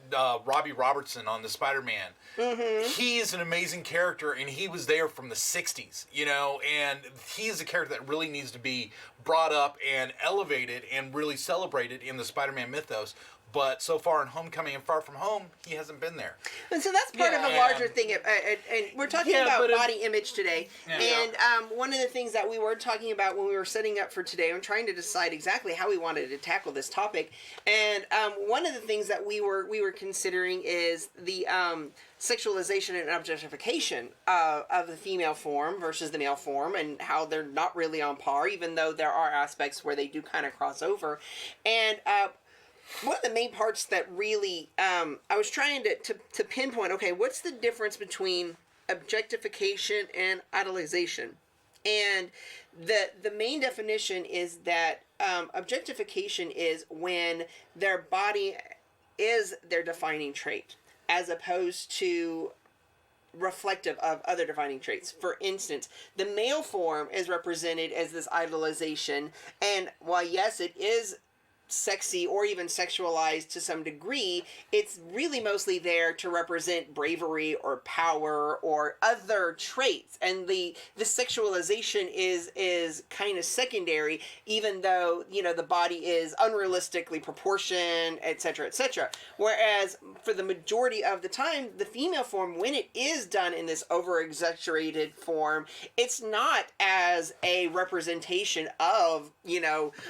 Robbie Robertson on the Spider-Man. Mm-hmm. He is an amazing character, and he was there from the 60s, and he is a character that really needs to be brought up and elevated and really celebrated in the Spider-Man mythos. But so far in Homecoming and Far From Home, he hasn't been there. And so that's part of a larger thing. And we're talking about body image today. And one of the things that we were talking about when we were setting up for today, I'm trying to decide exactly how we wanted to tackle this topic. And one of the things that we were considering is the sexualization and objectification of the female form versus the male form, and how they're not really on par, even though there are aspects where they do kind of cross over. And one of the main parts that really, I was trying to pinpoint, okay, what's the difference between objectification and idolization? And the main definition is that objectification is when their body is their defining trait, as opposed to reflective of other defining traits. For instance, the male form is represented as this idolization, and while yes, it is sexy or even sexualized to some degree, it's really mostly there to represent bravery or power or other traits, and the sexualization is kind of secondary, even though the body is unrealistically proportioned, etc., etc. Whereas for the majority of the time, the female form, when it is done in this over exaggerated form, it's not as a representation of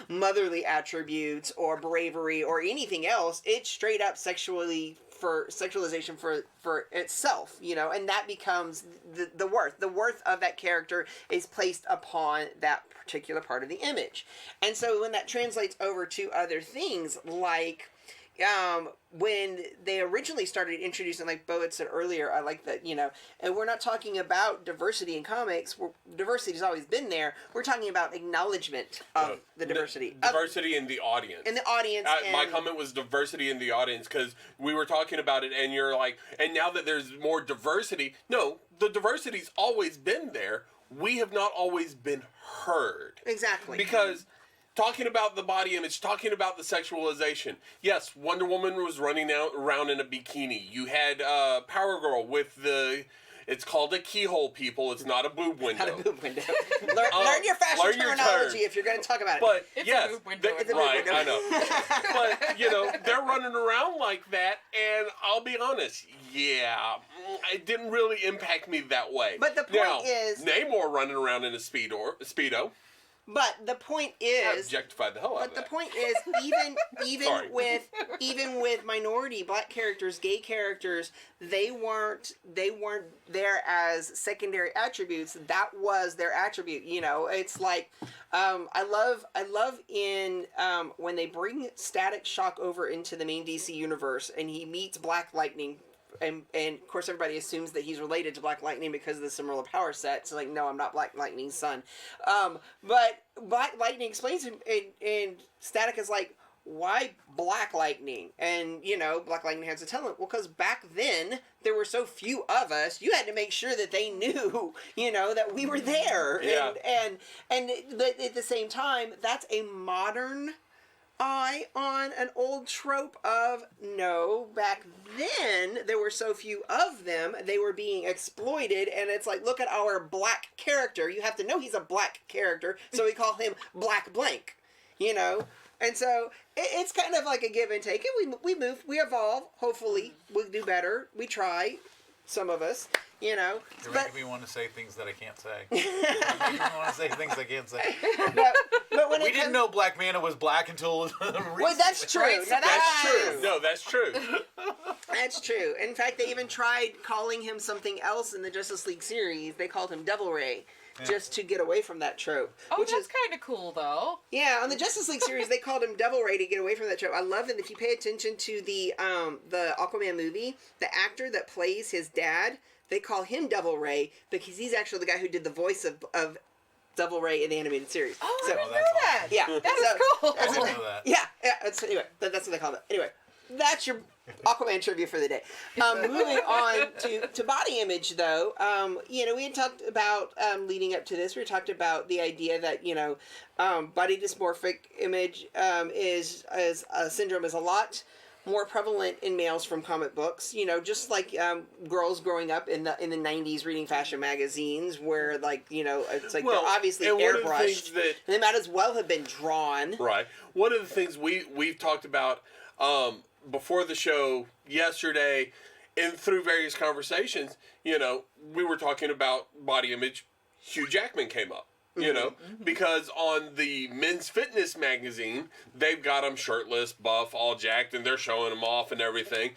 motherly attributes or bravery or anything else. It's straight up sexualization for itself, and that becomes the worth of that character is placed upon that particular part of the image. And so when that translates over to other things, like when they originally started introducing, like Bo had said earlier, I like that, and we're not talking about diversity in comics. Diversity's always been there. We're talking about acknowledgement of the diversity. Diversity in the audience. In the audience. My comment was diversity in the audience, because we were talking about it, and you're like, and now that there's more diversity, no, the diversity's always been there. We have not always been heard. Exactly. Because talking about the body image, talking about the sexualization. Yes, Wonder Woman was running around in a bikini. You had Power Girl with it's called a keyhole, people. It's not a boob window. Not a boob window. learn your fashion terminology if you're going to talk about it. But It's yes, a boob window. It's a boob window. I know. But, they're running around like that, and I'll be honest, it didn't really impact me that way. But the point is, Namor running around in a Speedo. But the point I is, objectified the hell out of that. But the point is, even with minority, black characters, gay characters, they weren't there as secondary attributes. That was their attribute. It's like I love in when they bring Static Shock over into the main DC universe, and he meets Black Lightning. And of course everybody assumes that he's related to Black Lightning because of the similar power set. So no, I'm not Black Lightning's son. But Black Lightning explains him, and Static is like, why Black Lightning? And Black Lightning has to tell him, well, because back then there were so few of us, you had to make sure that they knew, that we were there. Yeah. And at the same time, that's a modern eye on an old trope of, no, back then there were so few of them, they were being exploited, and it's like, look at our black character. You have to know he's a black character, so we call him Black Blank, And so it's kind of like a give and take, and we move, we evolve. Hopefully we'll do better. We try, some of us. You're making me want to say things that I can't say. You're making me want to say things I can't say. But when we didn't know Black Manta was black until recently. Well, that's true. Right? Now, that's true. No, that's true. That's true. In fact, they even tried calling him something else in the Justice League series. They called him Devil Ray. Just to get away from that trope. Oh, which that's kind of cool, though. Yeah, on the Justice League series, they called him Devil Ray to get away from that trope. I love that if you pay attention to the Aquaman movie, the actor that plays his dad, they call him Devil Ray because he's actually the guy who did the voice of Devil Ray in the animated series. Oh, so, I didn't know that. Yeah. That is cool. I didn't know that. Yeah. Anyway, that's what they call it. Anyway, that's your Aquaman trivia for the day. Moving on to body image, though, we had talked about leading up to this. We talked about the idea that body dysmorphic image is a syndrome is a lot more prevalent in males from comic books. Just like girls growing up in the 90s reading fashion magazines, where it's like they're obviously airbrushed. They might as well have been drawn. Right. One of the things we've talked about before the show yesterday and through various conversations, we were talking about body image. Hugh Jackman came up, because on the men's fitness magazine, they've got him shirtless, buff, all jacked, and they're showing him off and everything.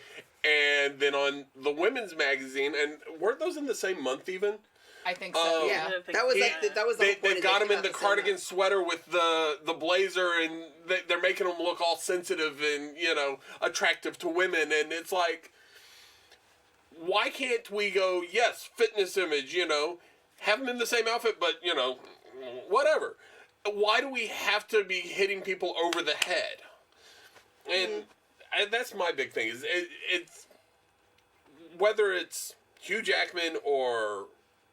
And then on the women's magazine, and weren't those in the same month even? I think so. Yeah, that was they got him in the cardigan sweater with the blazer, and they're making him look all sensitive and attractive to women, and it's like, why can't we go, yes, fitness image, have him in the same outfit, but whatever. Why do we have to be hitting people over the head? And that's my big thing. Is it's whether it's Hugh Jackman or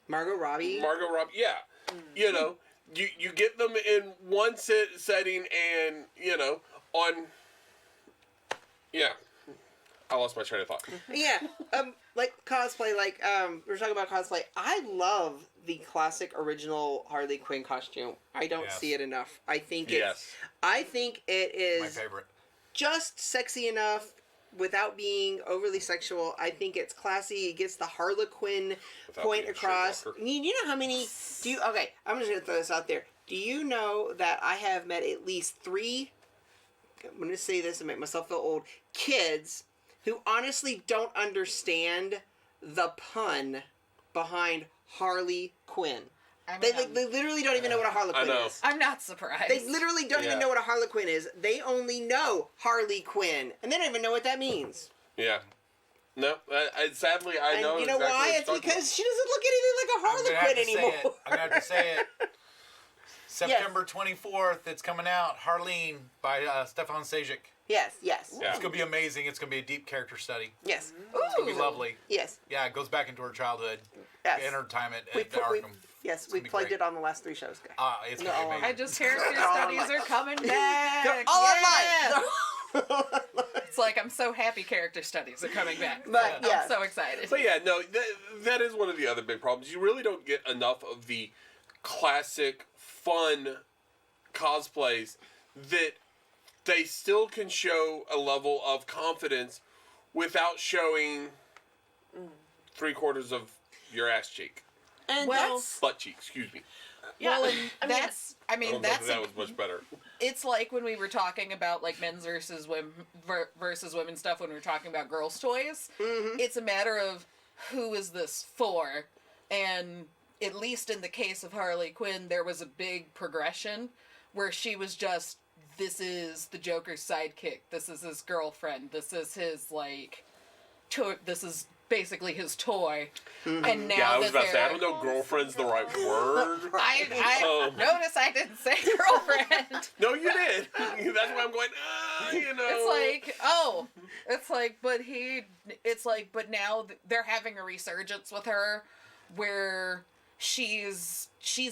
Margot Robbie. Yeah, you know, you get them in one setting, and on. Yeah, I lost my train of thought. Yeah, like cosplay, we're talking about cosplay. I love the classic original Harley Quinn costume. I don't see it enough. I think I think it is my favorite. Just sexy enough without being overly sexual. I think it's classy. It gets the Harlequin point across. You know how many okay, I'm just gonna throw this out there. Do you know that I have met at least 3, I'm gonna say this and make myself feel old, kids who honestly don't understand the pun behind Harley Quinn. They literally don't even know what a Harlequin is. I'm not surprised. They literally don't even know what a Harlequin is. They only know Harley Quinn, and they don't even know what that means. Yeah. No, sadly, I know. You know why? It's because she doesn't look anything like a Harlequin anymore. I'm gonna have to say it. September 24th, it's coming out. Harleen by Stefan Sejic. Yes. It's gonna be amazing. It's gonna be a deep character study. Yes. It's gonna be lovely. Yes. Yeah, it goes back into her childhood. Yes. In her time at Arkham. We plugged it on the last 3 shows. It's gonna be amazing. I just character studies are coming back. They're all online. It's like, I'm so happy character studies are coming back. But I'm so excited. But yeah, no, that is one of the other big problems. You really don't get enough of the classic, fun cosplays that they still can show a level of confidence without showing 3/4 of your ass cheek. And butt cheek, excuse me. Yeah, well, and that's that was much better. It's like when we were talking about like men's versus women stuff when we were talking about girls' toys. Mm-hmm. It's a matter of who is this for, and at least in the case of Harley Quinn, there was a big progression where she was just, this is the Joker's sidekick, this is his girlfriend, this is his this is basically his toy. Mm-hmm. And now I was about to say, I don't know girlfriend's the right word. I notice I didn't say girlfriend. No, you did. That's why I'm going, but now they're having a resurgence with her where she's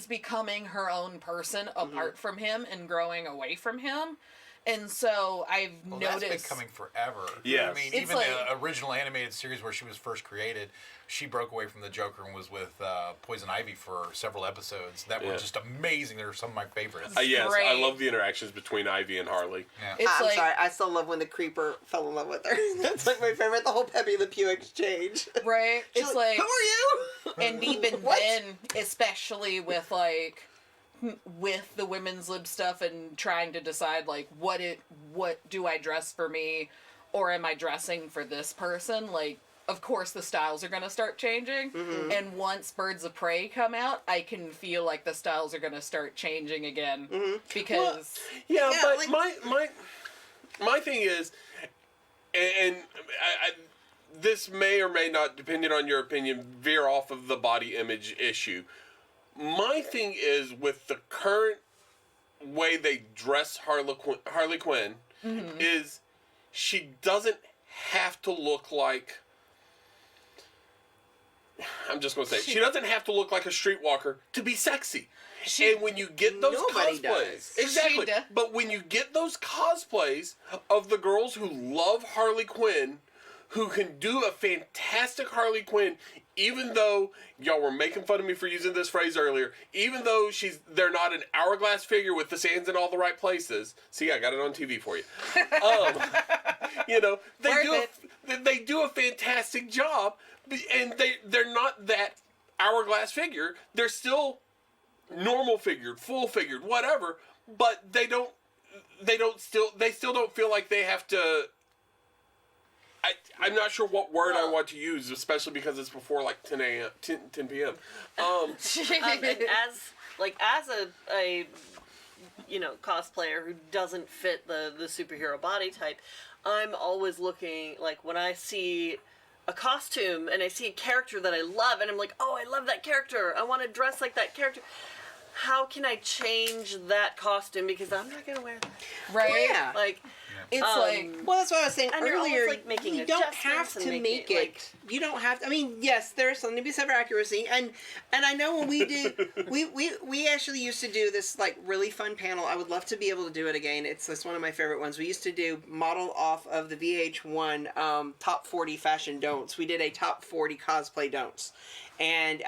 becoming her own person apart from him and growing away from him. And so I've noticed... That's been coming forever. Yeah. I mean, even the original animated series where she was first created, she broke away from the Joker and was with Poison Ivy for several episodes that were just amazing. They're some of my favorites. Yes, I love the interactions between Ivy and Harley. Yeah. I'm sorry, I still love when the Creeper fell in love with her. That's like my favorite, the whole Pepe Le Pew exchange. Right? It's like, who are you? And even then, especially with with the women's lib stuff and trying to decide what do I dress for me, or am I dressing for this person? Of course the styles are going to start changing, and once Birds of Prey come out, I can feel like the styles are going to start changing again, because but my thing is, and this may or may not, depending on your opinion, veer off of the body image issue. My thing is, with the current way they dress Harley Quinn, is she doesn't have to look like... I'm just going to say, she doesn't have to look like a streetwalker to be sexy. And when you get those cosplays... Exactly. But when you get those cosplays of the girls who love Harley Quinn, who can do a fantastic Harley Quinn, even though y'all were making fun of me for using this phrase earlier, even though they're not an hourglass figure with the sands in all the right places. See, I got it on TV for you. They do a fantastic job, and they're not that hourglass figure. They're still normal figured, full figured, whatever. But they still don't feel like they have to. I'm not sure what word I want to use, especially because it's before 10 p.m. And as a cosplayer who doesn't fit the superhero body type, I'm always looking, when I see a costume and I see a character that I love, and I'm like, oh, I love that character, I want to dress like that character. How can I change that costume, because I'm not going to wear that. Right? Yeah. It's like, well, that's what I was saying and you're earlier. always, like, making you don't have adjustments and to making make it, it. like- You don't have to. I mean, yes, there's something to be said for accuracy, and I know when we do, we actually used to do this like really fun panel. I would love to be able to do it again. It's one of my favorite ones. We used to do model off of the VH1 top 40 fashion don'ts. We did a top 40 cosplay don'ts. And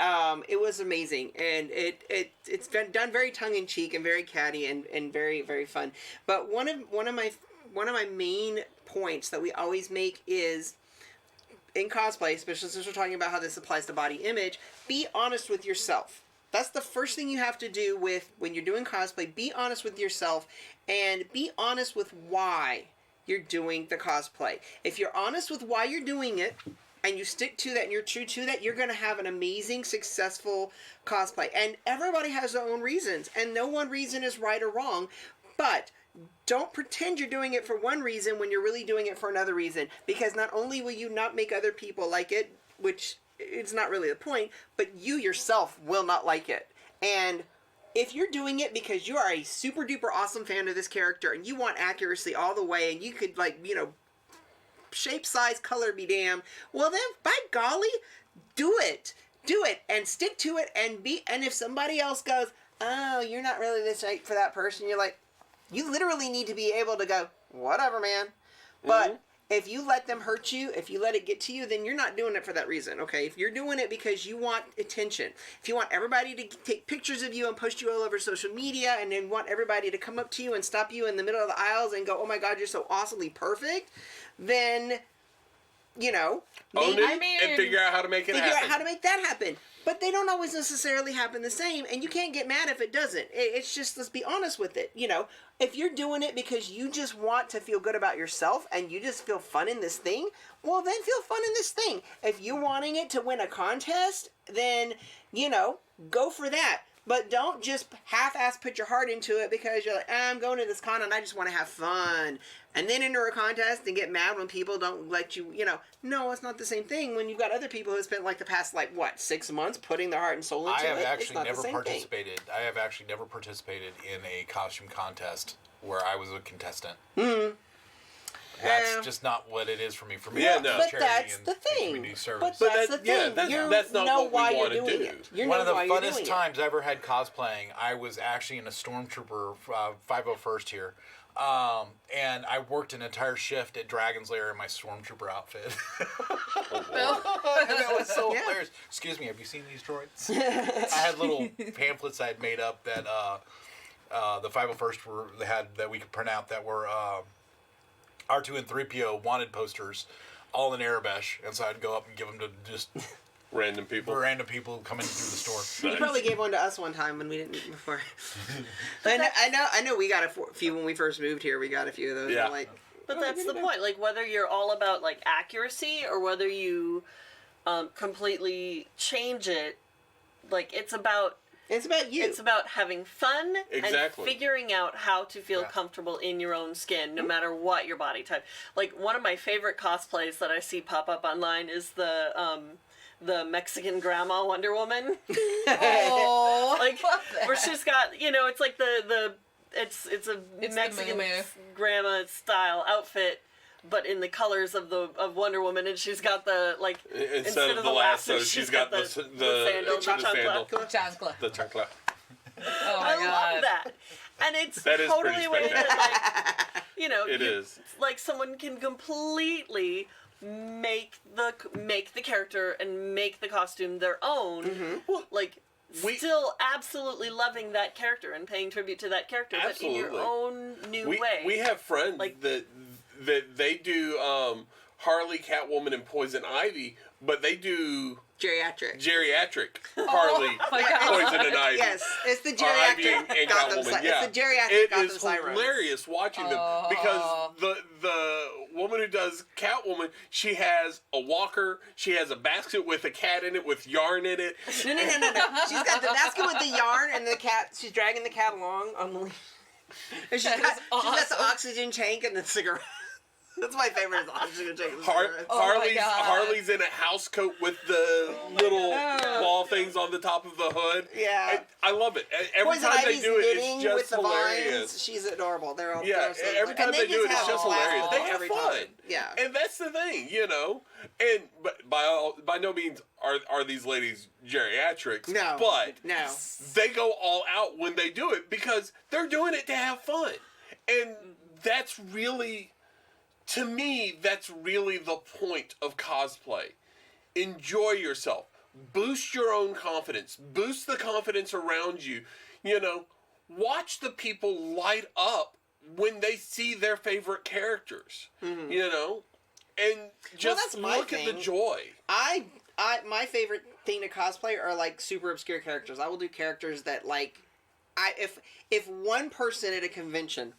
it was amazing, and it's been done very tongue in cheek and very catty and very, very fun. But one of my main points that we always make is in cosplay, especially since we're talking about how this applies to body image, be honest with yourself. That's the first thing you have to do when you're doing cosplay. Be honest with yourself, and be honest with why you're doing the cosplay. If you're honest with why you're doing it, and you stick to that and you're true to that, you're going to have an amazing, successful cosplay. And everybody has their own reasons, and no one reason is right or wrong, but don't pretend you're doing it for one reason when you're really doing it for another reason, because not only will you not make other people like it, which it's not really the point, but you yourself will not like it. And if you're doing it because you are a super duper awesome fan of this character and you want accuracy all the way, and you could, like, you know, shape, size, color be damned, well then, by golly, do it and stick to it, and if somebody else goes, oh, you're not really the shape for that person, you're like, you literally need to be able to go, whatever, man. But if you let them hurt you, if you let it get to you, then you're not doing it for that reason, okay? If you're doing it because you want attention, if you want everybody to take pictures of you and post you all over social media, and then want everybody to come up to you and stop you in the middle of the aisles and go, oh my God, you're so awesomely perfect, then, you know, own it and figure out how to make it happen. Figure out how to make that happen. But they don't always necessarily happen the same, and you can't get mad if it doesn't. It's just, let's be honest with it. You know, if you're doing it because you just want to feel good about yourself and you just feel fun in this thing, well, then feel fun in this thing. If you're wanting it to win a contest, then, you know, go for that. But don't just half-ass put your heart into it because you're like, I'm going to this con and I just want to have fun. And then enter a contest and get mad when people don't let you, you know. No, it's not the same thing when you've got other people who spent like the past, 6 months putting their heart and soul into it. I have It's actually not the never same participated. thing. I have actually never participated in a costume contest where I was a contestant. Mm-hmm. That's just not what it is for me. For me, Yeah, it's no. But charity that's and the thing. community service. But that's the thing. that's not know what we why you're wanna doing do. it. You One know of the why you're funnest doing times I ever had cosplaying, I was actually in a Stormtrooper 501st here. And I worked an entire shift at Dragon's Lair in my Stormtrooper outfit. And that was so hilarious. Excuse me, have you seen these droids? I had little pamphlets I had made up that the 501st had that we could print out that were R2 and 3PO wanted posters, all in Arabesh, and so I'd go up and give them to just random people coming through the store. You probably gave one to us one time when we didn't meet before. I know we got a few when we first moved here. We got a few of those. Yeah. We're like, But that's the point. Like, whether you're all about, like, accuracy or whether you completely change it, like, it's about you. It's about having fun Exactly. and figuring out how to feel comfortable in your own skin, no matter what your body type. Like, one of my favorite cosplays that I see pop up online is the Mexican grandma Wonder Woman. Oh, like, where she's got, you know, it's like it's a Mexican grandma style outfit, but in the colors of Wonder Woman, and she's got the, like, instead of the lasso, she's got the sandal, the chancla. The chancla. Oh my I God. love that. And it's That is totally pretty a way that, like, you know, It is. like, someone can completely make the character and make the costume their own. Well, like, still absolutely loving that character and paying tribute to that character, but in your own new way. We have friends that they do Harley, Catwoman, and Poison Ivy, but they do geriatric Harley, Poison, and Ivy. Yes, it's the geriatric and Gotham. Catwoman. It's the geriatric Gotham It is Sirens. hilarious watching them because the woman who does Catwoman, she has a walker, she has a basket with a cat in it with yarn in it. No. She's got the basket with the yarn and the cat. She's dragging the cat along on the leash. And she's got the oxygen tank and the cigarette. That's my favorite. Harley's in a house coat with the little ball things on the top of the hood. Yeah. I love it. Every Poison time Ivy's they do it, knitting it's just with the hilarious. vines. She's adorable. They're all Every time they do it, it's just hilarious. They have fun. Yeah. And that's the thing, And but by no means are these ladies geriatrics. No. But no. They go all out when they do it because they're doing it to have fun. And that's really, to me, that's really the point of cosplay. Enjoy yourself. Boost your own confidence. Boost the confidence around you. Watch the people light up when they see their favorite characters. And just look at the joy. My favorite thing to cosplay are like super obscure characters. I will do characters that like, if one person at a convention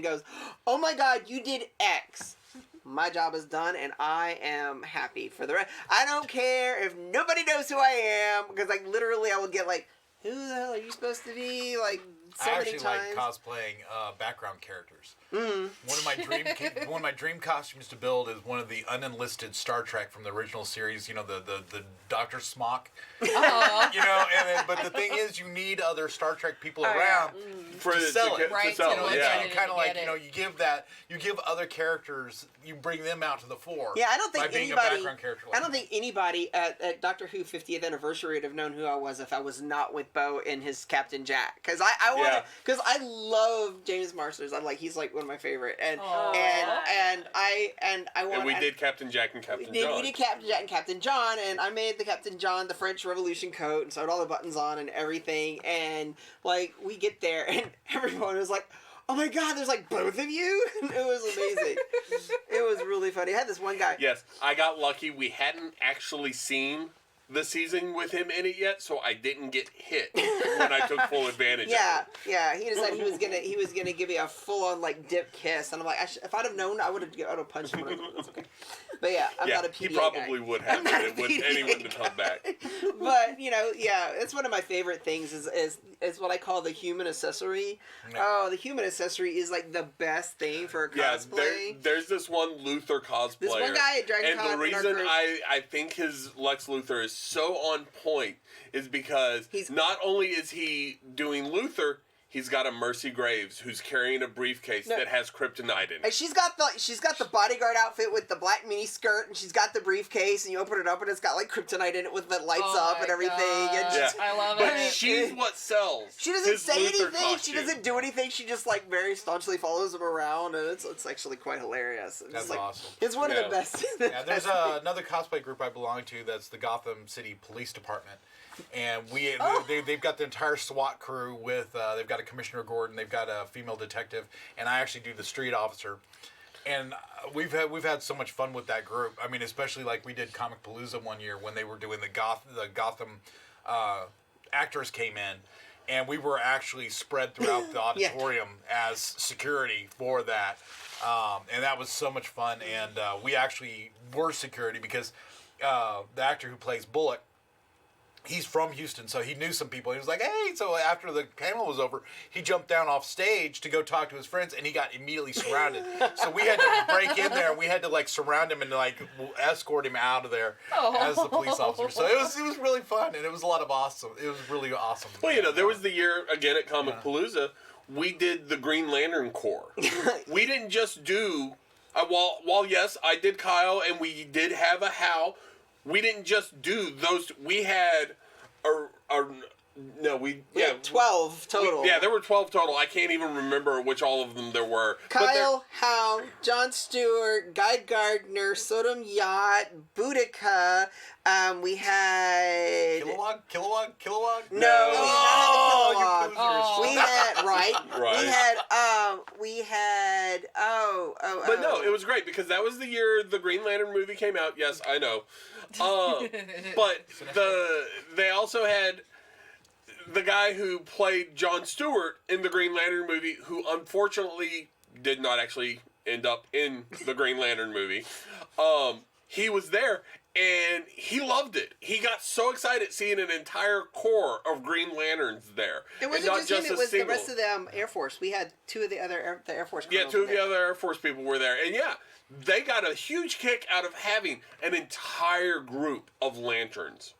goes, "Oh my God, you did X," my job is done, and I am happy for the rest. I don't care if nobody knows who I am, because like literally, I will get like, "Who the hell are you supposed to be?" Like so I many actually times. like cosplaying background characters. One of my dream costumes to build is one of the unenlisted Star Trek from the original series. The Dr. Smock. But the thing is, you need other Star Trek people around to sell it. Right, To sell to it. get And it, kind of like get it. you give other characters, you bring them out to the fore. Yeah, I don't think by being anybody. a background character. I don't think anybody at Doctor Who 50th anniversary would have known who I was if I was not with Bo in his Captain Jack. Because I love James Marsters. He's like one of my favorite, and I want. And we did Captain Jack and Captain John. We did Captain Jack and Captain John, and I made the Captain John the French Revolution coat and sewed all the buttons on and everything. And like we get there, and everyone was like, "Oh my God, there's like both of you!" It was amazing. It was really funny. I had this one guy. Yes, I got lucky. We hadn't actually seen the season with him in it yet, so I didn't get hit when I took full advantage of it. Yeah. He decided he was gonna give me a full on like dip kiss, and I'm like, if I'd have known, I would have punched him. It's okay. But yeah, I'm not a PDA he probably guy. would have with anyone to come back. But it's one of my favorite things is what I call the human accessory. Yeah. Oh, the human accessory is like the best thing for a cosplay. There's this one Luthor cosplayer. This one guy at Dragon and Con the in our reason group- I think his Lex Luthor is so on point is because not only is he doing Luthor, he's got a Mercy Graves who's carrying a briefcase that has kryptonite in it. And she's got the bodyguard outfit with the black mini skirt, and she's got the briefcase, and you open it up, and it's got like kryptonite in it with the lights up and everything. And I love but it. she's what sells. She doesn't his say Luthor anything. costume. She doesn't do anything. She just like very staunchly follows him around, and it's actually quite hilarious. It's That's like, awesome. It's one of the best. Yeah, there's another cosplay group I belong to that's the Gotham City Police Department. And they've got the entire SWAT crew with they've got a Commissioner Gordon, they've got a female detective, and I actually do the street officer. And we've had so much fun with that group. I mean, especially like we did Comic Palooza one year when they were doing the Gotham actors came in, and we were actually spread throughout the auditorium as security for that. And that was so much fun. And we actually were security because the actor who plays Bullock, he's from Houston, so he knew some people. He was like, "Hey!" So after the panel was over, he jumped down off stage to go talk to his friends, and he got immediately surrounded. So we had to break in there. We had to like surround him and like escort him out of there as the police officer. So it was really fun, and it was a lot of awesome. It was really awesome. Well, there was the year again at Comic Palooza, we did the Green Lantern Corps. We didn't just do while yes, I did Kyle, and we did have a Hal. We didn't just do those. We had we had 12 total. There were 12 total. I can't even remember which all of them there were. Kyle, Hal, Jon Stewart, Guy Gardner, Sodom Yacht, Boudica. We had Kilowog. No, Oh, Kilowog. We had Right. We had But no, it was great because that was the year the Green Lantern movie came out. Yes, I know. But they also had the guy who played Jon Stewart in the Green Lantern movie, who unfortunately did not actually end up in the Green Lantern movie. He was there, and he loved it. He got so excited seeing an entire corps of Green Lanterns there. It wasn't and not just him, it was single. the rest of the Air Force. We had two of the other Air Force Yeah, colonels two of the there. other Air Force people were there. And yeah, they got a huge kick out of having an entire group of lanterns.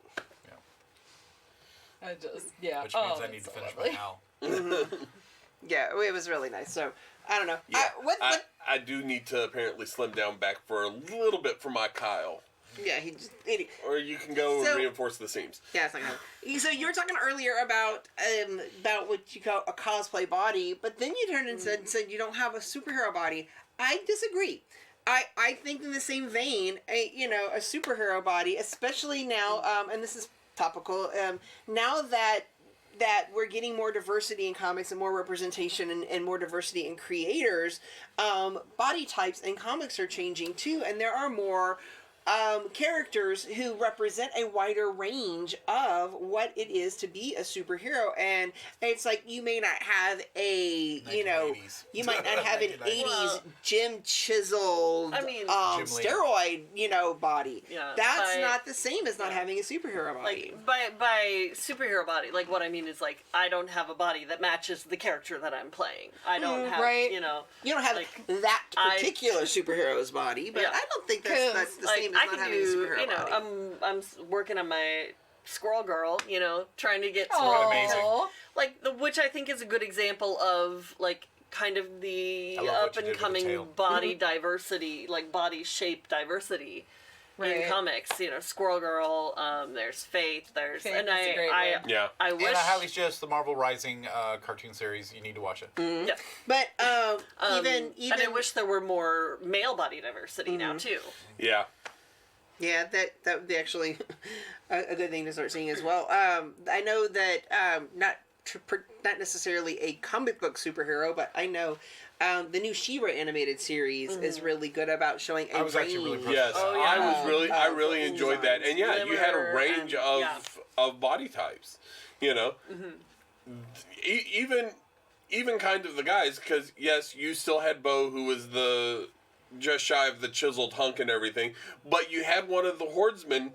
I just, yeah. Which means I need to finish my Hal. Yeah, it was really nice. So, I don't know. Yeah, I do need to apparently slim down back for a little bit for my Kyle. Yeah, he just... Or you can go and reinforce the seams. Yeah, it's not gonna happen. So you were talking earlier about what you call a cosplay body, but then you turned and said you don't have a superhero body. I disagree. I think in the same vein, a superhero body, especially now, and this is topical, now that we're getting more diversity in comics and more representation and more diversity in creators, body types in comics are changing too, and there are more characters who represent a wider range of what it is to be a superhero. And it's like you may not have you might not have an 80s gym chiseled steroid body. Yeah, that's not the same as not having a superhero body. Like by superhero body, like what I mean is like I don't have a body that matches the character that I'm playing. I don't have you don't have that particular superhero's body, but I don't think that's the same as not having a superhero body. I'm working on my Squirrel Girl, trying to get Aww. which I think is a good example of like kind of the up and coming body diversity, like body shape diversity in comics. Squirrel Girl. There's Faith. There's Faith and is a great one. I wish. And I highly suggest the Marvel Rising cartoon series. You need to watch it. Yeah. But even and I wish there were more male body diversity now too. Yeah. Yeah, that would be actually a good thing to start seeing as well. I know that not necessarily a comic book superhero, but I know the new She-Ra animated series is really good about showing a range. Yes, I really enjoyed that, and yeah, you had a range of body types. Even kind of the guys, because yes, you still had Bo, who was just shy of the chiseled hunk and everything, but you had one of the hordemen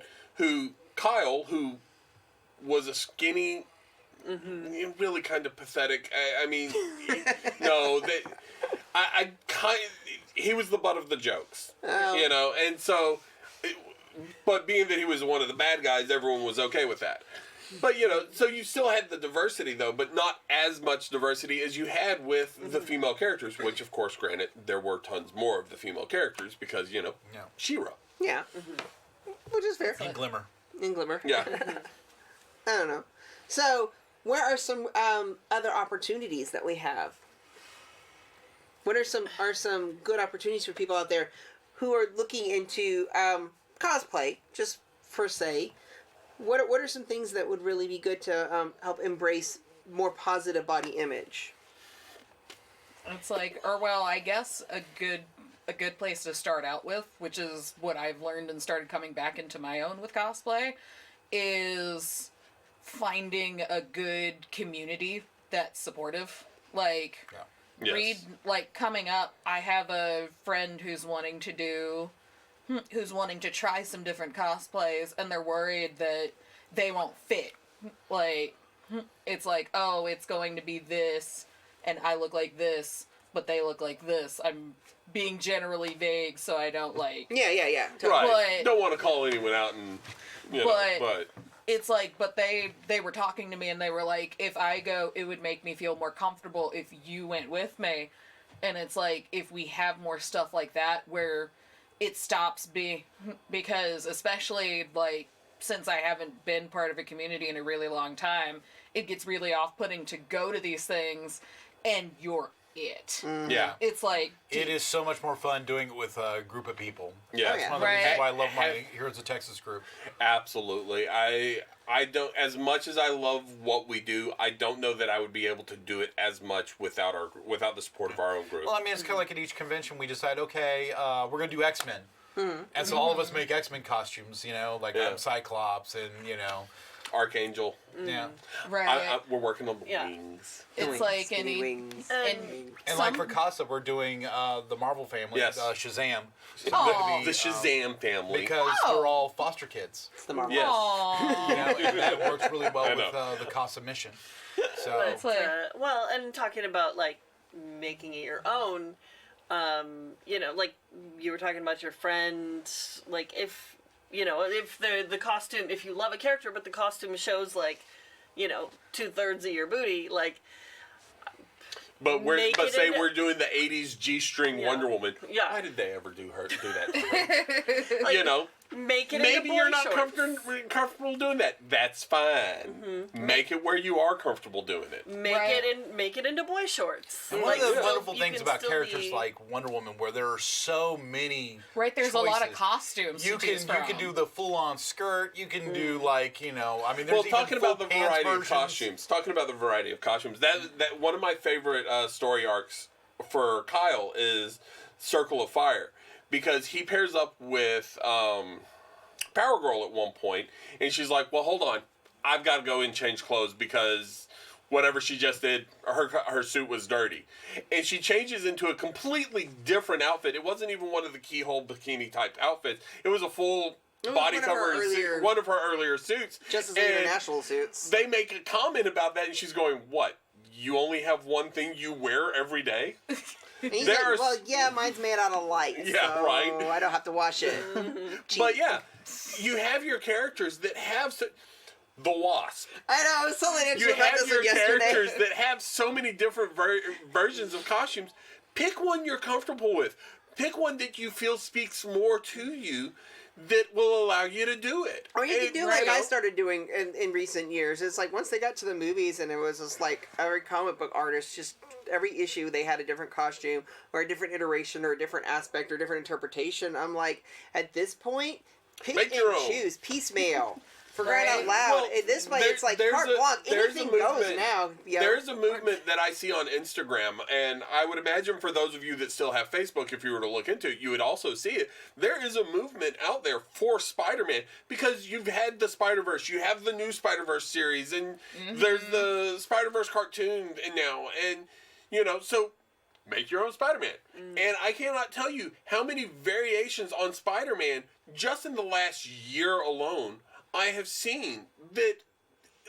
Kyle, who was a skinny, really kind of pathetic. I mean, he was the butt of the jokes, and so, but being that he was one of the bad guys, everyone was okay with that. But, so you still had the diversity, though, but not as much diversity as you had with the female characters, which, of course, granted, there were tons more of the female characters because, She-Ra. Yeah. Which is fair. In Glimmer. Yeah. I don't know. So, where are some other opportunities that we have? What are some good opportunities for people out there who are looking into cosplay, just per se? What are some things that would really be good to help embrace more positive body image? It's like, I guess a good place to start out with, which is what I've learned and started coming back into my own with cosplay, is finding a good community that's supportive. Like, coming up, I have a friend who's wanting to try some different cosplays, and they're worried that they won't fit. Like, it's like, oh, it's going to be this, and I look like this, but they look like this. I'm being generally vague, so I don't like... Yeah. Right. Don't want to call anyone out and, but... It's like, but they were talking to me, and they were like, if I go, it would make me feel more comfortable if you went with me. And it's like, if we have more stuff like that, where... it stops being, because especially like since I haven't been part of a community in a really long time, it gets really off-putting to go to these things and you're it. Yeah. It's like... it is so much more fun doing it with a group of people. Yeah. That's one of the reasons why I love my Heroes of Texas group. Absolutely. I don't, as much as I love what we do, I don't know that I would be able to do it as much without the support of our own group. Well, I mean, it's kind of like at each convention we decide, okay, we're going to do X-Men. And so all of us make X-Men costumes, like I'm Cyclops, and, Archangel. Yeah. Right. We're working on the Yeah. wings. It's Wings, like skinny any wings. And like for Casa, we're doing the Marvel family, Yes. Shazam. Aw. The Shazam family. Because they're all foster kids. It's the Marvel. Yes. Aw. You know, and that works really well I with know. the Casa mission. So But, It's like- well, and talking about like making it your own, you know, like you were talking about your friend, like if you know, if the costume, if you love a character but the costume shows like, you know, 2/3 of your booty, like. But Make it say into- we're doing the '80s G-string Yeah. Wonder Woman. Yeah. Why did they ever do that? To her? You know, Make it maybe into boy you're not shorts. comfortable doing that. That's fine. Make it where you are comfortable doing it. Make it into boy shorts. And one Like, of the so wonderful you things can about still characters be- like Wonder Woman, where there are so many Right, there's a lot of choices. costumes You to choose can from. do the full on skirt. You can do like I mean, there's Well, even talking full about the pants variety of versions. costumes. Talking about the variety of costumes. That one of my favorite story arcs for Kyle is Circle of Fire, because he pairs up with Power Girl at one point, and she's like, "Well, hold on, I've got to go and change clothes because whatever she just did, her suit was dirty," and she changes into a completely different outfit. It wasn't even one of the keyhole bikini type outfits. It was a full body one of her cover earlier- one of her earlier suits. Justice And International suits. They make a comment about that, and she's going, "What? You only have one thing you wear every day?" And he's There's- like, well, yeah, mine's made out of light. Yeah, so right. I don't have to wash it. But yeah, you have your characters that have the Wasp. I know, I was telling Andrew You about have this your one yesterday. characters that have so many different versions of costumes. Pick one you're comfortable with. Pick one that you feel speaks more to you, that will allow you to do it. Or you And, can do like I started doing in recent years. It's like once they got to the movies and it was just like every comic book artist, just every issue they had a different costume or a different iteration or a different aspect or different interpretation. I'm like, at this point, pick Make and your own. choose piecemeal. For crying out Right. loud. Well, At this point, there- it's like there's carte a- blanche. there's a Anything goes movement- now. Yo. There's a movement that I see on Instagram, and I would imagine for those of you that still have Facebook, if you were to look into it, you would also see it. There is a movement out there for Spider-Man, because you've had the Spider-Verse, you have the new Spider-Verse series, and there's the Spider-Verse cartoon now, and, so make your own Spider-Man. And I cannot tell you how many variations on Spider-Man, just in the last year alone, I have seen that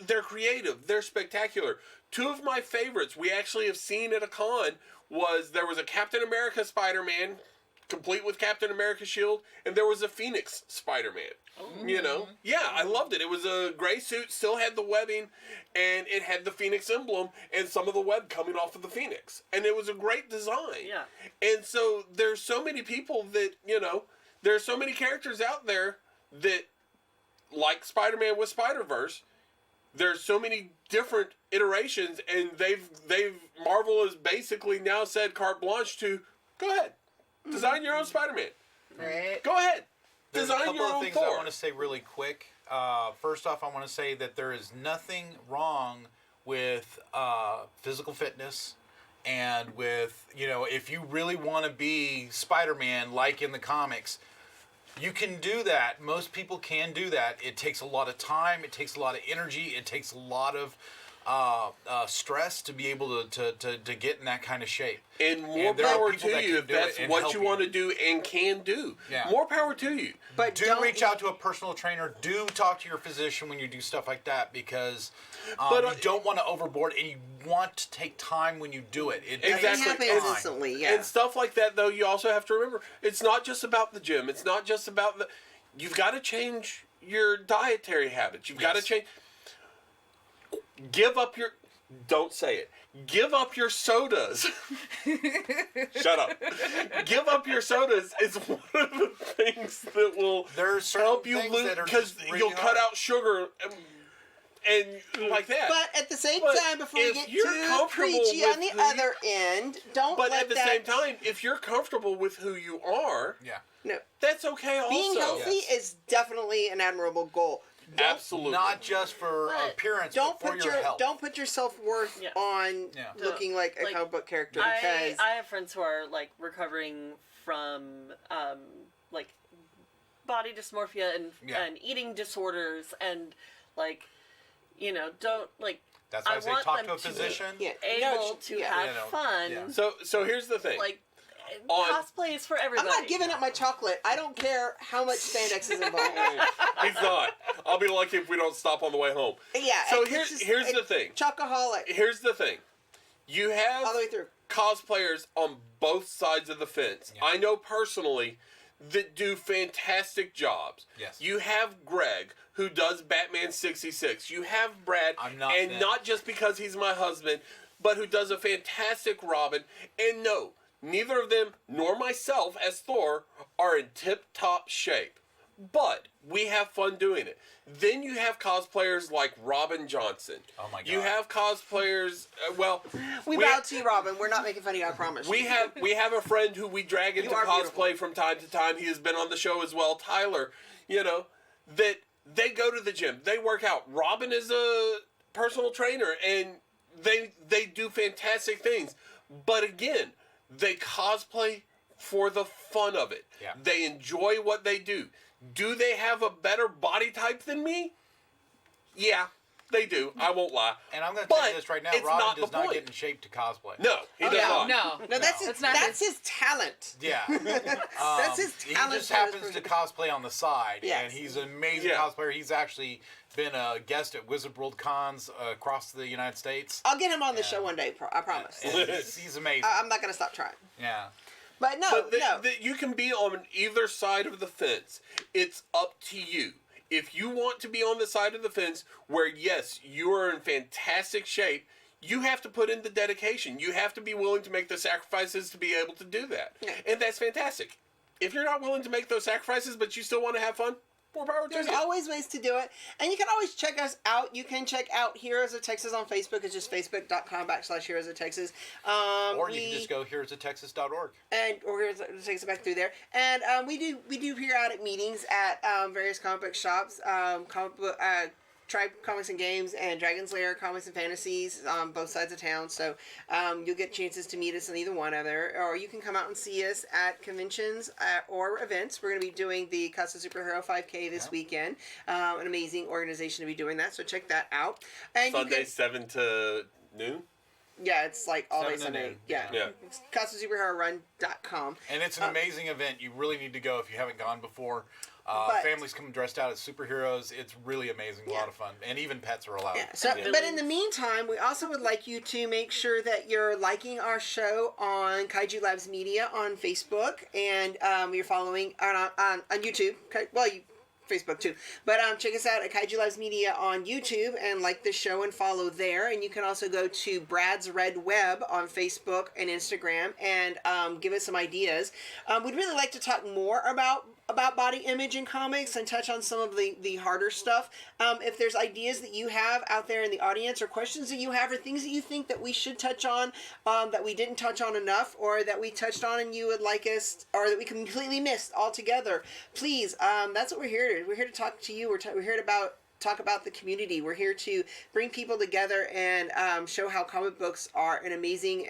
they're creative, they're spectacular. Two of my favorites we actually have seen at a con there was a Captain America Spider-Man, complete with Captain America shield, and there was a Phoenix Spider-Man. Yeah, I loved it. It was a gray suit, still had the webbing, and it had the Phoenix emblem and some of the web coming off of the Phoenix. And it was a great design. Yeah. And so there's so many people that, there's so many characters out there that, like Spider-Man with Spider-Verse, there's so many different iterations, and Marvel has basically now said carte blanche to go ahead, design your own Spider-Man. Right. Go ahead, There's a design couple your of own things Thor. I want to say really quick. First off, I want to say that there is nothing wrong with physical fitness, and with, if you really want to be Spider-Man like in the comics, you can do that. Most people can do that. It takes a lot of time. It takes a lot of energy. It takes a lot of stress to be able to get in that kind of shape. And more there are power people to that you can if do it that's and what help you want to do and can do. Yeah. More power to you. But do don't reach out to a personal trainer. Do talk to your physician when you do stuff like that, because you don't want to overboard, and you want to take time when you do it. It Exactly. happens And- instantly, yeah. And stuff like that, though, you also have to remember, it's not just about the gym. It's not just about you've got to change your dietary habits. You've got to change. Don't say it. Give up your sodas. Shut up. Give up your sodas is one of the things that will help you lose, because you'll cut out sugar and like that. But at the same But time, before we if get you're too comfortable preachy with on the who other end, don't But let at the that... same time, if you're comfortable with who you are, No. that's okay also. Being healthy is definitely an admirable goal. Absolutely. Not just for appearance, Don't but for put your health. don't put your self-worth on looking like a comic book character, because I have friends who are like recovering from like body dysmorphia and eating disorders, and like don't like. That's why I say want talk them to a physician. Able to have fun. So here's the thing. Like, cosplay is for everybody. I'm not giving up my chocolate. I don't care how much spandex is involved. He's not. I'll be lucky if we don't stop on the way home. Yeah. So here's the thing. Chocoholic. Here's the thing. You have all the way through cosplayers on both sides of the fence. Yeah. I know personally that do fantastic jobs. Yes. You have Greg, who does Batman 66. You have Brad, not just because he's my husband, but who does a fantastic Robin. And no, neither of them nor myself as Thor are in tip-top shape. But we have fun doing it. Then you have cosplayers like Robin Johnson. Oh my God. You have cosplayers. We bow to you, Robin. We're not making fun of you. I promise. We have a friend who we drag into cosplay from time to time. He has been on the show as well, Tyler. That they go to the gym, they work out. Robin is a personal trainer, and they do fantastic things. But again, they cosplay for the fun of it. Yeah. They enjoy what they do. Do they have a better body type than me? Yeah, they do. I won't lie. And I'm going to tell you this right now. Robin does not point. get in shape to cosplay. No, he does not. No, that's his talent. Yeah. That's his talent. He just happens to cosplay on the side. Yes. And he's an amazing cosplayer. He's actually been a guest at Wizard World Cons across the United States. I'll get him on the show one day. I promise. He's amazing. I'm not going to stop trying. Yeah. But no, you can be on either side of the fence. It's up to you. If you want to be on the side of the fence where, yes, you are in fantastic shape, you have to put in the dedication. You have to be willing to make the sacrifices to be able to do that. Yeah. And that's fantastic. If you're not willing to make those sacrifices, but you still want to have fun, more power to you. There's always ways to do it. And you can always check us out. You can check out Heroes of Texas on Facebook. It's just facebook.com/Heroes of Texas. Or you can just go heroesoftexas.org. Or Heroes of Texas back through there. And we do periodic meetings at various comic book shops, Tribe Comics and Games and Dragon's Lair Comics and Fantasies on both sides of town. So you'll get chances to meet us in either one of there. Or you can come out and see us at conventions or events. We're going to be doing the Casa Superhero 5K this weekend. An amazing organization to be doing that. So check that out. And Sunday, 7 to noon? Yeah, it's like all day Sunday. Yeah. CasaSuperheroRun.com. And it's an amazing event. You really need to go if you haven't gone before. Families come dressed out as superheroes. It's really amazing. A lot of fun. And even pets are allowed. Yeah. But in the meantime, we also would like you to make sure that you're liking our show on Kaiju Labs Media on Facebook. And you're following on YouTube. Well, Facebook too. But check us out at Kaiju Labs Media on YouTube and like the show and follow there. And you can also go to Brad's Red Web on Facebook and Instagram and give us some ideas. We'd really like to talk more about body image in comics and touch on some of the harder stuff. If there's ideas that you have out there in the audience or questions that you have or things that you think that we should touch on that we didn't touch on enough or that we touched on and you would like us or that we completely missed altogether, please, that's what we're here to do. We're here to talk to you. We're here to talk about the community. We're here to bring people together and show how comic books are an amazing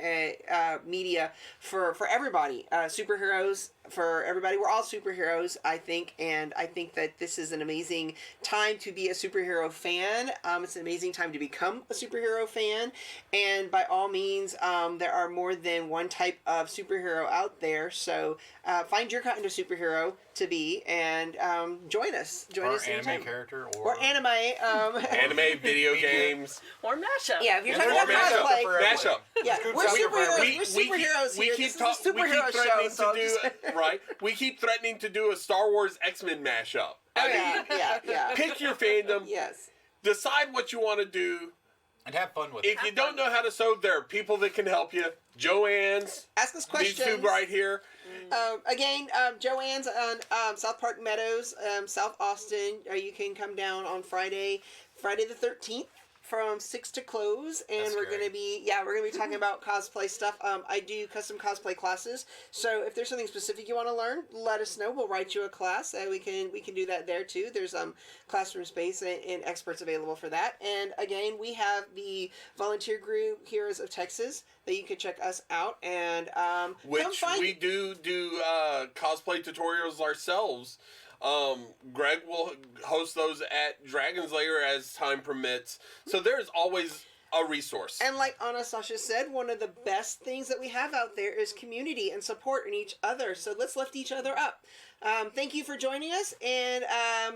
media for everybody. Superheroes for everybody. We're all superheroes, I think, and I think that this is an amazing time to be a superhero fan. It's an amazing time to become a superhero fan, and by all means, there are more than one type of superhero out there, so find your kind of superhero to be, and join us. Join us anime anytime. character, or anime. Anime, video games. Or mashup. Yeah, if you're talking about cosplay. Mashup. Yeah, we're superheroes. We're superheroes here. We keep superhero show. Right? We keep threatening to do a Star Wars X-Men mashup. Yeah. Pick your fandom. Yes. Decide what you want to do. And have fun with it. If you don't know how to sew, there are people that can help you. Joanne's. Ask us questions. These two right here. Again, Joanne's on South Park Meadows, South Austin. You can come down on Friday the 13th. From 6 to close, and we're gonna be talking about cosplay stuff. I do custom cosplay classes, so if there's something specific you want to learn, let us know. We'll write you a class, and we can do that there too. There's classroom space and experts available for that. And again, we have the volunteer group Heroes of Texas that you can check us out and which we do cosplay tutorials ourselves. Greg will host those at Dragon's Lair as time permits. So there's always a resource. And like Anastasia said, one of the best things that we have out there is community and support in each other. So let's lift each other up. Thank you for joining us. And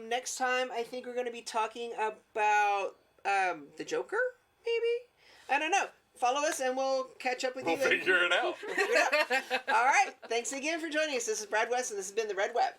next time, I think we're going to be talking about the Joker, maybe? I don't know. Follow us and we'll catch up with you. We'll figure it out. All right. Thanks again for joining us. This is Brad West, and this has been The Red Web.